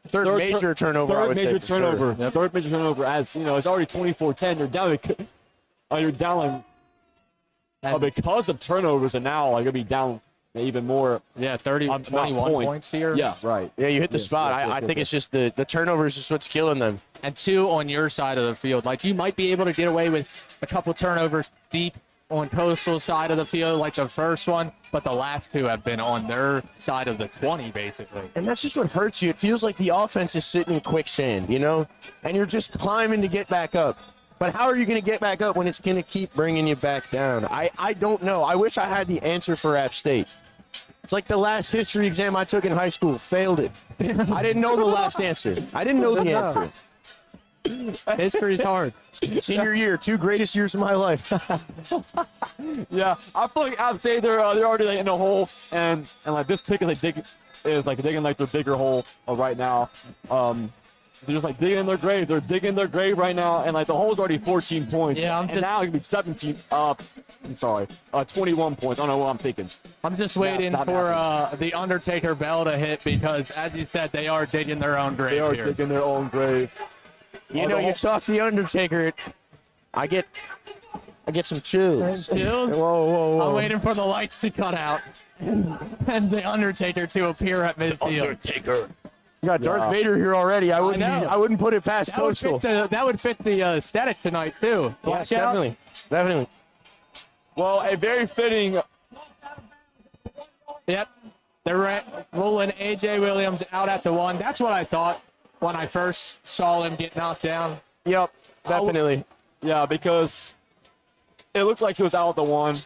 Third major turnover, I would major say. for turnover. Sure. Third major turnover. As you know, it's already 24-10. You're down because of turnovers, and now you're gonna be down even more. Yeah, 21 points here. Yeah, right. Yeah, you hit the Yes, spot. yes, yes, I yes, think yes. it's just the turnovers is what's killing them. And 2 on your side of the field. Like, you might be able to get away with a couple turnovers deep on Coastal side of the field, like the first one, but the last 2 have been on their side of the 20, basically. And that's just what hurts you. It feels like the offense is sitting in quicksand, you know, and you're just climbing to get back up. But how are you going to get back up when it's going to keep bringing you back down? I don't know. I wish I had the answer for App State. It's like the last history exam I took in high school. Failed it. I didn't know the last answer. I didn't know the answer. History's hard. Senior year, 2 greatest years of my life. Yeah, I feel like App State they're already like, in a hole, and like this pick is digging like their bigger hole right now. They're just like digging in their grave. They're digging their grave right now, and like the hole's already 14 points. Yeah, and now it's gonna be 17. 21 points. I don't know what I'm thinking. I'm just waiting not for the Undertaker bell to hit because, as you said, they are digging their own grave They are here. digging their own grave. You know, you talk to the Undertaker, I get some chills. Chills? Whoa. I'm waiting for the lights to cut out and the Undertaker to appear at midfield. Undertaker. You got Darth Vader here already. I know. wouldn't put it past Coastal. That would fit the aesthetic tonight, too. Yes, Blackout. definitely. Well, a very fitting. Yep. They're rolling A.J. Williams out at the 1. That's what I thought when I first saw him get knocked down. Yep, definitely. Yeah, because it looked like he was out at the 1.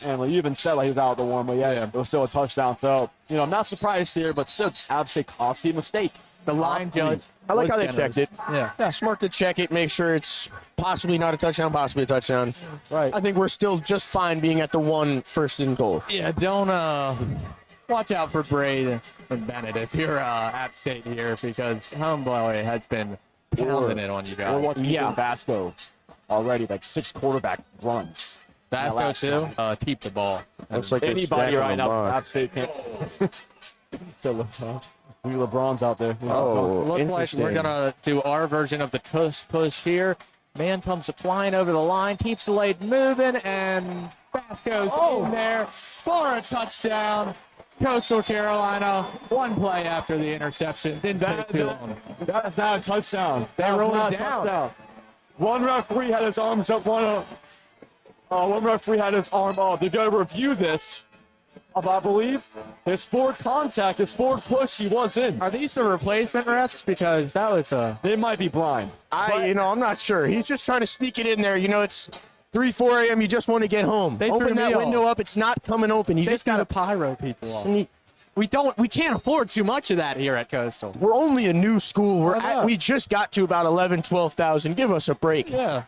And like, you even said like he was out at the 1, but yeah, it was still a touchdown. So, you know, I'm not surprised here, but still, absolutely costly mistake. The line judge. I like was how they generous. checked it. Yeah. Smart to check it, make sure it's possibly not a touchdown, possibly a touchdown. Right. I think we're still just fine being at the 1 first and goal. Yeah, don't watch out for Braid and Bennett if you're App State here because Homeboy has been pounding it on you We're guys. watching Vasco already, like 6 quarterback runs. Vasco too. Keep the ball. Looks like Anybody right now, Lamar. App State can't. So LeBron. LeBron's out there. Oh, Looks like interesting. we're gonna do our version of the push here. Man comes flying over the line, keeps the lead moving, and Vasco's in there for a touchdown. Coastal Carolina, 1 play after the interception. Didn't take too long. That's not a touchdown. They rolled not it a down. touchdown. One referee had his arms up. One referee had his arm up. They're going to review this. I believe his forward contact, his forward push, he was in. Are these the replacement refs? Because that was They might be blind. I'm not sure. He's just trying to sneak it in there. You know, it's 3, 4 a.m. You just want to get home. They threw Open that me off. window up. It's not coming open. You just got to pyro people sneak. We can't afford too much of that here at Coastal. We're only a new school. I know. We just got to about 11, 12,000. Give us a break. Yeah.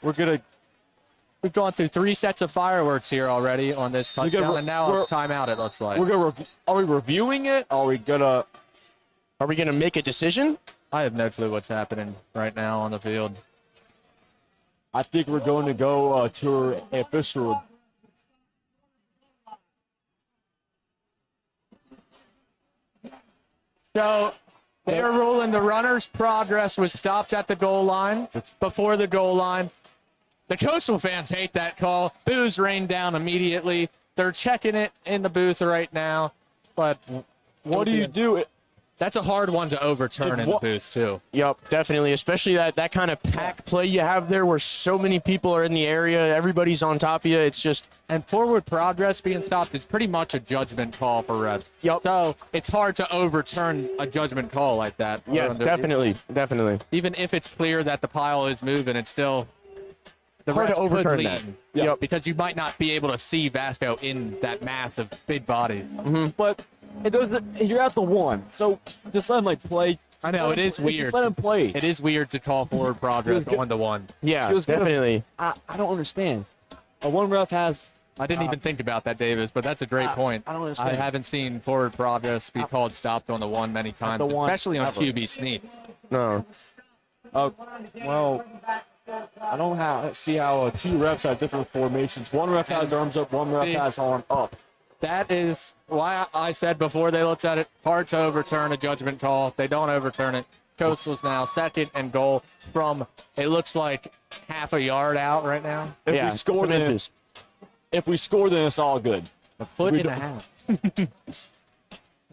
We've gone through 3 sets of fireworks here already on this touchdown, and now a timeout, it looks like. Are we reviewing it? Are we gonna? Are we going to make a decision? I have no clue what's happening right now on the field. I think we're going to go to an official. So they're ruling the runner's progress was stopped at the goal line, before the goal line. The Coastal fans hate that call. Boos rained down immediately. They're checking it in the booth right now. But What do you do? that's a hard one to overturn in the booth, too. Yep, definitely. Especially that kind of pack play you have there where so many people are in the area. Everybody's on top of you. It's just, And forward progress being stopped is pretty much a judgment call for refs. Yep. So it's hard to overturn a judgment call like that. yes, definitely. Even if it's clear that the pile is moving, it's still the Hard to refs could overturn lean. that. Yep. Because you might not be able to see Vasco in that mass of big bodies. But it doesn't. You're at the 1, so just let him like play. I know, it is weird. Just let him play. It is weird to call forward progress good. 1-1. Yeah, He was gonna- definitely. I don't understand. One ref has. I didn't even think about that, Davis, but that's a great point. I don't understand. I haven't seen forward progress be called stopped on the 1 many times, the 1 especially on ever. QB sneak. No. Well, I don't see how 2 refs have different formations. One ref has arms up, one ref has arm up. That is why I said before they looked at it, hard to overturn a judgment call. They don't overturn it. Coastal's now second and goal from, it looks like, half a yard out right now. If Yeah, we score, then tremendous. if we score, then it's all good. A foot We and a don't- half.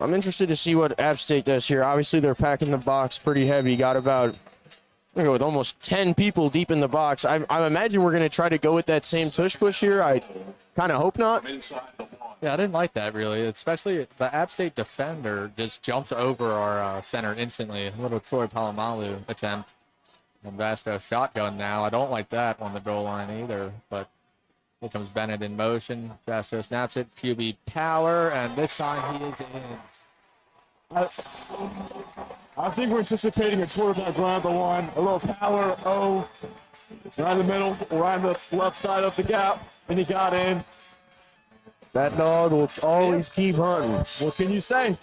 I'm interested to see what App State does here. Obviously, they're packing the box pretty heavy. Got about, I'm gonna go with almost 10 people deep in the box. I imagine we're gonna try to go with that same tush push here. I kind of hope not. Inside the one. Yeah, I didn't like that really, especially the App State defender just jumps over our center instantly. A little Troy Palomalu attempt. And Vasco shotgun now. I don't like that on the goal line either, but here comes Bennett in motion. Vasco snaps it, QB power, and this time he is in. I think we're anticipating a quarterback run the one, a little power, right in the middle, or on the left side of the gap, and he got in. That dog will always keep hunting. What can you say?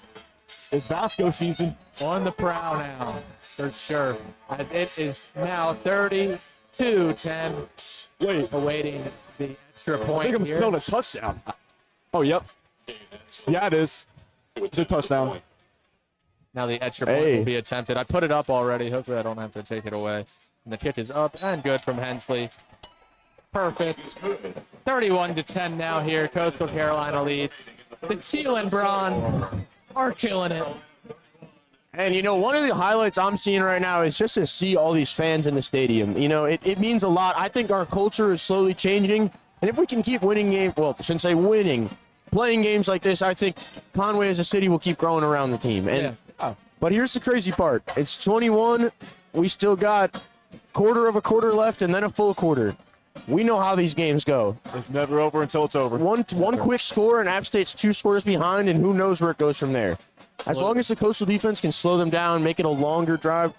It's Vasco season. On the prowl now, for sure. As it is now 32-10, Wait, awaiting the extra I point think I'm here. smelling a touchdown. Oh, yep. Yeah, it is. It's a touchdown. Now the extra point Hey. will be attempted. I put it up already. Hopefully I don't have to take it away. And the kick is up and good from Hensley. Perfect. 31-10 now here. Coastal Carolina leads. The teal and brawn are killing it. And, you know, one of the highlights I'm seeing right now is just to see all these fans in the stadium. You know, it means a lot. I think our culture is slowly changing. And if we can keep winning games, well, I shouldn't say winning, playing games like this, I think Conway as a city will keep growing around the team. And, But here's the crazy part. It's 21. We still got quarter of a quarter left and then a full quarter. We know how these games go. It's never over until it's over. One quick score and App State's 2 scores behind, and who knows where it goes from there. As long as the Coastal defense can slow them down, make it a longer drive.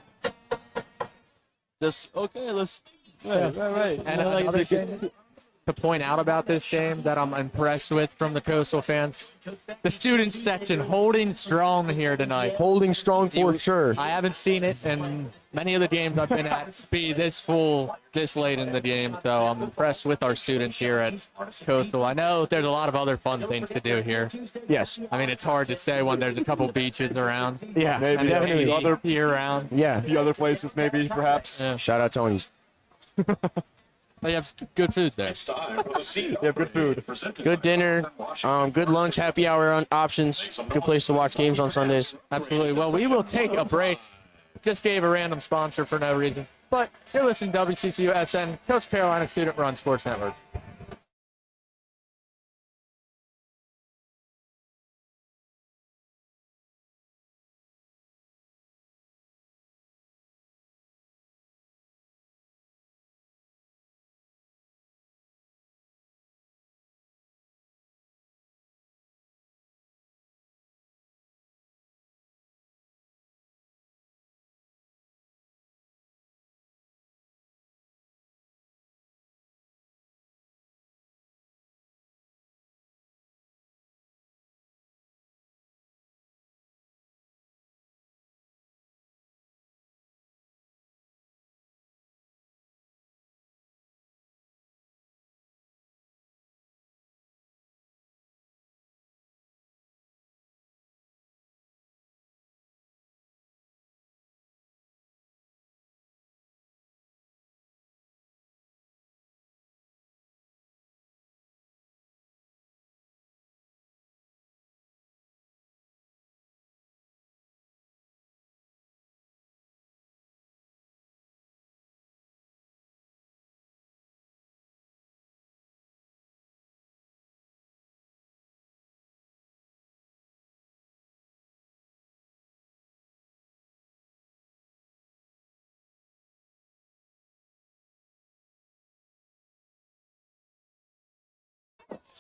Just, okay, let's. Right. And another thing to point out about this game that I'm impressed with from the Coastal fans, the student section holding strong here tonight. Holding strong for sure. I haven't seen it in many of the games I've been at be this full this late in the game, so I'm impressed with our students here at Coastal. I know there's a lot of other fun things to do here. Yes. I mean, it's hard to say when there's a couple beaches around. Yeah. Maybe definitely. other year round. Yeah. few other places, maybe, perhaps. Yeah. Shout out Tony's. They have good food there. It's time for the seal. Yeah, good food. Presented Good by dinner, good lunch, happy hour options. Good place to watch games on Sundays. Absolutely. Well, we will take a break. Just gave a random sponsor for no reason. But you're listening to WCCUSN, Coast Carolina Student Run Sports Network.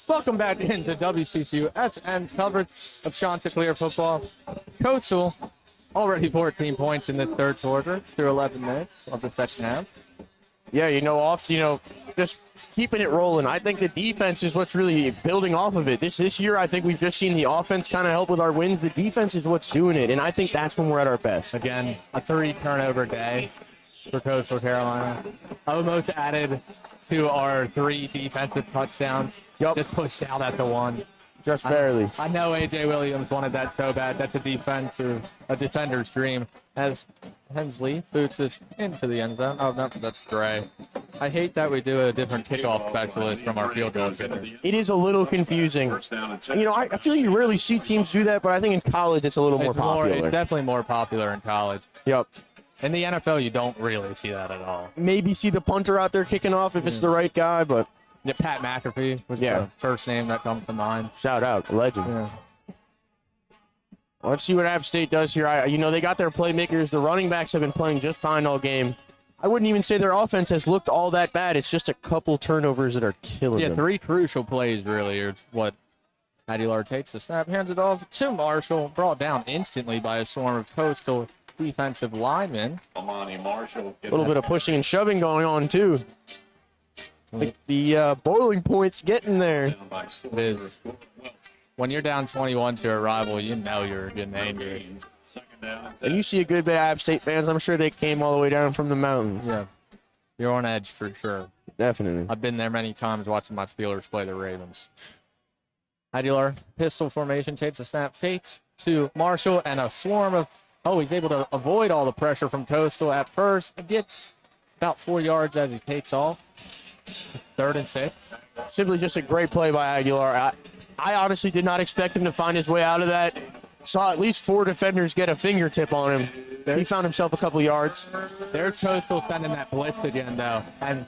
Welcome back into WCCUSN's coverage of Chanticleer football. Coastal already 14 points in the third quarter through 11 minutes of the second half. Yeah, just keeping it rolling. I think the defense is what's really building off of it. This year, I think we've just seen the offense kind of help with our wins. The defense is what's doing it, and I think that's when we're at our best. Again, a 3 turnover day for Coastal Carolina. Almost added to our 3 defensive touchdowns. Yup. Just pushed out at the 1. Just barely. I know A.J. Williams wanted that so bad. That's a defender's dream. As Hensley boots this into the end zone. Oh, no, that's Gray. I hate that we do a different kickoff specialist from our field goal kicker. It is a little confusing. I feel you rarely see teams do that, but I think in college it's a little more popular. It's definitely more popular in college. Yep. In the NFL, you don't really see that at all. Maybe see the punter out there kicking off if it's the right guy, but Yeah, Pat McAfee was the first name that comes to mind. shout out, legend. Yeah. Let's see what App State does here. They got their playmakers. The running backs have been playing just fine all game. I wouldn't even say their offense has looked all that bad. It's just a couple turnovers that are killing them. 3 crucial plays really are what Aguilar takes the snap, hands it off to Marshall, brought down instantly by a swarm of Coastal defensive linemen. Amani Marshall. A little bit of pushing and shoving going on, too. The boiling point's getting there. It is. When you're down 21 to a rival, you know you're getting angry. And you see a good bit of App State fans. I'm sure they came all the way down from the mountains. Yeah. You're on edge for sure. Definitely. I've been there many times watching my Steelers play the Ravens. Aguilar, pistol formation, takes a snap, fakes to Marshall, and a swarm of, he's able to avoid all the pressure from Coastal at first. It gets about 4 yards as he takes off. 3rd and 6. Simply just a great play by Aguilar. I honestly did not expect him to find his way out of that. Saw at least 4 defenders get a fingertip on him. He found himself a couple yards. There's Coastal sending that blitz again, though. And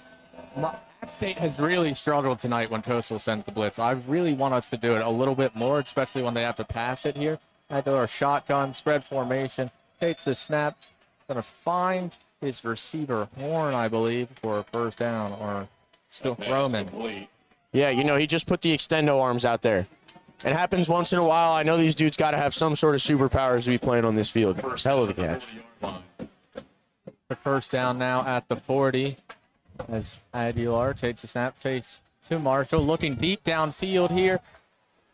App State has really struggled tonight when Coastal sends the blitz. I really want us to do it a little bit more, especially when they have to pass it here. Aguilar, shotgun, spread formation, takes the snap. Going to find his receiver, Horn, I believe, for a first down, or still Roman. Yeah, he just put the extendo arms out there. It happens once in a while. I know these dudes got to have some sort of superpowers to be playing on this field. Hell of a catch. The first down now at the 40 as Aguilar takes a snap, face to Marshall, looking deep downfield here,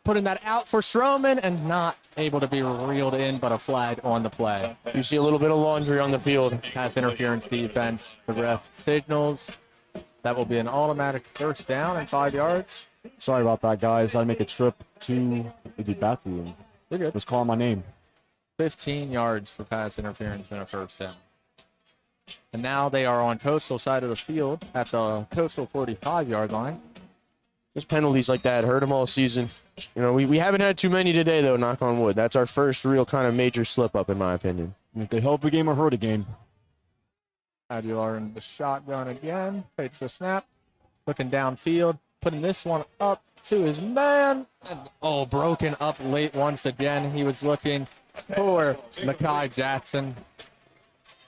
putting that out for Stroman and not able to be reeled in, but a flag on the play. You see a little bit of laundry on the field. Pass interference defense. The ref signals. That will be an automatic first down and 5 yards. Sorry about that, guys. I make a trip to the bathroom. You're good. Just calling my name. 15 yards for pass interference and a first down. And now they are on Coastal side of the field at the Coastal 45-yard line. Just penalties like that hurt them all season. We haven't had too many today, though, knock on wood. That's our first real kind of major slip-up, in my opinion. If they help a game or hurt a game. Aguilar in the shotgun again. Takes a snap. Looking downfield. Putting this one up to his man. And, broken up late once again. He was looking for Makai Jackson.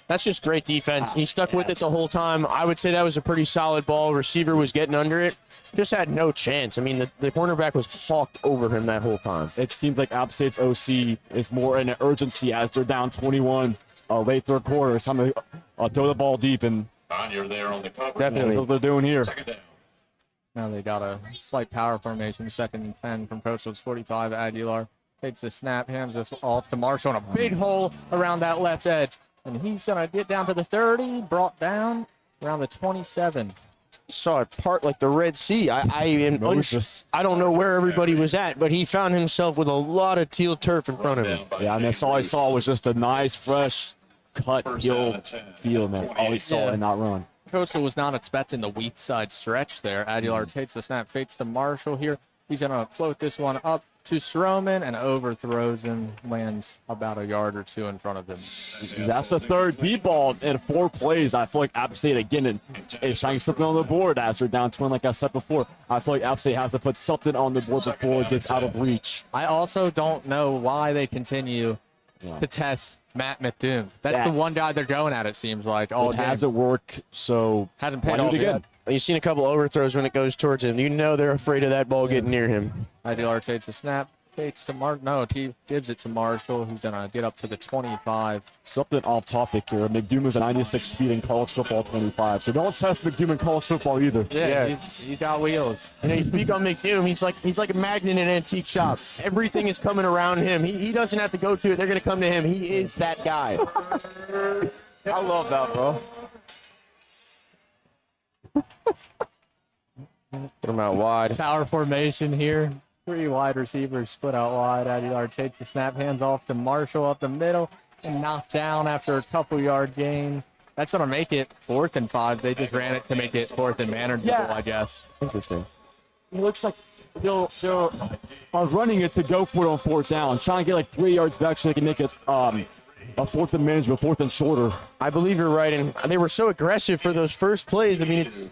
That's just great defense. He stuck with it the whole time. I would say that was a pretty solid ball. Receiver was getting under it. Just had no chance. I mean, the cornerback was hawked over him that whole time. It seems like App State's OC is more in an urgency as they're down 21 late third quarter. It's time to throw the ball deep, and You're there on the cover. Definitely. that's what they're doing here. Second down. Now they got a slight power formation. 2nd and 10 from Coastal's 45. Aguilar takes the snap, hands this off to Marshall, and a big hole around that left edge. And he's going to get down to the 30, brought down around the 27. Saw it part like the Red Sea. I don't know where everybody was at, but he found himself with a lot of teal turf in front of him. Yeah, and that's all I saw was just a nice, fresh cut heel field. That's all he saw in that run. Coastal was not expecting the weak side stretch there. Aguilar takes the snap, fakes to Marshall here. He's going to float this one up to Stroman and overthrows him, lands about a yard or 2 in front of him. That's the third deep ball in 4 plays. I feel like App State again is shining something on the board as they're down 20, like I said before. I feel like App State has to put something on the board before it gets out of reach. I also don't know why they continue to test Matt McDoom. That's the one guy they're going at, it seems like. All it hasn't worked, so hasn't paid why do off it again? yet. You've seen a couple overthrows when it goes towards him. They're afraid of that ball getting near him. Aguilar takes a snap, fakes to he gives it to Marshall, who's going to get up to the 25. Something off topic here. McDoom is a 96 speed in college football 25, so don't test McDoom in college football either. Yeah. He's got wheels. And you speak on McDoom, he's like a magnet in an antique shop. Everything is coming around him. He doesn't have to go to it. They're going to come to him. He is that guy. I love that, bro. Put him out wide. Power formation here. 3 wide receivers split out wide. Aguilar takes the snap, hands off to Marshall up the middle. and knocked down after a couple-yard gain. That's going to make it 4th and 5. They just ran it to make it 4th and manageable, Yeah. I guess. Interesting. It looks like they're running it to go for it on 4th down, trying to get like 3 yards back so they can make it a 4th and manageable, 4th and shorter. I believe you're right, and they were so aggressive for those first plays. I mean, it's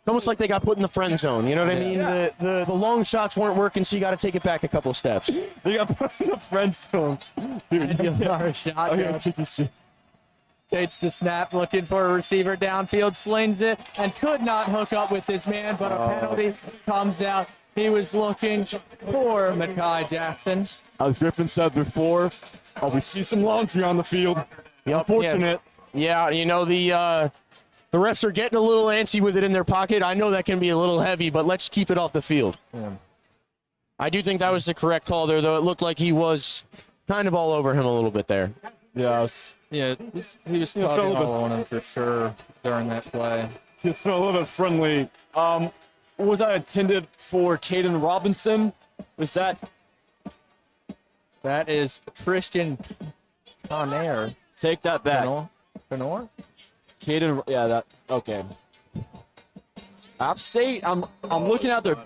almost like they got put in the friend zone. You know what I mean? The long shots weren't working, so you got to take it back a couple steps. They got put in the friend zone. Dude, Shotgun. Takes the snap, looking for a receiver downfield, slings it, and could not hook up with his man, but a penalty comes out. He was looking for Mekhi Jackson. As Griffin said before, we see some laundry on the field. Unfortunate. Yeah, you know, the refs are getting a little antsy with it in their pocket. I know that can be a little heavy, but let's keep it off the field. Yeah. I do think that was the correct call there, though. It looked like he was kind of all over him a little bit there. Yes. Yeah, he was tugging all on him for sure during that play. He was feeling a little bit friendly. Was that intended for Caden Robinson? Was that? That is Christian Conair. Take that back. Conair? Caden, yeah, that, okay. App State, I'm looking at their,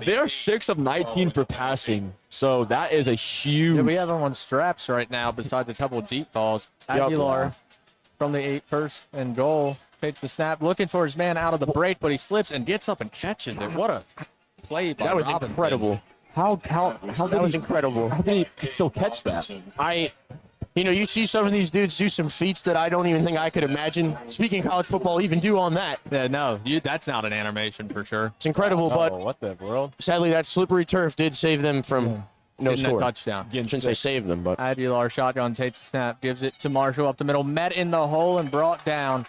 they're 6 of 19 for passing. So that is a huge. Yeah, we have him on straps right now besides a couple deep balls. Aguilar from the 8, 1st and goal. Takes the snap, looking for his man out of the break, but he slips and gets up and catches it. What a play by That was Robinson. incredible. How That was incredible. How did he still catch that? You know, you see some of these dudes do some feats that I don't even think I could imagine, speaking college football, even do on that. Yeah, no, that's not an animation for sure. It's incredible, but What the world? sadly that slippery turf did save them from no Getting score. a touchdown. I shouldn't say save them, but Aguilar shotgun takes the snap, gives it to Marshall up the middle, met in the hole and brought down.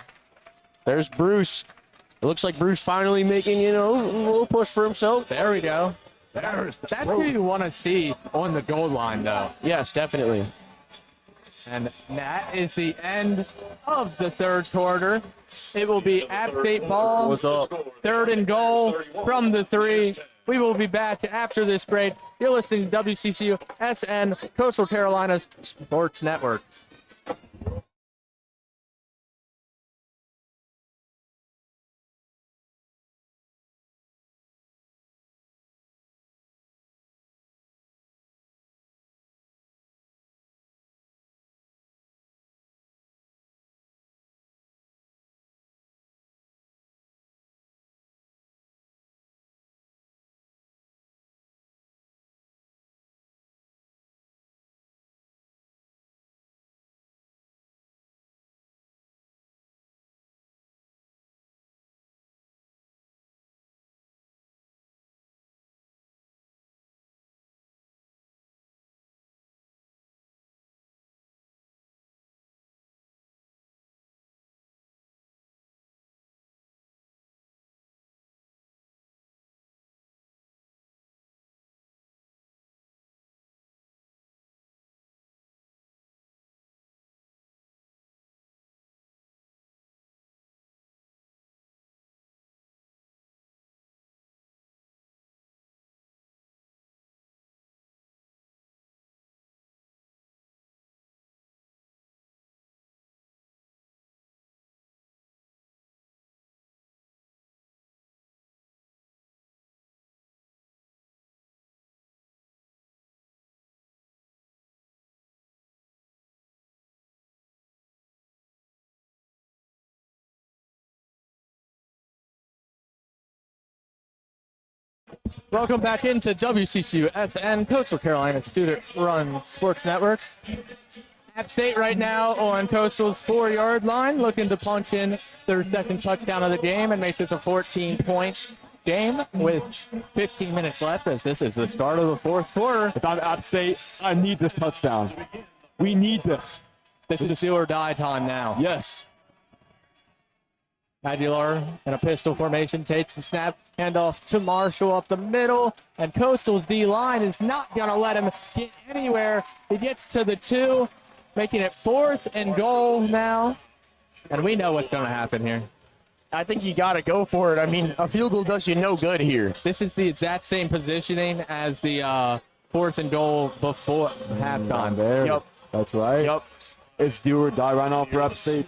there's Bruce. It looks like Bruce finally making, you know, a little push for himself. There we go. That's who you want to see on the goal line, though. Yes, definitely. And that is the end of the 3rd quarter. It will be App State ball. What's up? 3rd and goal from the 3. We will be back after this break. You're listening to WCCUSN, Coastal Carolina's Sports Network. Welcome back into WCCUSN, Coastal Carolina student-run sports network. App State right now on Coastal's 4-yard line, looking to punch in their 2nd touchdown of the game and make this a 14-point game with 15 minutes left, as this is the start of the 4th quarter. If I'm App State, I need this touchdown. We need this. This is do or die time now. Yes. Aguilar in a pistol formation takes the snap, handoff to Marshall up the middle, and Coastal's D-line is not going to let him get anywhere. He gets to the 2, making it 4th and goal now, and we know what's going to happen here. I think you got to go for it. I mean, a field goal does you no good here. This is the exact same positioning as the 4th and goal before halftime. There. Yep. That's right. Yep. It's do or die right now for App State.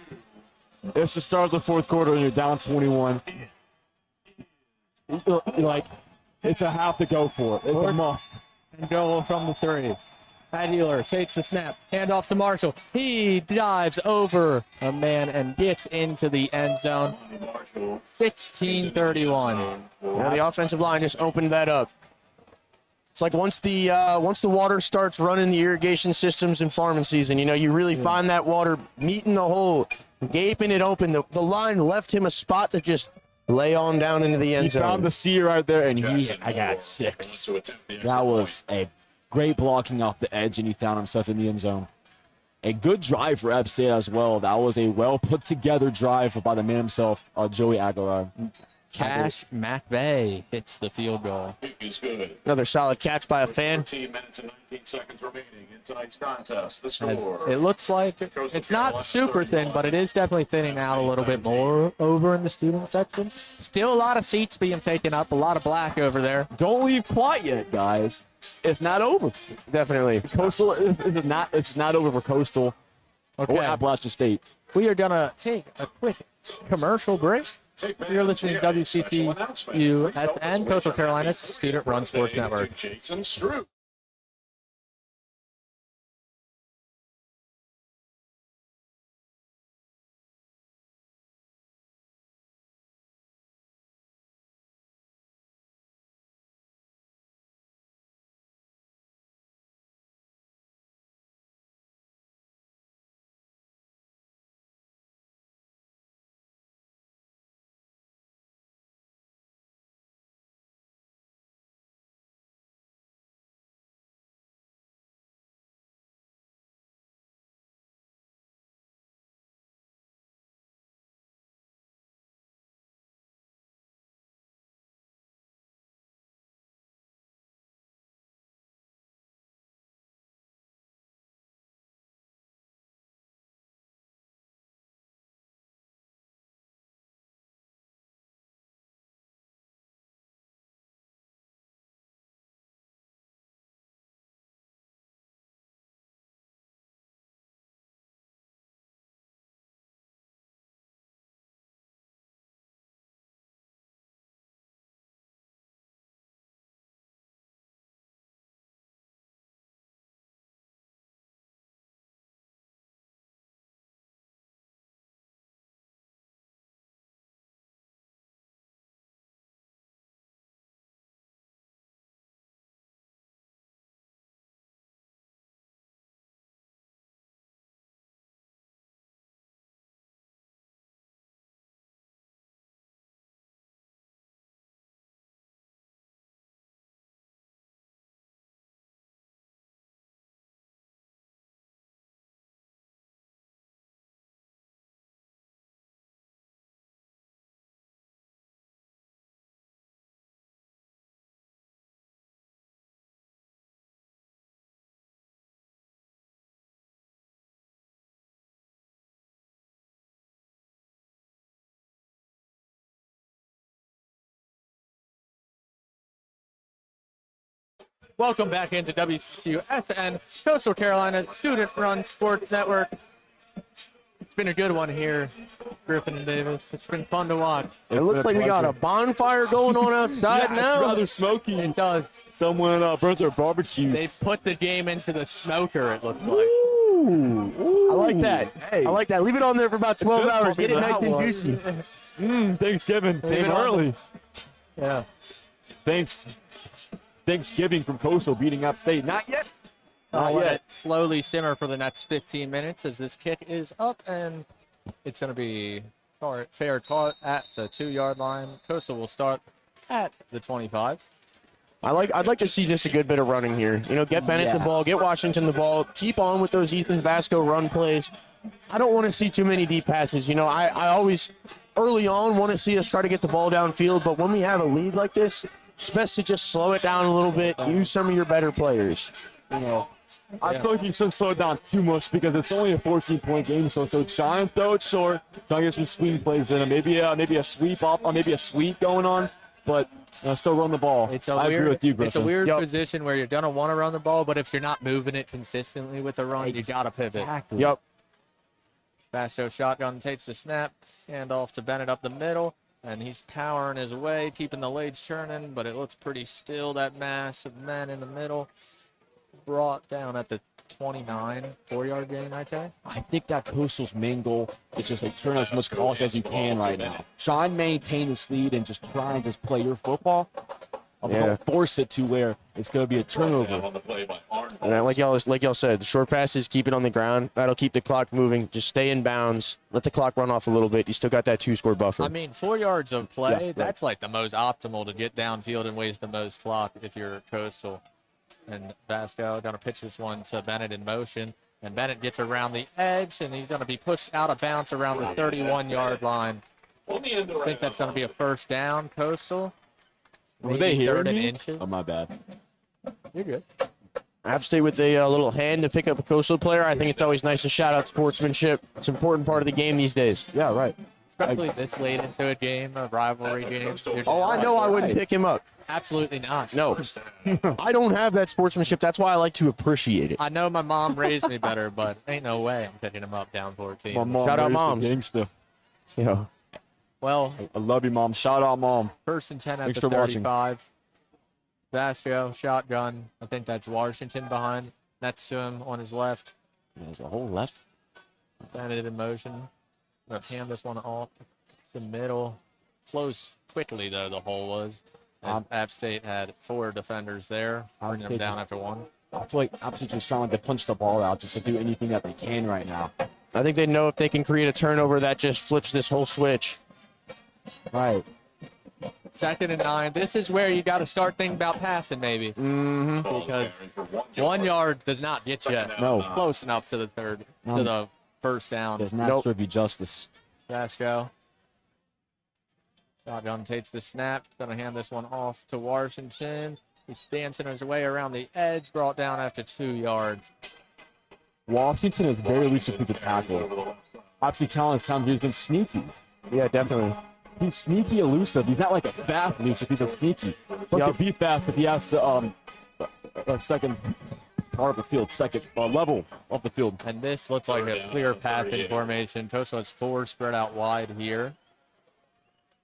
It's the start of the fourth quarter and you're down 21. Like, it's a have to go for it. It's a must. And goal from the 3. Matt Healer takes the snap. Hand off to Marshall. He dives over a man and gets into the end zone. 16-31. Yeah, the offensive line just opened that up. It's like once the water starts running the irrigation systems in farming season, you know, you really find that water meeting the hole, gaping it open. The line left him a spot to just lay on down into the end zone. He found the C right there, and I got 6. That was a great blocking off the edge, and he found himself in the end zone. A good drive for App State as well. That was a well put together drive by the man himself, Joey Aguilar. Cash McVay hits the field goal. Is good. Another solid catch by a fan. 14 minutes and 19 seconds remaining in tonight's contest. The score. It looks like it's not super thin, but it is definitely thinning out a little bit more over in the student section. Still a lot of seats being taken up, a lot of black over there. Don't leave quiet yet, guys. It's not over. Definitely. Coastal is not. It's not over for Coastal Okay. or Appalachian State. We are gonna take a quick commercial break. You're listening to WCCUSN, Coastal Carolina's student-run sports network. Jason Stroop. Welcome back into WCCUSN, Coastal Carolina Student-Run Sports Network. It's been a good one here, Griffin and Davis. It's been fun to watch. It looks like we got a bonfire going on outside now. It's rather smoky. It does. Someone burnt their barbecue. They put the game into the smoker, it looked like. Ooh, I like that. Hey. I like that. Leave it on there for about 12 hours. Get it nice and juicy. Thanksgiving came it on. early. Yeah. Thanksgiving from Coastal beating App State. Not yet. I'll let it slowly simmer for the next 15 minutes as this kick is up, and it's going to be fair caught at the 2-yard line. Coastal will start at the 25. I'd like to see just a good bit of running here. You know, get Bennett the ball, get Washington the ball, keep on with those Ethan Vasco run plays. I don't want to see too many deep passes. You know, I always early on want to see us try to get the ball downfield, but when we have a lead like this, it's best to just slow it down a little bit, use some of your better players. You know, I feel like you shouldn't slow it down too much because it's only a 14-point game. So try and throw it short. Try and get some swing plays in, and maybe a sweep up, or maybe a sweep going on, but still run the ball. I agree with you, Griffin. It's a weird position where you're gonna want to run the ball, but if you're not moving it consistently with the run, you gotta pivot. Exactly. Yep. Basto shotgun takes the snap, hand off to Bennett up the middle, and he's powering his way, keeping the legs churning, but it looks pretty still, that mass of men in the middle. Brought down at the 29, 4-yard gain right there. I think that Coastal's main goal is just like turn as much clock as you can right now. Try and maintain this lead and just try and just play your football. Don't force it to where it's going to be a turnover. And then, like y'all said, the short passes, keep it on the ground. That'll keep the clock moving. Just stay in bounds. Let the clock run off a little bit. You still got that 2-score buffer. I mean, 4 yards of play, right. that's like the most optimal to get downfield and waste the most clock if you're Coastal. And Basto going to pitch this one to Bennett in motion. And Bennett gets around the edge, and he's going to be pushed out of bounds around the 31-yard line. I think that's going to be a first down, Coastal. Were they hearing me? Inches. Oh, my bad. You're good. App State with a little hand to pick up a Coastal player. I think it's always nice to shout out sportsmanship. It's an important part of the game these days. Yeah, right. Especially this late into a game, a rivalry game. Oh, I know I wouldn't pick him up. Absolutely not. No. I don't have that sportsmanship. That's why I like to appreciate it. I know my mom raised me better, but ain't no way I'm picking him up down 14. My mom Shout out raised a moms. gangster. You know, Well, I love you, Mom. Shout out, Mom. first and 10 at Thanks the for watching. 35. Basto, shotgun. I think that's Washington behind. Next to him on his left. There's a whole left. Bennett in motion. Gonna hand this one off to the middle. Flows quickly, though, the hole was. App State had 4 defenders there. Bringing them down after 1. I feel like Opposite just trying to punch the ball out just to do anything that they can right now. I think they know if they can create a turnover, that just flips this whole switch. Right. Second and 9. This is where you got to start thinking about passing, maybe. Because 1 yard does not get you close enough to the to the first down. Does not serve you justice. Basto. Shotgun takes the snap. Going to hand this one off to Washington. He's dancing his way around the edge. Brought down after 2 yards. Washington is very elusive to tackle. Obviously, Collins Townsend has been sneaky. Yeah, definitely. He's sneaky elusive. He's not like a fast elusive. He's a sneaky. But he could be fast if he has to, a second part of the field, second level of the field. And this looks like a clear passing formation. Coastal has 4 spread out wide here.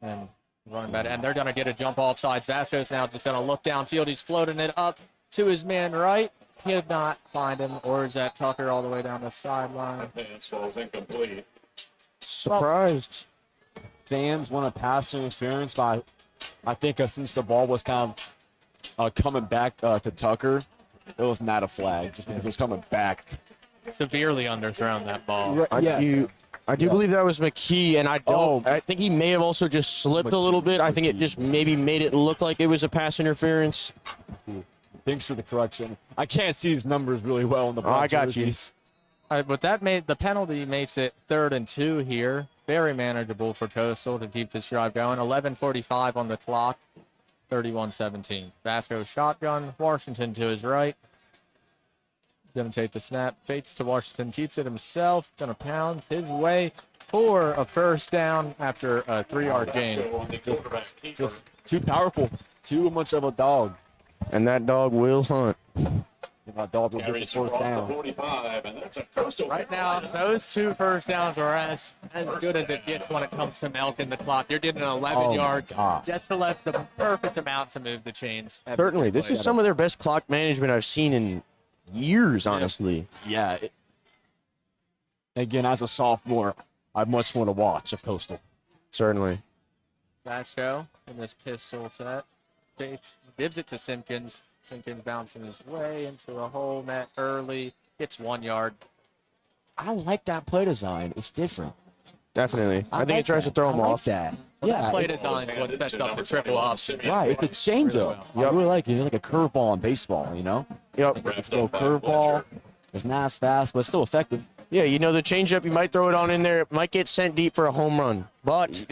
And running back, and they're going to get a jump off sides. Vastos now just going to look downfield. He's floating it up to his man right. He did not find him, or is that Tucker all the way down the sideline? Incomplete. Surprised. Fans want a pass interference, but I think since the ball was kind of coming back to Tucker, it was not a flag, just because it was coming back. Severely underthrown that ball. I do believe that was McKee, and I think he may have also just slipped a little bit. I think it just maybe made it look like it was a pass interference. Thanks for the correction. I can't see these numbers really well in the I got jerseys. But that made the penalty makes it 3rd and 2 here. Very manageable for Coastal to keep this drive going. 11:45 on the clock. 31-17. Vasco shotgun. Washington to his right. Gonna take the snap. Fates to Washington. Keeps it himself. Gonna pound his way for a first down after a 3-yard gain. Just too powerful. Too much of a dog. And that dog will hunt. My dog will get the first down. 45, and that's a Coastal. Right now, those 2 first downs are as good as it gets when it comes to milking the clock. You're getting 11 yards just to let the perfect amount to move the chains. Certainly. This is some of their best clock management I've seen in years, honestly. Yeah. Again, as a sophomore, I have much more to watch of Coastal. Certainly. Vasco in this pistol set. Fates gives it to Simpkins. Simpkins bouncing his way into a hole net early. Gets 1 yard. I like that play design. It's different. Definitely. I think he tries to throw him off. That. That play design is what sets up the triple up. Right, it's a changeup. I really like it. It's like a curveball in baseball, you know? Yep. It's a little curveball. It's not as fast, but it's still effective. Yeah, you know, the changeup, you might throw it on in there. It might get sent deep for a home run. But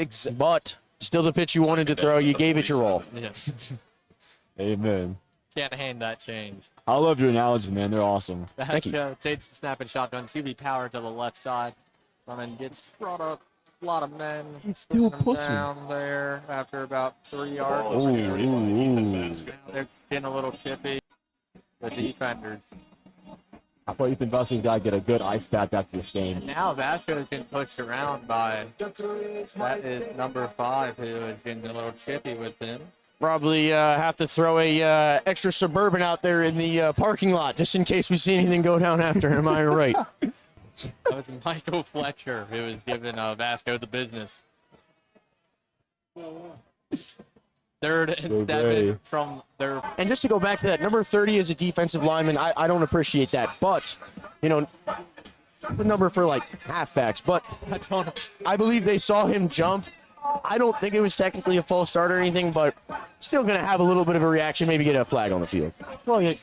still the pitch you wanted to throw. You gave it your all. Yeah. Amen. Can't hand that change. I love your analogies, man. They're awesome. Vasco takes the snap and shotgun. QB power to the left side. Running gets brought up. A lot of men. He's still pushing him pushing. down there after about 3 yards. Ooh. They're getting a little chippy. The defenders. I thought Ethan Vesey's got to get a good ice bath after this game. Now Vasco has been pushed around by that is number 5, who has been a little chippy with him. Probably have to throw a extra Suburban out there in the parking lot just in case we see anything go down after him. Am I right? That was Michael Fletcher who was giving Vasco the business. 3rd and 7 from their. And just to go back to that, number 30 is a defensive lineman. I don't appreciate that. But, you know, it's a number for, like, halfbacks. But I believe they saw him jump. I don't think it was technically a false start or anything, but still going to have a little bit of a reaction, maybe get a flag on the field. Well,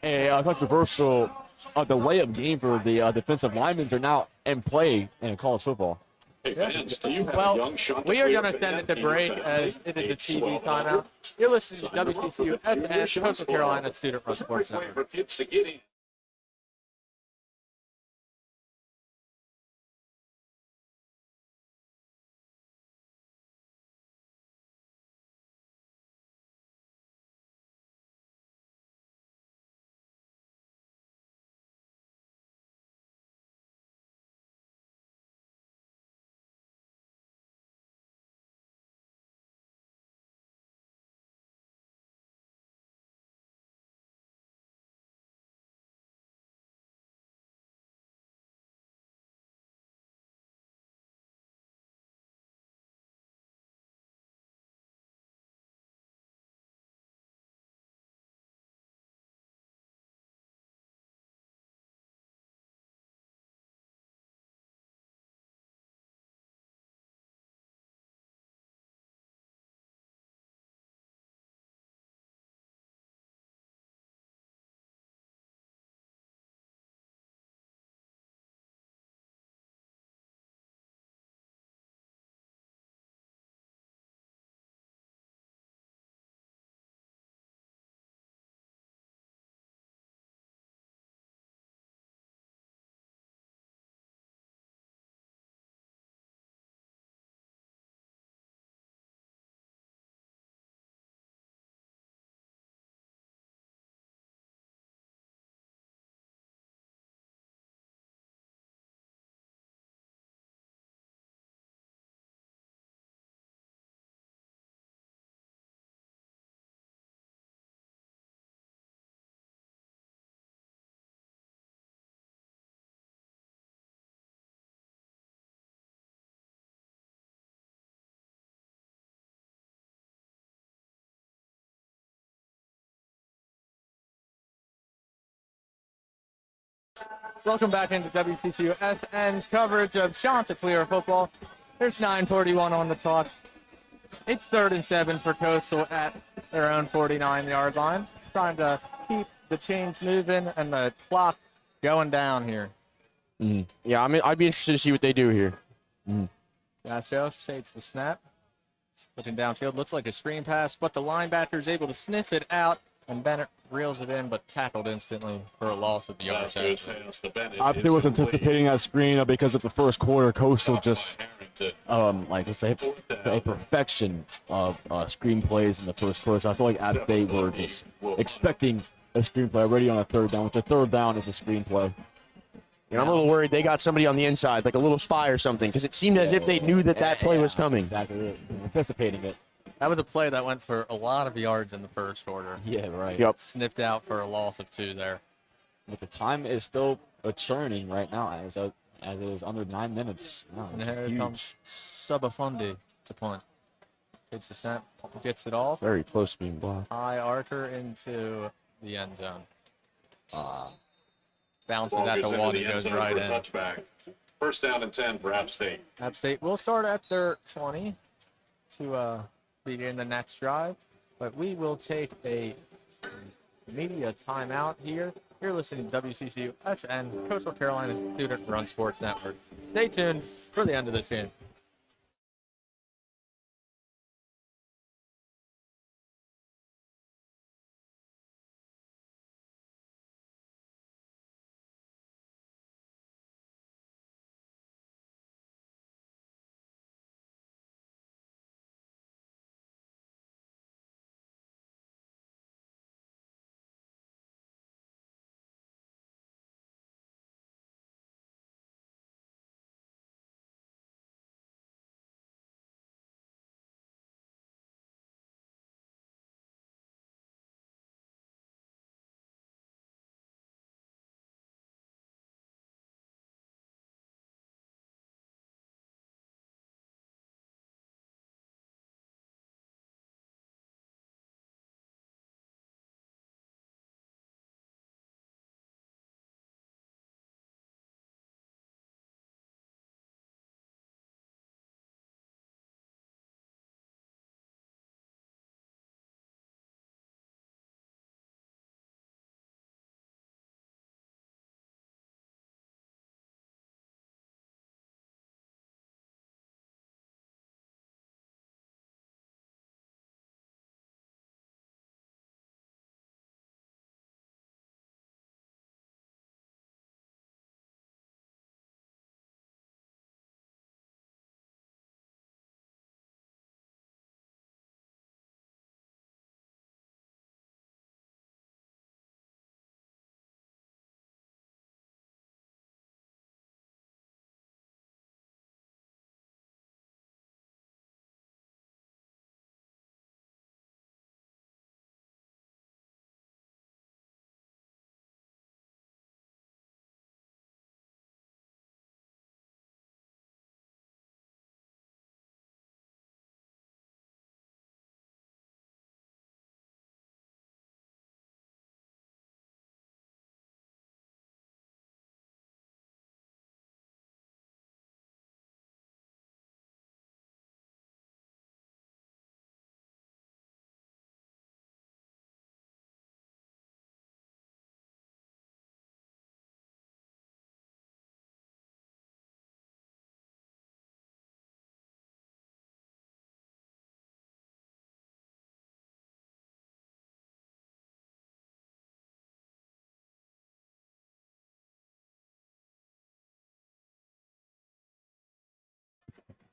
a controversial the layup game for the defensive linemen are now in play in college football. Hey, Vance, do you have a Well, young shot we are clear going to send it to fan? break as it is a TV timeout. You're listening to WCCUSN, Coastal Carolina Student Run Sports Network. For kids to get in. Welcome back into WCCUSN's coverage of Chanticleer football. There's 9:41 on the clock. It's 3rd and 7 for Coastal at their own 49-yard line. Trying to keep the chains moving and the clock going down here. Yeah, I mean, I'd be interested to see what they do here. Vasco takes the snap. Looking downfield, looks like a screen pass, but the linebacker is able to sniff it out, and Bennett reels it in, but tackled instantly for a loss of the yards. Obviously was anticipating that screen because of the first quarter. Coastal just, like I say, a perfection of screenplays in the first quarter. So I feel like App State were just expecting a screenplay already on a 3rd down, which a 3rd down is a screenplay. You know, I'm a little worried they got somebody on the inside, like a little spy or something, because it seemed as if they knew that play was coming. Exactly, anticipating it. That was a play that went for a lot of yards in the first quarter. Yeah, right. Yep. Sniffed out for a loss of 2 there. But the time is still churning right now as it is under 9 minutes. No, And which is here huge. comes Subafundi to punt. Takes the snap, gets it off. Very close to being blocked. High archer into the end zone. Bounces at the wall and goes right in. Touchback. 1st down and 10 for App State. App State will start at their 20 to begin the next drive, but we will take a media timeout here. You're listening to WCCUSN, Coastal Carolina Student Run Sports Network. Stay tuned for the end of the game.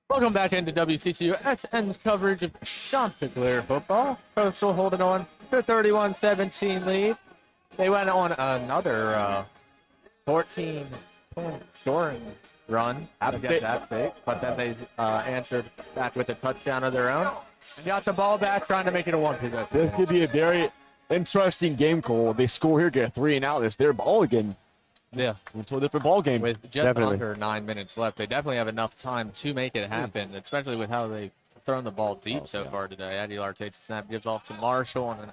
Welcome back into WCCUSN's coverage of Chanticleer football. Coastal holding on to a 31-17 lead. They went on another 14-point scoring run against App State, but then they answered back with a touchdown of their own and got the ball back, trying to make it a one-possession. This could be a very interesting game, Cole. They score here, get a 3 and out. It's their ball again. Yeah. Into a different ball game. With just under 9 minutes left, they definitely have enough time to make it happen, especially with how they've thrown the ball deep so far today. Aguilar takes the snap, gives off to Marshall on an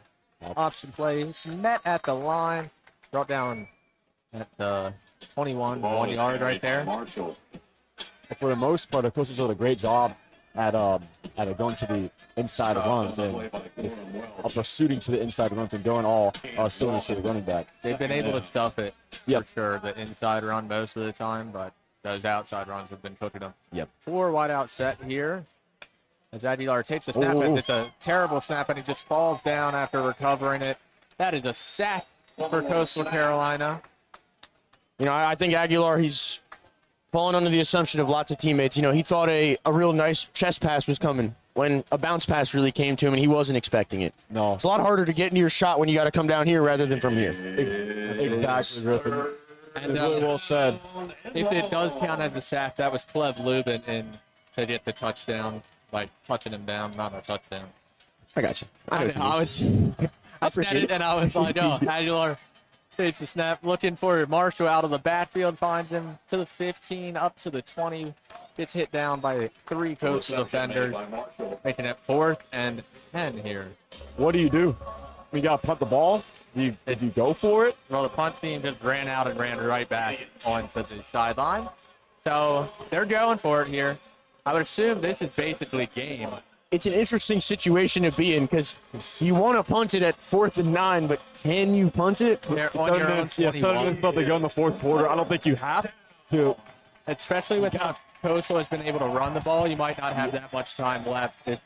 option play. It's met at the line, brought down at the 21, 1 yard right there. Marshall. For the most part, the coaches did a great job at going to the inside runs and just pursuing to the inside runs and going all cylinders to the running back. They've been able to stuff it Yep. for sure, the inside run most of the time, but those outside runs have been cooking them. Yep. 4 wide out set here as Aguilar takes the snap, and it's a terrible snap, and he just falls down after recovering it. That is a sack for Coastal Carolina. You know, I think Aguilar, he's fallen under the assumption of lots of teammates. You know, he thought a real nice chest pass was coming when a bounce pass really came to him, and he wasn't expecting it. No. It's a lot harder to get into your shot when you got to come down here rather than from here. Exactly, Griffin. And Really well said. if it does count as a sack, that was Clev Lubin in to get the touchdown, like touching him down, not a touchdown. I got you. I know what you mean. I said appreciate it, it. and I was like, oh, Aguilar takes the snap, looking for Marshall out of the backfield, finds him to the 15, up to the 20, gets hit down by 3 Coastal defenders, making it 4th and 10 here. What do you do? We got to punt the ball. Did you go for it? Well, the punt team just ran out and ran right back onto the sideline. So they're going for it here. I would assume this is basically game. It's an interesting situation to be in because you want to punt it at 4th and 9, but can you punt it? They're on your own 7 21. minutes left to go in the fourth quarter. I don't think you have to. Especially with how Coastal has been able to run the ball, you might not have that much time left if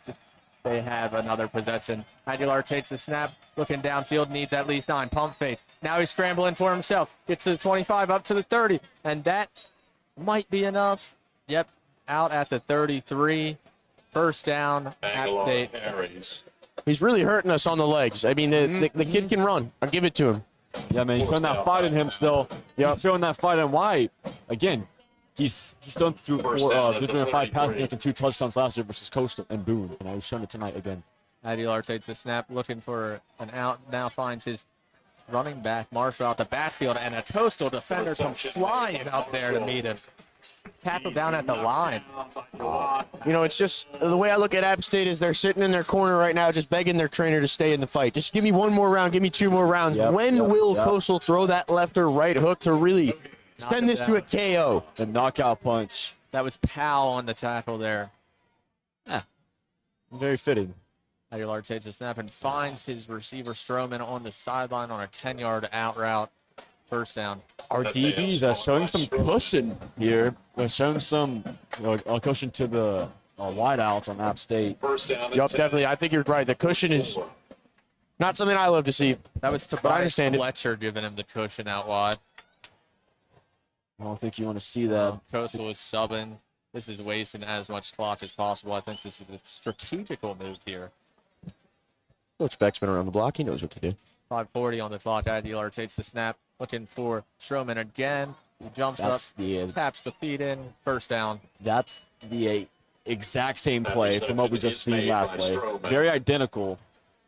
they have another possession. Aguilar takes the snap, looking downfield, needs at least 9. Pump fake. Now he's scrambling for himself. Gets to the 25, up to the 30, and that might be enough. Yep, out at the 33. First down, App Aguilar State. carries. He's really hurting us on the legs. I mean, the kid can run. I'll give it to him. Yeah, man, he's showing that fight in him still. Yep. Showing that fight in why. Again, he's done through 5 passes after 2 touchdowns last year versus Coastal and Boone. And he's shown it tonight again. Aguilar takes the snap, looking for an out. Now finds his running back, Marshall, out the backfield, and a Coastal defender comes flying up there to meet him. Tackle down at the line. You know, it's just the way I look at App State is they're sitting in their corner right now just begging their trainer to stay in the fight. Just give me 1 more round, give me 2 more rounds. When will Coastal throw that left or right hook to really send this to a KO? The knockout punch. That was Powell on the tackle there. Very fitting. Aguilar takes a snap and finds his receiver Stroman on the sideline on a 10-yard out route. First down. Our DBs are showing some cushion here. They're showing some cushion to the wideouts on App State. First down. Yup, definitely. I think you're right. The cushion is not something I love to see. That was I Tobias understand it. Fletcher giving him the cushion out wide. I don't think you want to see that. Coastal is subbing. This is wasting as much clock as possible. I think this is a strategical move here. Coach Beck's been around the block. He knows what to do. 5:40 on the clock. Aguilar takes the snap, looking for Stroman again. He jumps That's up, taps the feet in. First down. That's the exact same play from what we just seen last play. Very identical.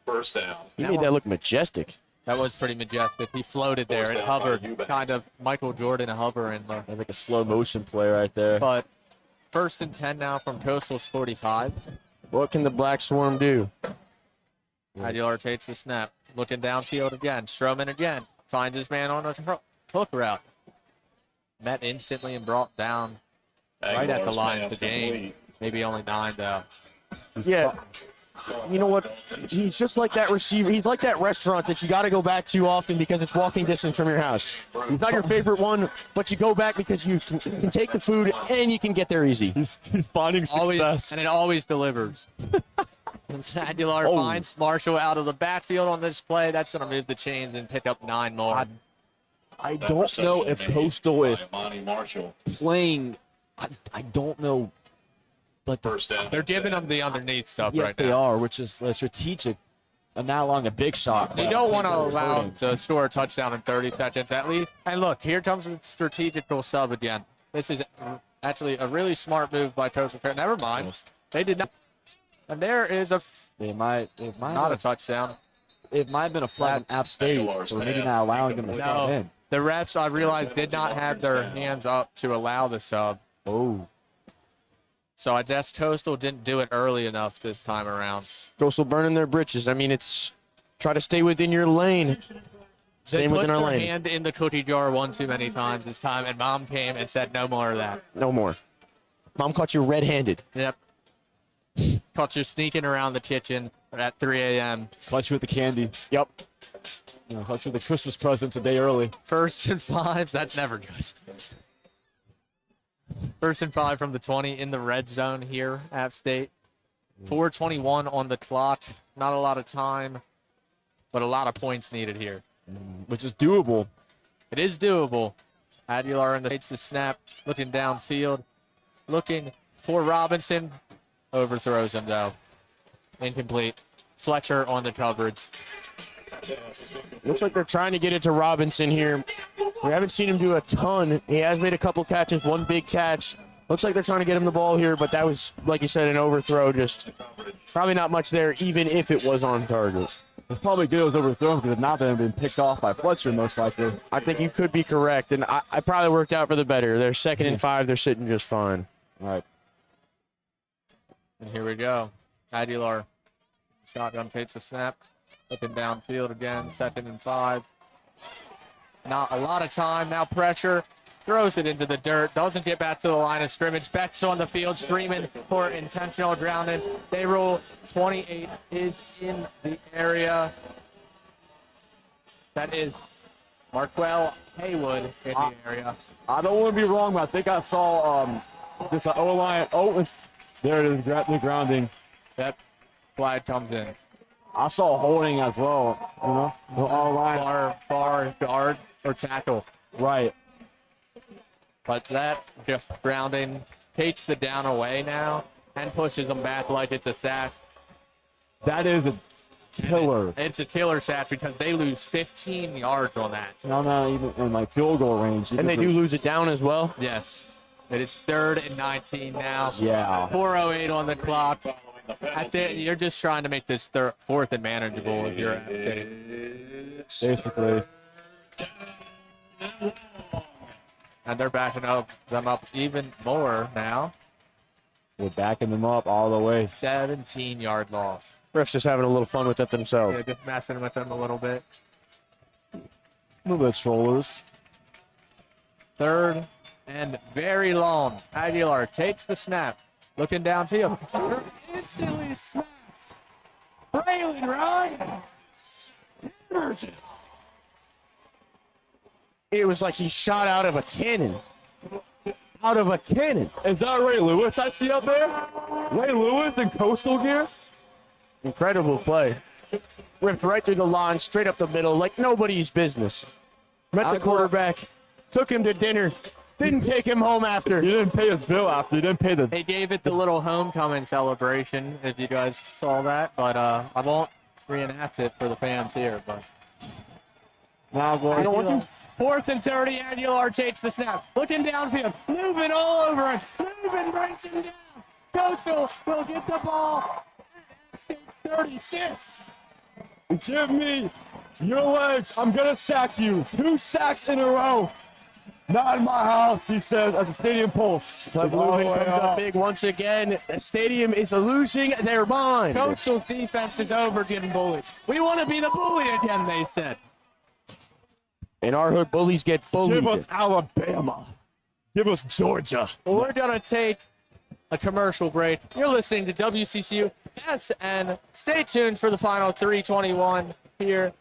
First down. He made that look majestic. That was pretty majestic. He floated there. It hovered, kind of Michael Jordan hovering. That's like a slow motion play right there. But first and 10 now from Coastal's 45. What can the Black Swarm do? Aguilar takes the snap, looking downfield again. Stroman again finds his man on a hook route. Met instantly and brought down right at the line of the game. Maybe only 9 though. Yeah. You know what? He's just like that receiver. He's like that restaurant that you got to go back to often because it's walking distance from your house. He's not your favorite one, but you go back because you can take the food and you can get there easy. He's finding success. Always, and it always delivers. Aguilar finds Marshall out of the backfield on this play. That's going to move the chains and pick up 9 more. I don't know if Coastal is Monty Marshall. playing. I don't know But First down. They're giving them the underneath stuff yes, right they now. are, which is strategic. And not allowing a big shot. You but don't it want to turns out it's allow hurting. them to score a touchdown in 30 seconds at least. And look, here comes a strategical sub again. This is actually a really smart move by Coastal Carolina. Never mind. Yes. They did not. And there is It might not a touchdown. It might have been a flag on App State, so we're maybe not allowing them to stop No, in. the refs, I realized, did not have their hands up to allow the sub. Oh, So I guess Coastal didn't do it early enough this time around. Coastal burning their britches. I mean, it's try to stay within your lane. They Stay put within our their lane. hand in the cookie jar one too many times this time, and Mom came and said no more of that. No more. Mom caught you red-handed. Yep. Caught you sneaking around the kitchen at 3 a.m. clutch you with the candy. Yep. Clutch you with the Christmas presents a day early. 1st and 5. That's never good. 1st and 5 from the 20 in the red zone here, App State. 4:21 on the clock. Not a lot of time, but a lot of points needed here. Which is doable. It is doable. Aguilar in the takes the snap, looking downfield, looking for Robinson. Overthrows him though. Incomplete. Fletcher on the coverage. Looks like they're trying to get it to Robinson here. We haven't seen him do a ton. He has made a couple catches, one big catch. Looks like they're trying to get him the ball here, but that was, like you said, an overthrow. Just probably not much there, even if it was on target. It's probably good it was overthrown because if not, they would have been picked off by Fletcher most likely. I think you could be correct, and I probably worked out for the better. They're 2nd and 5. They're sitting just fine. All right. And here we go. Aguilar. Shotgun takes the snap. Looking downfield again. 2nd and 5. Not a lot of time. Now pressure. Throws it into the dirt. Doesn't get back to the line of scrimmage. Beck's on the field screaming for intentional grounding. They rule 28 is in the area. That is Marquell Haywood in the area. I don't want to be wrong, but I think I saw just an O-line. Oh, there it is, the grounding. That flag comes in. I saw holding as well, you know, the O-line. Far guard or tackle. Right. But that just grounding takes the down away now and pushes them back like it's a sack. That is a killer. It's a killer sack because they lose 15 yards on that. Not even in like field goal range. And they do lose it down as well. Yes. It is 3rd and 19 now. Yeah. 4:08 on the clock. You're just trying to make this 4th and manageable if you're at State. Basically. And they're backing them up even more now. We're backing them up all the way. 17-yard loss. Refs just having a little fun with it themselves. Yeah, just messing with them a little bit. A little bit strollers. 3rd and very long. Aguilar takes the snap. Looking downfield. Instantly smacked. Braylon Ryan. Hammers it. It was like he shot out of a cannon. Out of a cannon. Is that Ray Lewis I see up there? Ray Lewis in coastal gear? Incredible play. Ripped right through the line, straight up the middle, like nobody's business. Met the quarterback, took him to dinner, didn't take him home after. You didn't pay his bill after. You didn't pay the. They gave it the little homecoming celebration, if you guys saw that. But I won't reenact it for the fans here. But Now, boy. You don't want to? 4th and 30, Aguilar takes the snap. Looking downfield, moving all over it. Moving, breaks him down. Coastal will get the ball. State's 36. Give me your legs. I'm going to sack you. 2 sacks in a row. Not in my house, he says, at the Stadium Pulse. Cleve Lubin comes up big once again. The stadium is losing their mind. Coastal defense is over getting bullied. We want to be the bully again, they said. In our hood, bullies get bullied. Give us Alabama. Give us Georgia. Well, we're going to take a commercial break. You're listening to WCCUSN. Stay tuned for the final 3:21 here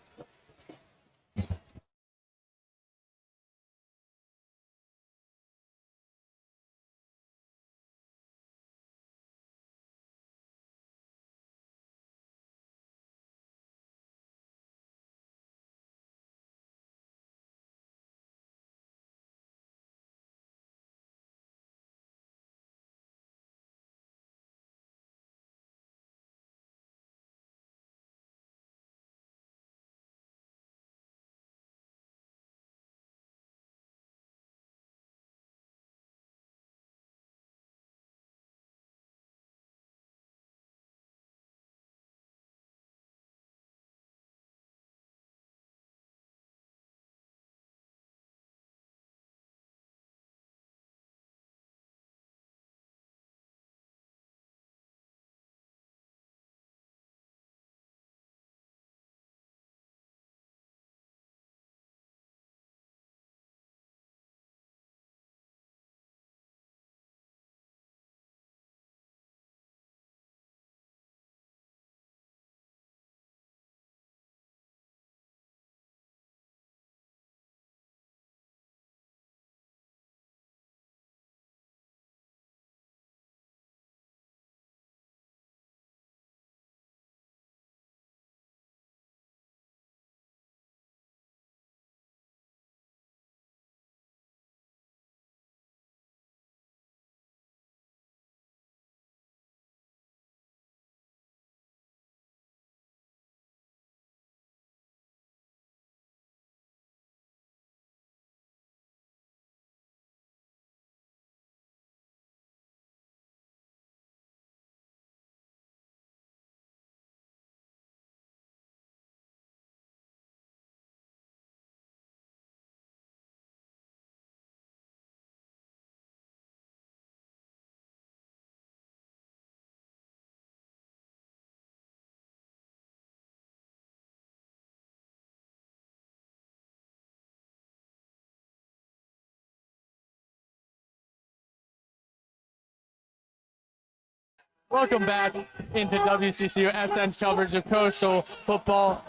Welcome back into WCCUSN's coverage of Coastal football.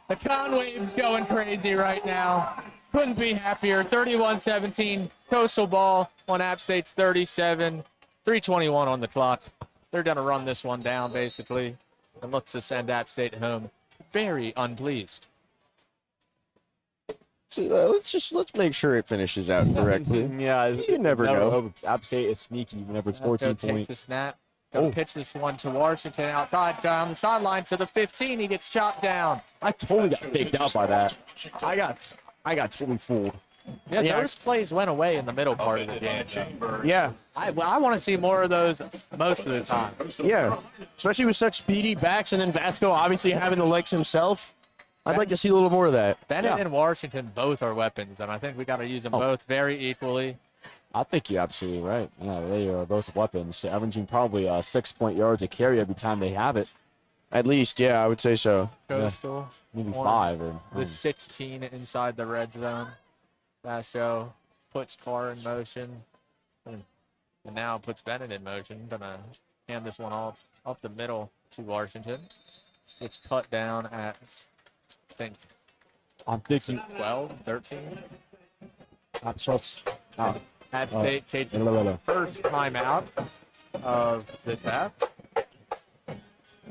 The Conwave's going crazy right now. Couldn't be happier. 31-17 Coastal ball on App State's 37. 3:21 on the clock. They're going to run this one down, basically, and look to send App State home very unpleased. So, let's make sure it finishes out correctly. Yeah, You never know. App State is sneaky whenever it's Vasco 14 takes points. the snap. Gonna pitch this one to Washington outside down the sideline to the 15. He gets chopped down. I totally got faked out by that. I got totally fooled. Yeah, those plays went away in the middle part of the game. Yeah, I want to see more of those most of the time. yeah. Especially with such speedy backs, and then Vasco obviously having the legs himself. I'd like to see a little more of that. Bennett and Washington both are weapons, and I think we got to use them both very equally. I think you're absolutely right. Yeah, they are both weapons, averaging probably 6 yards a carry every time they have it. At least, yeah, I would say so. Coastal, Maybe One 5. Or, with 16 inside the red zone. Vasco puts Carr in motion, and now puts Bennett in motion. Gonna hand this one off up the middle to Washington. It's cut down at, I think, I'm thinking 12, 13. shots. App State takes the first timeout of this half.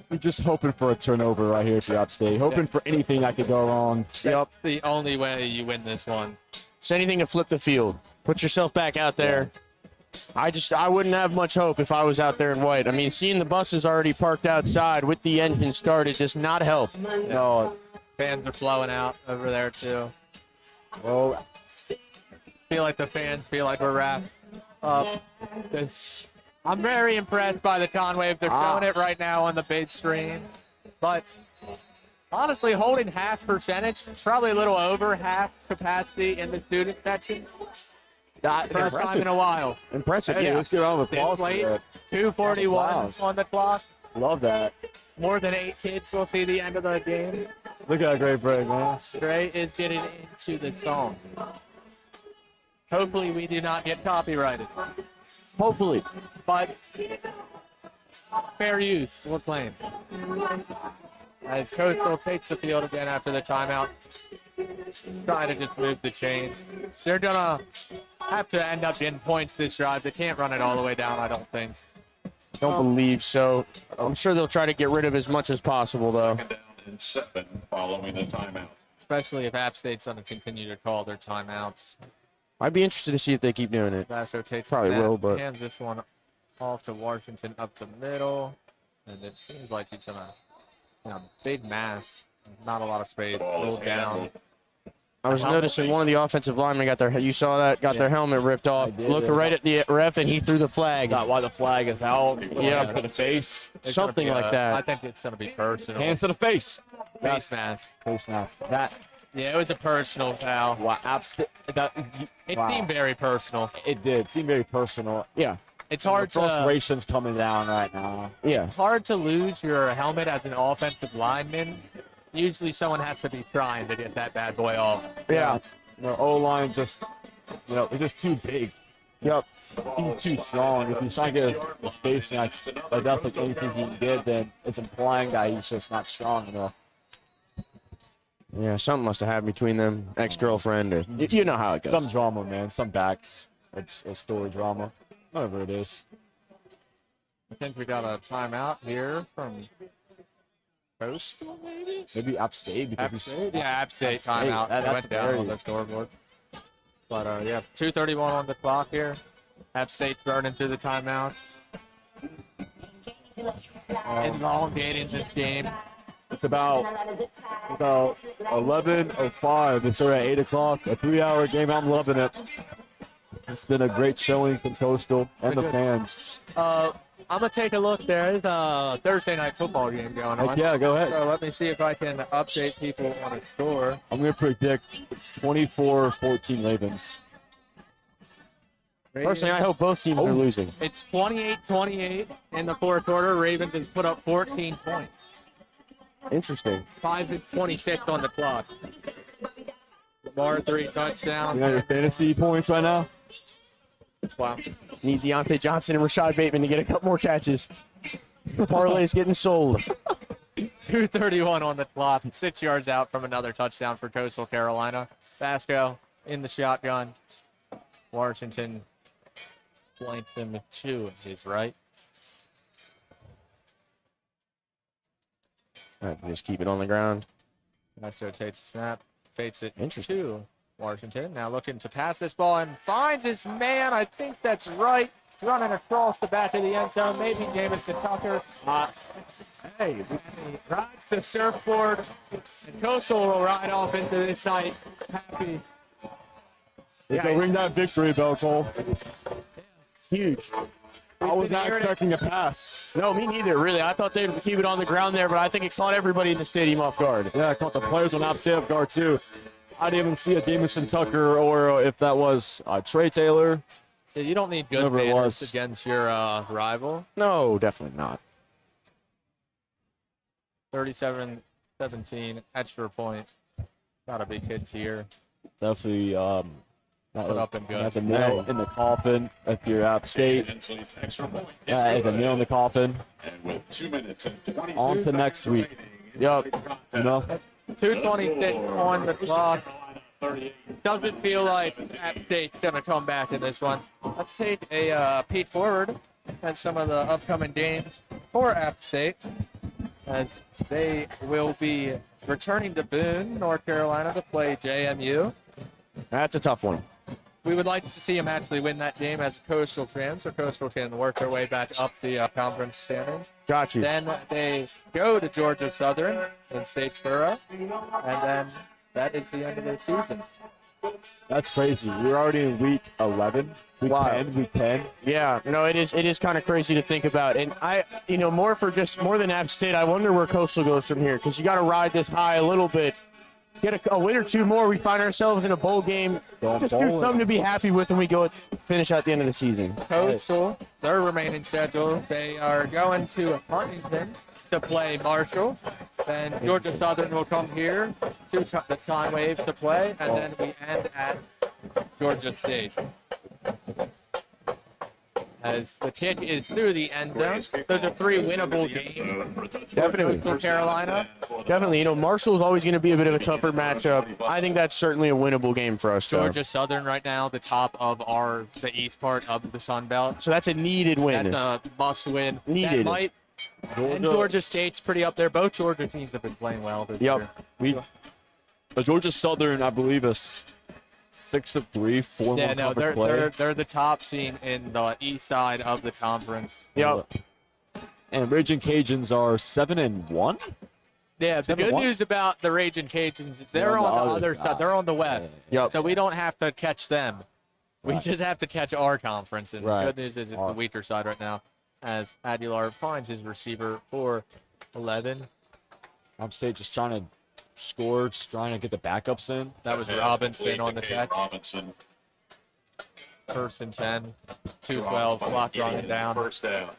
We're just hoping for a turnover right here for App State. Hoping for anything that could go wrong. Yep. The only way you win this one. It's anything to flip the field. Put yourself back out there. I wouldn't have much hope if I was out there in white. I mean, seeing the buses already parked outside with the engine started does not help. No, fans are flowing out over there too. Well, Feel like the fans feel like we're wrapped up. I'm very impressed by the Conwave. They're showing it right now on the big screen. But honestly, holding half percentage, probably a little over half capacity in the student section. First time in a while. Impressive. hey, Yeah. let's get on with They played applause. 2:41 Applause. on the clock. Love that. More than 8 kids will see the end of the game. Look at that great break, man. Gray is getting into the song. Hopefully we do not get copyrighted. Hopefully. But fair use, we'll claim. As Coastal takes the field again after the timeout. Trying to just move the chains. They're gonna have to end up getting points this drive. They can't run it all the way down, I don't think. Don't believe so. I'm sure they'll try to get rid of as much as possible, though. Second down and 7 following the timeout. Especially if App State's gonna continue to call their timeouts. I'd be interested to see if they keep doing it. Vasco takes Probably the snap, will, but- hands this one off to Washington up the middle. And it seems like he's gonna, big mass, not a lot of space, pull down. I was noticing one of the offensive linemen got their, you saw that, got their helmet ripped off. did, Looked yeah. right at the ref, and he threw the flag. Not why the flag is out. Yeah. Hands to the face. It's gonna Something be like I that. think it's gonna be personal. Hands to the face. Face mask. Face mask. That. Yeah, it was a personal foul. Wow. App State. It wow. seemed very personal. It did. It seemed very personal. Yeah, It's hard to Frustration's coming down right now. yeah. lose your helmet as an offensive lineman. Usually someone has to be trying to get that bad boy off. Yeah. O-line just, it's just too big. Yep. He's too strong. If he's trying to get a space match, I don't think anything he can get, then it's implying that he's just not strong enough. Yeah, something must have happened between them, ex-girlfriend, or you know how it goes. Some drama, man. Some backs. It's a story drama. Whatever it is. I think we got a timeout here from Coastal, maybe? Maybe App State because App he's State? Yeah, App State App State. timeout. It That's went down very- on the scoreboard. But, 2:31 on the clock here. App State's burning through the timeouts. Elongating this game. It's about 11:05. It's already at 8 o'clock. A 3-hour game. I'm loving it. It's been a great showing from Coastal and the fans. I'm going to take a look. There is a Thursday night football game going on. Heck yeah, go ahead. So let me see if I can update people on a score. I'm going to predict 24-14 Ravens. Personally, I hope both teams are losing. It's 28-28 in the fourth quarter. Ravens has put up 14 points. Interesting. 5:26 on the clock. Lamar 3 touchdowns. You got your fantasy points right now? Wow. Need Deontay Johnson and Rashad Bateman to get a couple more catches. Parlay's getting sold. 2:31 on the clock. 6 yards out from another touchdown for Coastal Carolina. Vasco in the shotgun. Washington flanks him to his right. All right, just keep it on the ground. Vasco takes a snap, fakes it Interesting. to Washington. Now looking to pass this ball and finds his man. I think that's right. Running across the back of the end zone. Maybe Jamison Tucker. Hey, he rides the surfboard. And Coastal will ride off into this night happy. They can ring that victory bell, Cole. Huge. I was not hearing it. expecting a pass. No, me neither, really. I thought they'd keep it on the ground there, but I think it caught everybody in the stadium off guard. Yeah, I caught the players on App State off guard, too. I didn't even see a Jamison Tucker or if that was Trey Taylor. Yeah, you don't need good Whoever it manners was. against your rival. No, definitely not. 37-17, extra point. Got a big hit here. Definitely Put up and good. that's a nail in the coffin if you're App State. Inslee's extra point. That is a nail in the coffin. And with 2 minutes and 20 On to next week. Yep. You know? 2:26 on the clock. 38. Doesn't feel like App State's going to come back in this one. Let's take a peek forward at some of the upcoming games for App State, as they will be returning to Boone, North Carolina, to play JMU. That's a tough one. We would like to see them actually win that game as a Coastal fan, so Coastal can work their way back up the conference standings. Got you. Then they go to Georgia Southern in Statesboro, and then that is the end of their season. That's crazy. We're already in week 11. Week Wow. 10, week 10. Yeah, no, it is kind of crazy to think about. And more than App State, I wonder where Coastal goes from here, because you got to ride this high a little bit. Get a win or two more, we find ourselves in a bowl game. Going Just bowling. something to be happy with when we go finish out the end of the season. Coastal, their remaining schedule, they are going to Huntington to play Marshall. Then Georgia Southern will come here to the Time Wave to play, and then we end at Georgia State. As the kick is through the end zone. Those are 3 winnable games. Definitely. Coastal Carolina. Definitely. Marshall's always going to be a bit of a tougher matchup. I think that's certainly a winnable game for us, though. Georgia Southern right now, the top of the east part of the Sun Belt. So that's a needed win. That's a must win. Needed. That might, and Georgia State's pretty up there. Both Georgia teams have been playing well this year. The Georgia Southern, I believe, is 6-3, 4 Yeah, no, conference play. they're the top team in the east side of the conference. Yep. And Raging Cajuns are 7-1. Yeah, the good 7-1? news about the Raging Cajuns is they're on the other side. They're on the west. Yep. So we don't have to catch them. We just have to catch our conference. And Right. the good news is it's the weaker side right now, as Aguilar finds his receiver for 11. App State just trying to score, just trying to get the backups in. That was Robinson on the catch. Robinson. 1st and 10. 2:12. Clock running down. First down.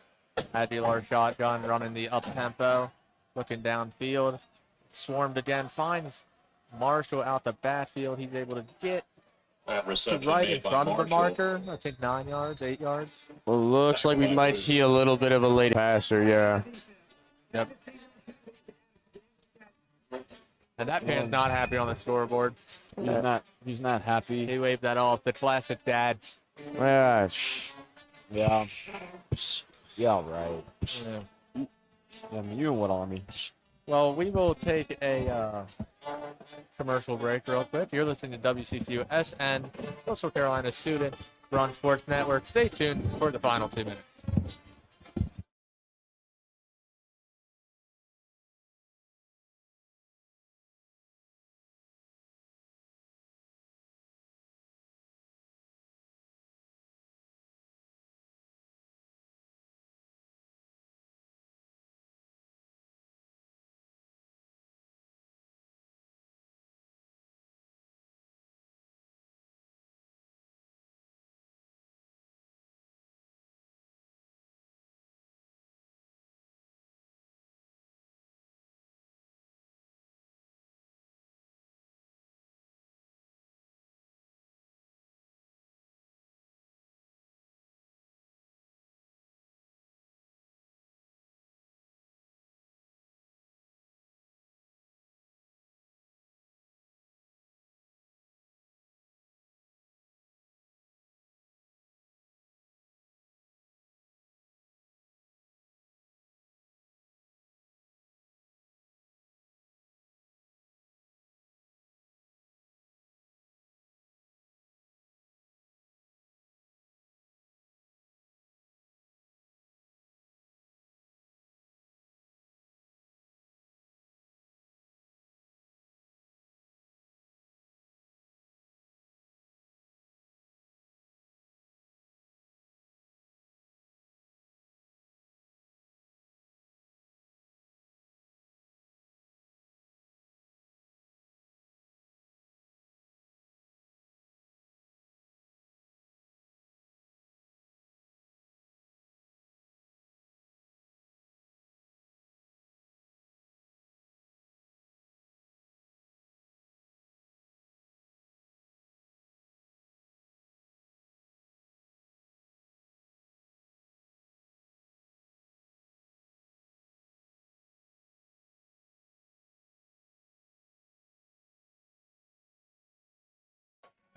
Aguilar shotgun running the up tempo, looking downfield. Swarmed again, finds Marshall out the backfield. He's able to get That to reception right in made by front of the Marshall. marker. I think 9 yards, 8 yards. Well, looks like we might see a little bit of a late passer, yeah. Yep. And that man's not happy on the scoreboard. He's not happy. He waved that off. The classic dad. Yeah. Yeah. Yeah, right. Yeah. Yeah, you and what on me? Well, we will take a commercial break real quick. You're listening to WCCUSN, Coastal Carolina Student Run Sports Network. Stay tuned for the final 2 minutes.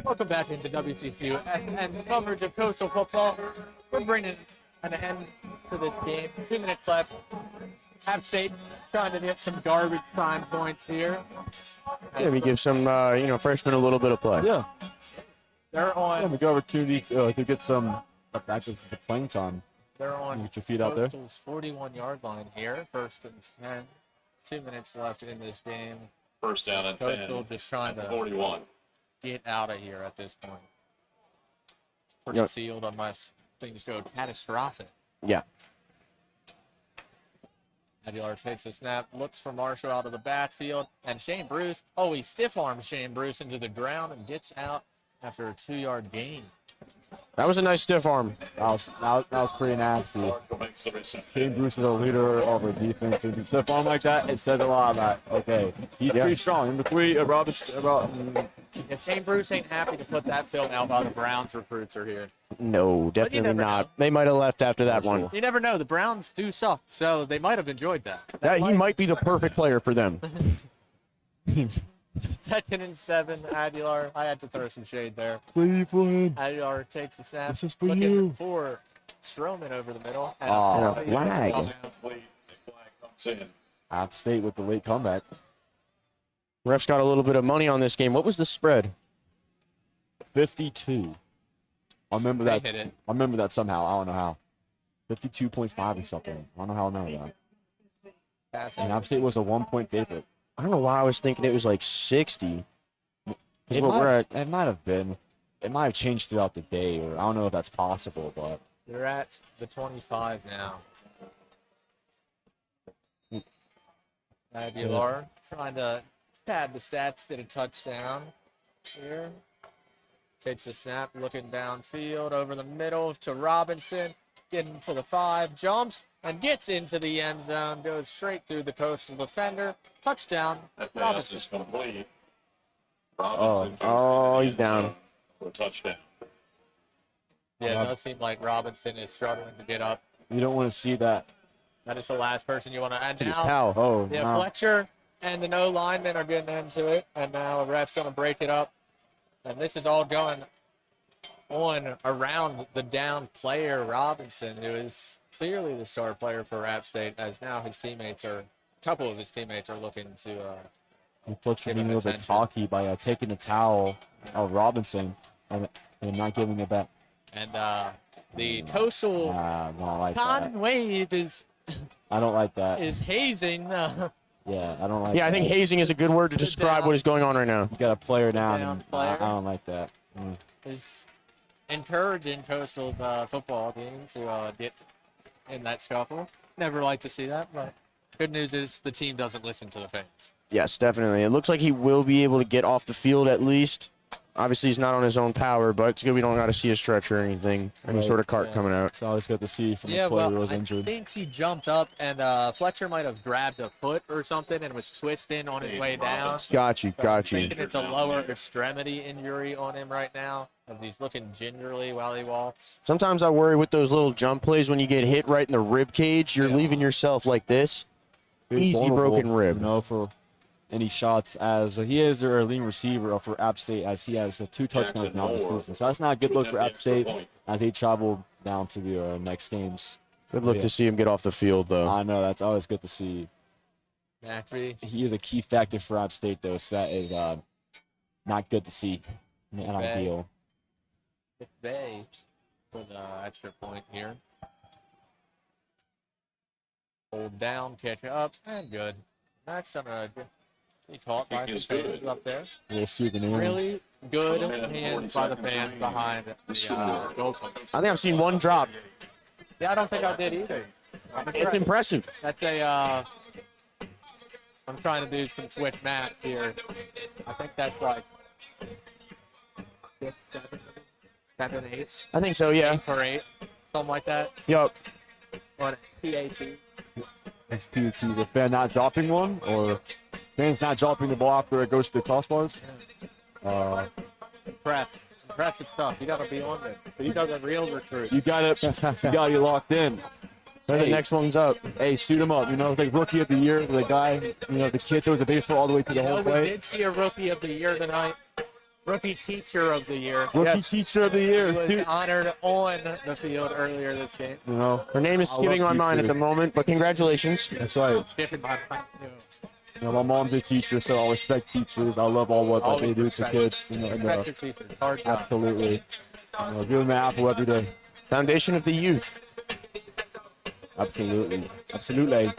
Welcome back into WCCUSN coverage of Coastal football. We're bringing an end to this game. 2 minutes left. App State trying to get some garbage time points here. Maybe give some, freshmen a little bit of play. Yeah. They're on. A good opportunity to get some practice to playing time. They're on. Get your feet out there. Coastal's 41-yard line here. First and 10. 2 minutes left in this game. First down and Coastal 10. just trying to 41. get out of here at this point. It's pretty sealed unless things go catastrophic. Yeah. Aguilar takes a snap, looks for Marshall out of the backfield, and Shane Bruce, he stiff arms Shane Bruce into the ground and gets out after a 2-yard gain. That was a nice stiff arm. That was pretty nasty. Marshall makes the reception. King Bruce is a leader of our defense. If you step on like that, it says a lot about, okay, he's pretty strong. In between, If Shane Bruce ain't happy to put that film out while the Browns recruits are here. No, definitely never not. know. They might have left after that one. You never know. The Browns do suck, so they might have enjoyed that. He might be the perfect player for them. 2nd and 7, Aguilar. I had to throw some shade there. Cleveland. Aguilar takes a snap. This is for looking you. for Stroman over the middle. And And a flag. Complete. The flag comes in. App State with the late comeback. Refs got a little bit of money on this game. What was the spread? 52. I remember They that. hit it. I remember that somehow. I don't know how. 52.5 or something. I don't know how I know that. Passing. And App State was a 1-point favorite. I don't know why I was thinking it was like 60. Because It what we're at. might have been. It might have changed throughout the day, or I don't know if that's possible, but They're at the 25 now. Aguilar trying to pad the stats, get a touchdown here. Takes a snap, looking downfield over the middle to Robinson. Getting to the 5, jumps and gets into the end zone. Goes straight through the coastal defender. Touchdown, That pass Robinson. is complete. Robinson He's down. for a touchdown. Yeah, it does seem like Robinson is struggling to get up. you don't want to see that. That is the last person you want to. And His now, towel. Oh, yeah, no. Fletcher and the no linemen are getting into it, and now a ref's going to break it up. And this is all going on around the down player, Robinson, who is clearly the star player for App State, as now a couple of his teammates are looking to. Fletcher Give being him a little bit attention. cocky by taking the towel of Robinson and not giving it back. And the coastal I don't like con that. wave is I don't like that. hazing. Yeah, I don't like Yeah, I that. think hazing is a good word to describe down. what is going on right now. You got a player down, Down and player. I don't like that. is encouraging Coastal's football team to get in that scuffle. Never like to see that, but good news is the team doesn't listen to the fans. Yes, definitely. It looks like he will be able to get off the field at least. Obviously, he's not on his own power, but it's good we don't got to see a stretcher or anything, any Right, sort of cart yeah. coming out. It's always good to see from Yeah, a player well, who was I injured. think he jumped up and Fletcher might have grabbed a foot or something and was twisting on his way down. Got you, got I'm you. thinking it's a lower extremity injury on him right now, as he's looking gingerly while he walks. Sometimes I worry with those little jump plays when you get hit right in the rib cage, you're leaving yourself like this. Pretty Easy vulnerable, broken rib. You know, for any shots, as he is their leading receiver for App State, as he has 2 touchdowns now this season. So that's not a good look for App State as they travel down to the next games. Good look Yeah. to see him get off the field, though. I know, that's always good to see. McVie, He is a key factor for App State, though, so that is not good to see. Not Okay. ideal. Bay for the extra point here. Hold down, catch up, and good. That's done a good. He caught by Kick is the fans good. up there. A little souvenir. Really good A minute and hands 40 by the seconds fans remaining. behind the goalpost. I think I've seen one drop. Yeah, I don't think I did either. I'm It's impressed. impressive. That's a. I'm trying to do some quick math here. I think that's like 6, 7, 8 I think so, yeah. for 8, something like that. Yup. On PAT. It's PAT. The fan not dropping one, or fans not dropping the ball after it goes to the crossbars. Impressive stuff. You gotta be on this. These are the real recruits. You got it. You got it locked in. The Hey. next one's up. Hey, suit him up. You know, it's like rookie of the year. The guy, the kid throws the baseball all the way to the You know, whole we play. did see a rookie of the year tonight. Rookie Teacher of the Year. Rookie Teacher of the Year. He was honored on the field earlier this game. You know, Her name is I skipping love my mind at the teachers. moment, but congratulations. That's right. Skipping my mind, too. You know, my mom's a teacher, so I respect teachers. I love all what they do to Respect- kids. You know, and, respect your teachers. Hard job. absolutely. You know, give them an apple every day. Foundation of the youth. Absolutely. Absolutely.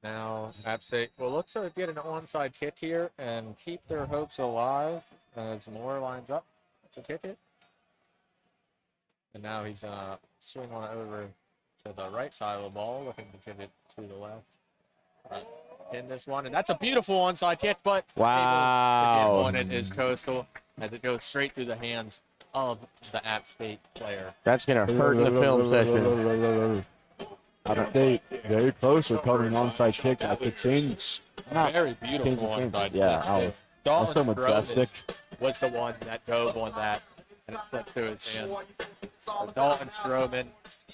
Now, App State will look to get an onside kick here and keep their hopes alive as Moore lines up to kick it. And now he's going to swing on it over to the right side of the ball, looking to kick it to the left. In this one, and that's a beautiful onside kick, but Wow. able to get on it is Coastal as it goes straight through the hands of the App State player. That's going to hurt in the film session. App State very close. We're covering an onside kick. I could change. Very beautiful onside Yeah, kick. I was Dalton so majestic. was the one that dove on that, and it slipped through his hand. So Dalton Stroman,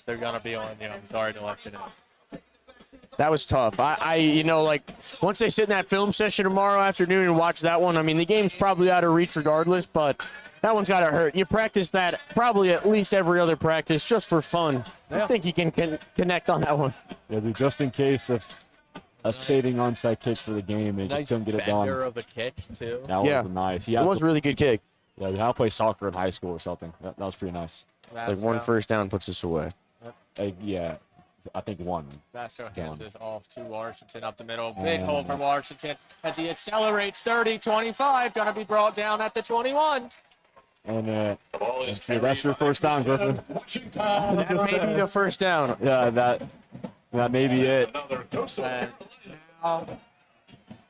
they're gonna be on you. I'm sorry to let you know. That was tough. You know, like, once they sit in that film session tomorrow afternoon and watch that one, I mean, the game's probably out of reach regardless, but that one's got to hurt. You practice that probably at least every other practice just for fun. I think you can connect on that one. Yeah, dude, just in case of a saving onside kick for the game, they Nice just couldn't get it done. bender of a kick too. That was Yeah. nice. It was a really good kick. Yeah, you had to play soccer in high school or something. That was pretty nice. Like one first down puts us away. Yeah, I think one. Basto hands this off to Washington up the middle. Big hole for Washington as he accelerates 30-25. Gonna be brought down at the 21. And so that's your first down, Griffin. That may be the first down. Yeah, that may be it. Another Coastal. And now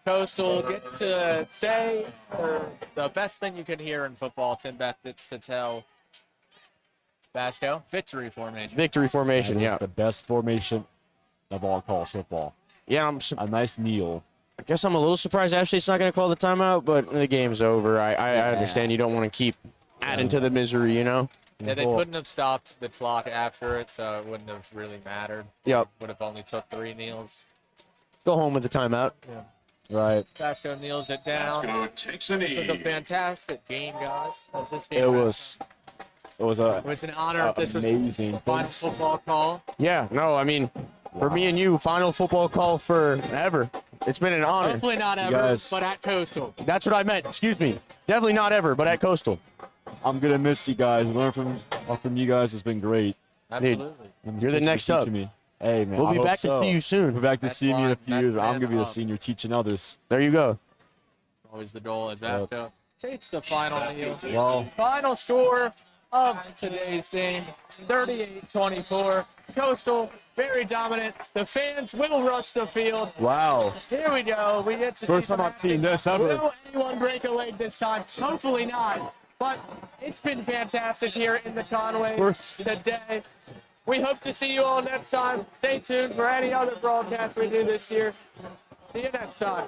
Coastal gets to say, or the best thing you can hear in football, Tim Beck gets to tell Basto, victory formation. Victory formation, That is yeah. the best formation of all college football. Yeah, A nice kneel. I guess I'm a little surprised App State's not going to call the timeout, but the game's over. I understand you don't want to keep adding to the misery, you know? Yeah, they couldn't have stopped the clock after it, so it wouldn't have really mattered. Yep. Would have only took 3 kneels. Go home with the timeout. Right. Basto kneels it down. Go takes a This was a knee. fantastic game, guys. As this game It was it was an honor. This was amazing. the final Thanks. football call. Yeah, no, I mean, for me and you, final football call forever. It's been an honor. Hopefully not ever, guys- but at Coastal. That's what I meant. Excuse me. Definitely not ever, but at Coastal. I'm gonna miss you guys. Learn from you guys has been great. Absolutely. And You're the thanks for next up. teaching me. Hey man, We'll I be hope back so. to see you soon. We'll be back to That's see you in a fine. few That's years. I'm been gonna be the up. senior teaching others. There you go. Always the goal as Basto takes the final kneel. Well, Final score of today's game, 38-24. Coastal, very dominant. The fans will rush the field. wow. Here we go. We get to First see some time I've seen this ever. Will anyone break a leg this time? Hopefully not. But it's been fantastic here in the Conway First- today. We hope to see you all next time. Stay tuned for any other broadcast we do this year. See you next time.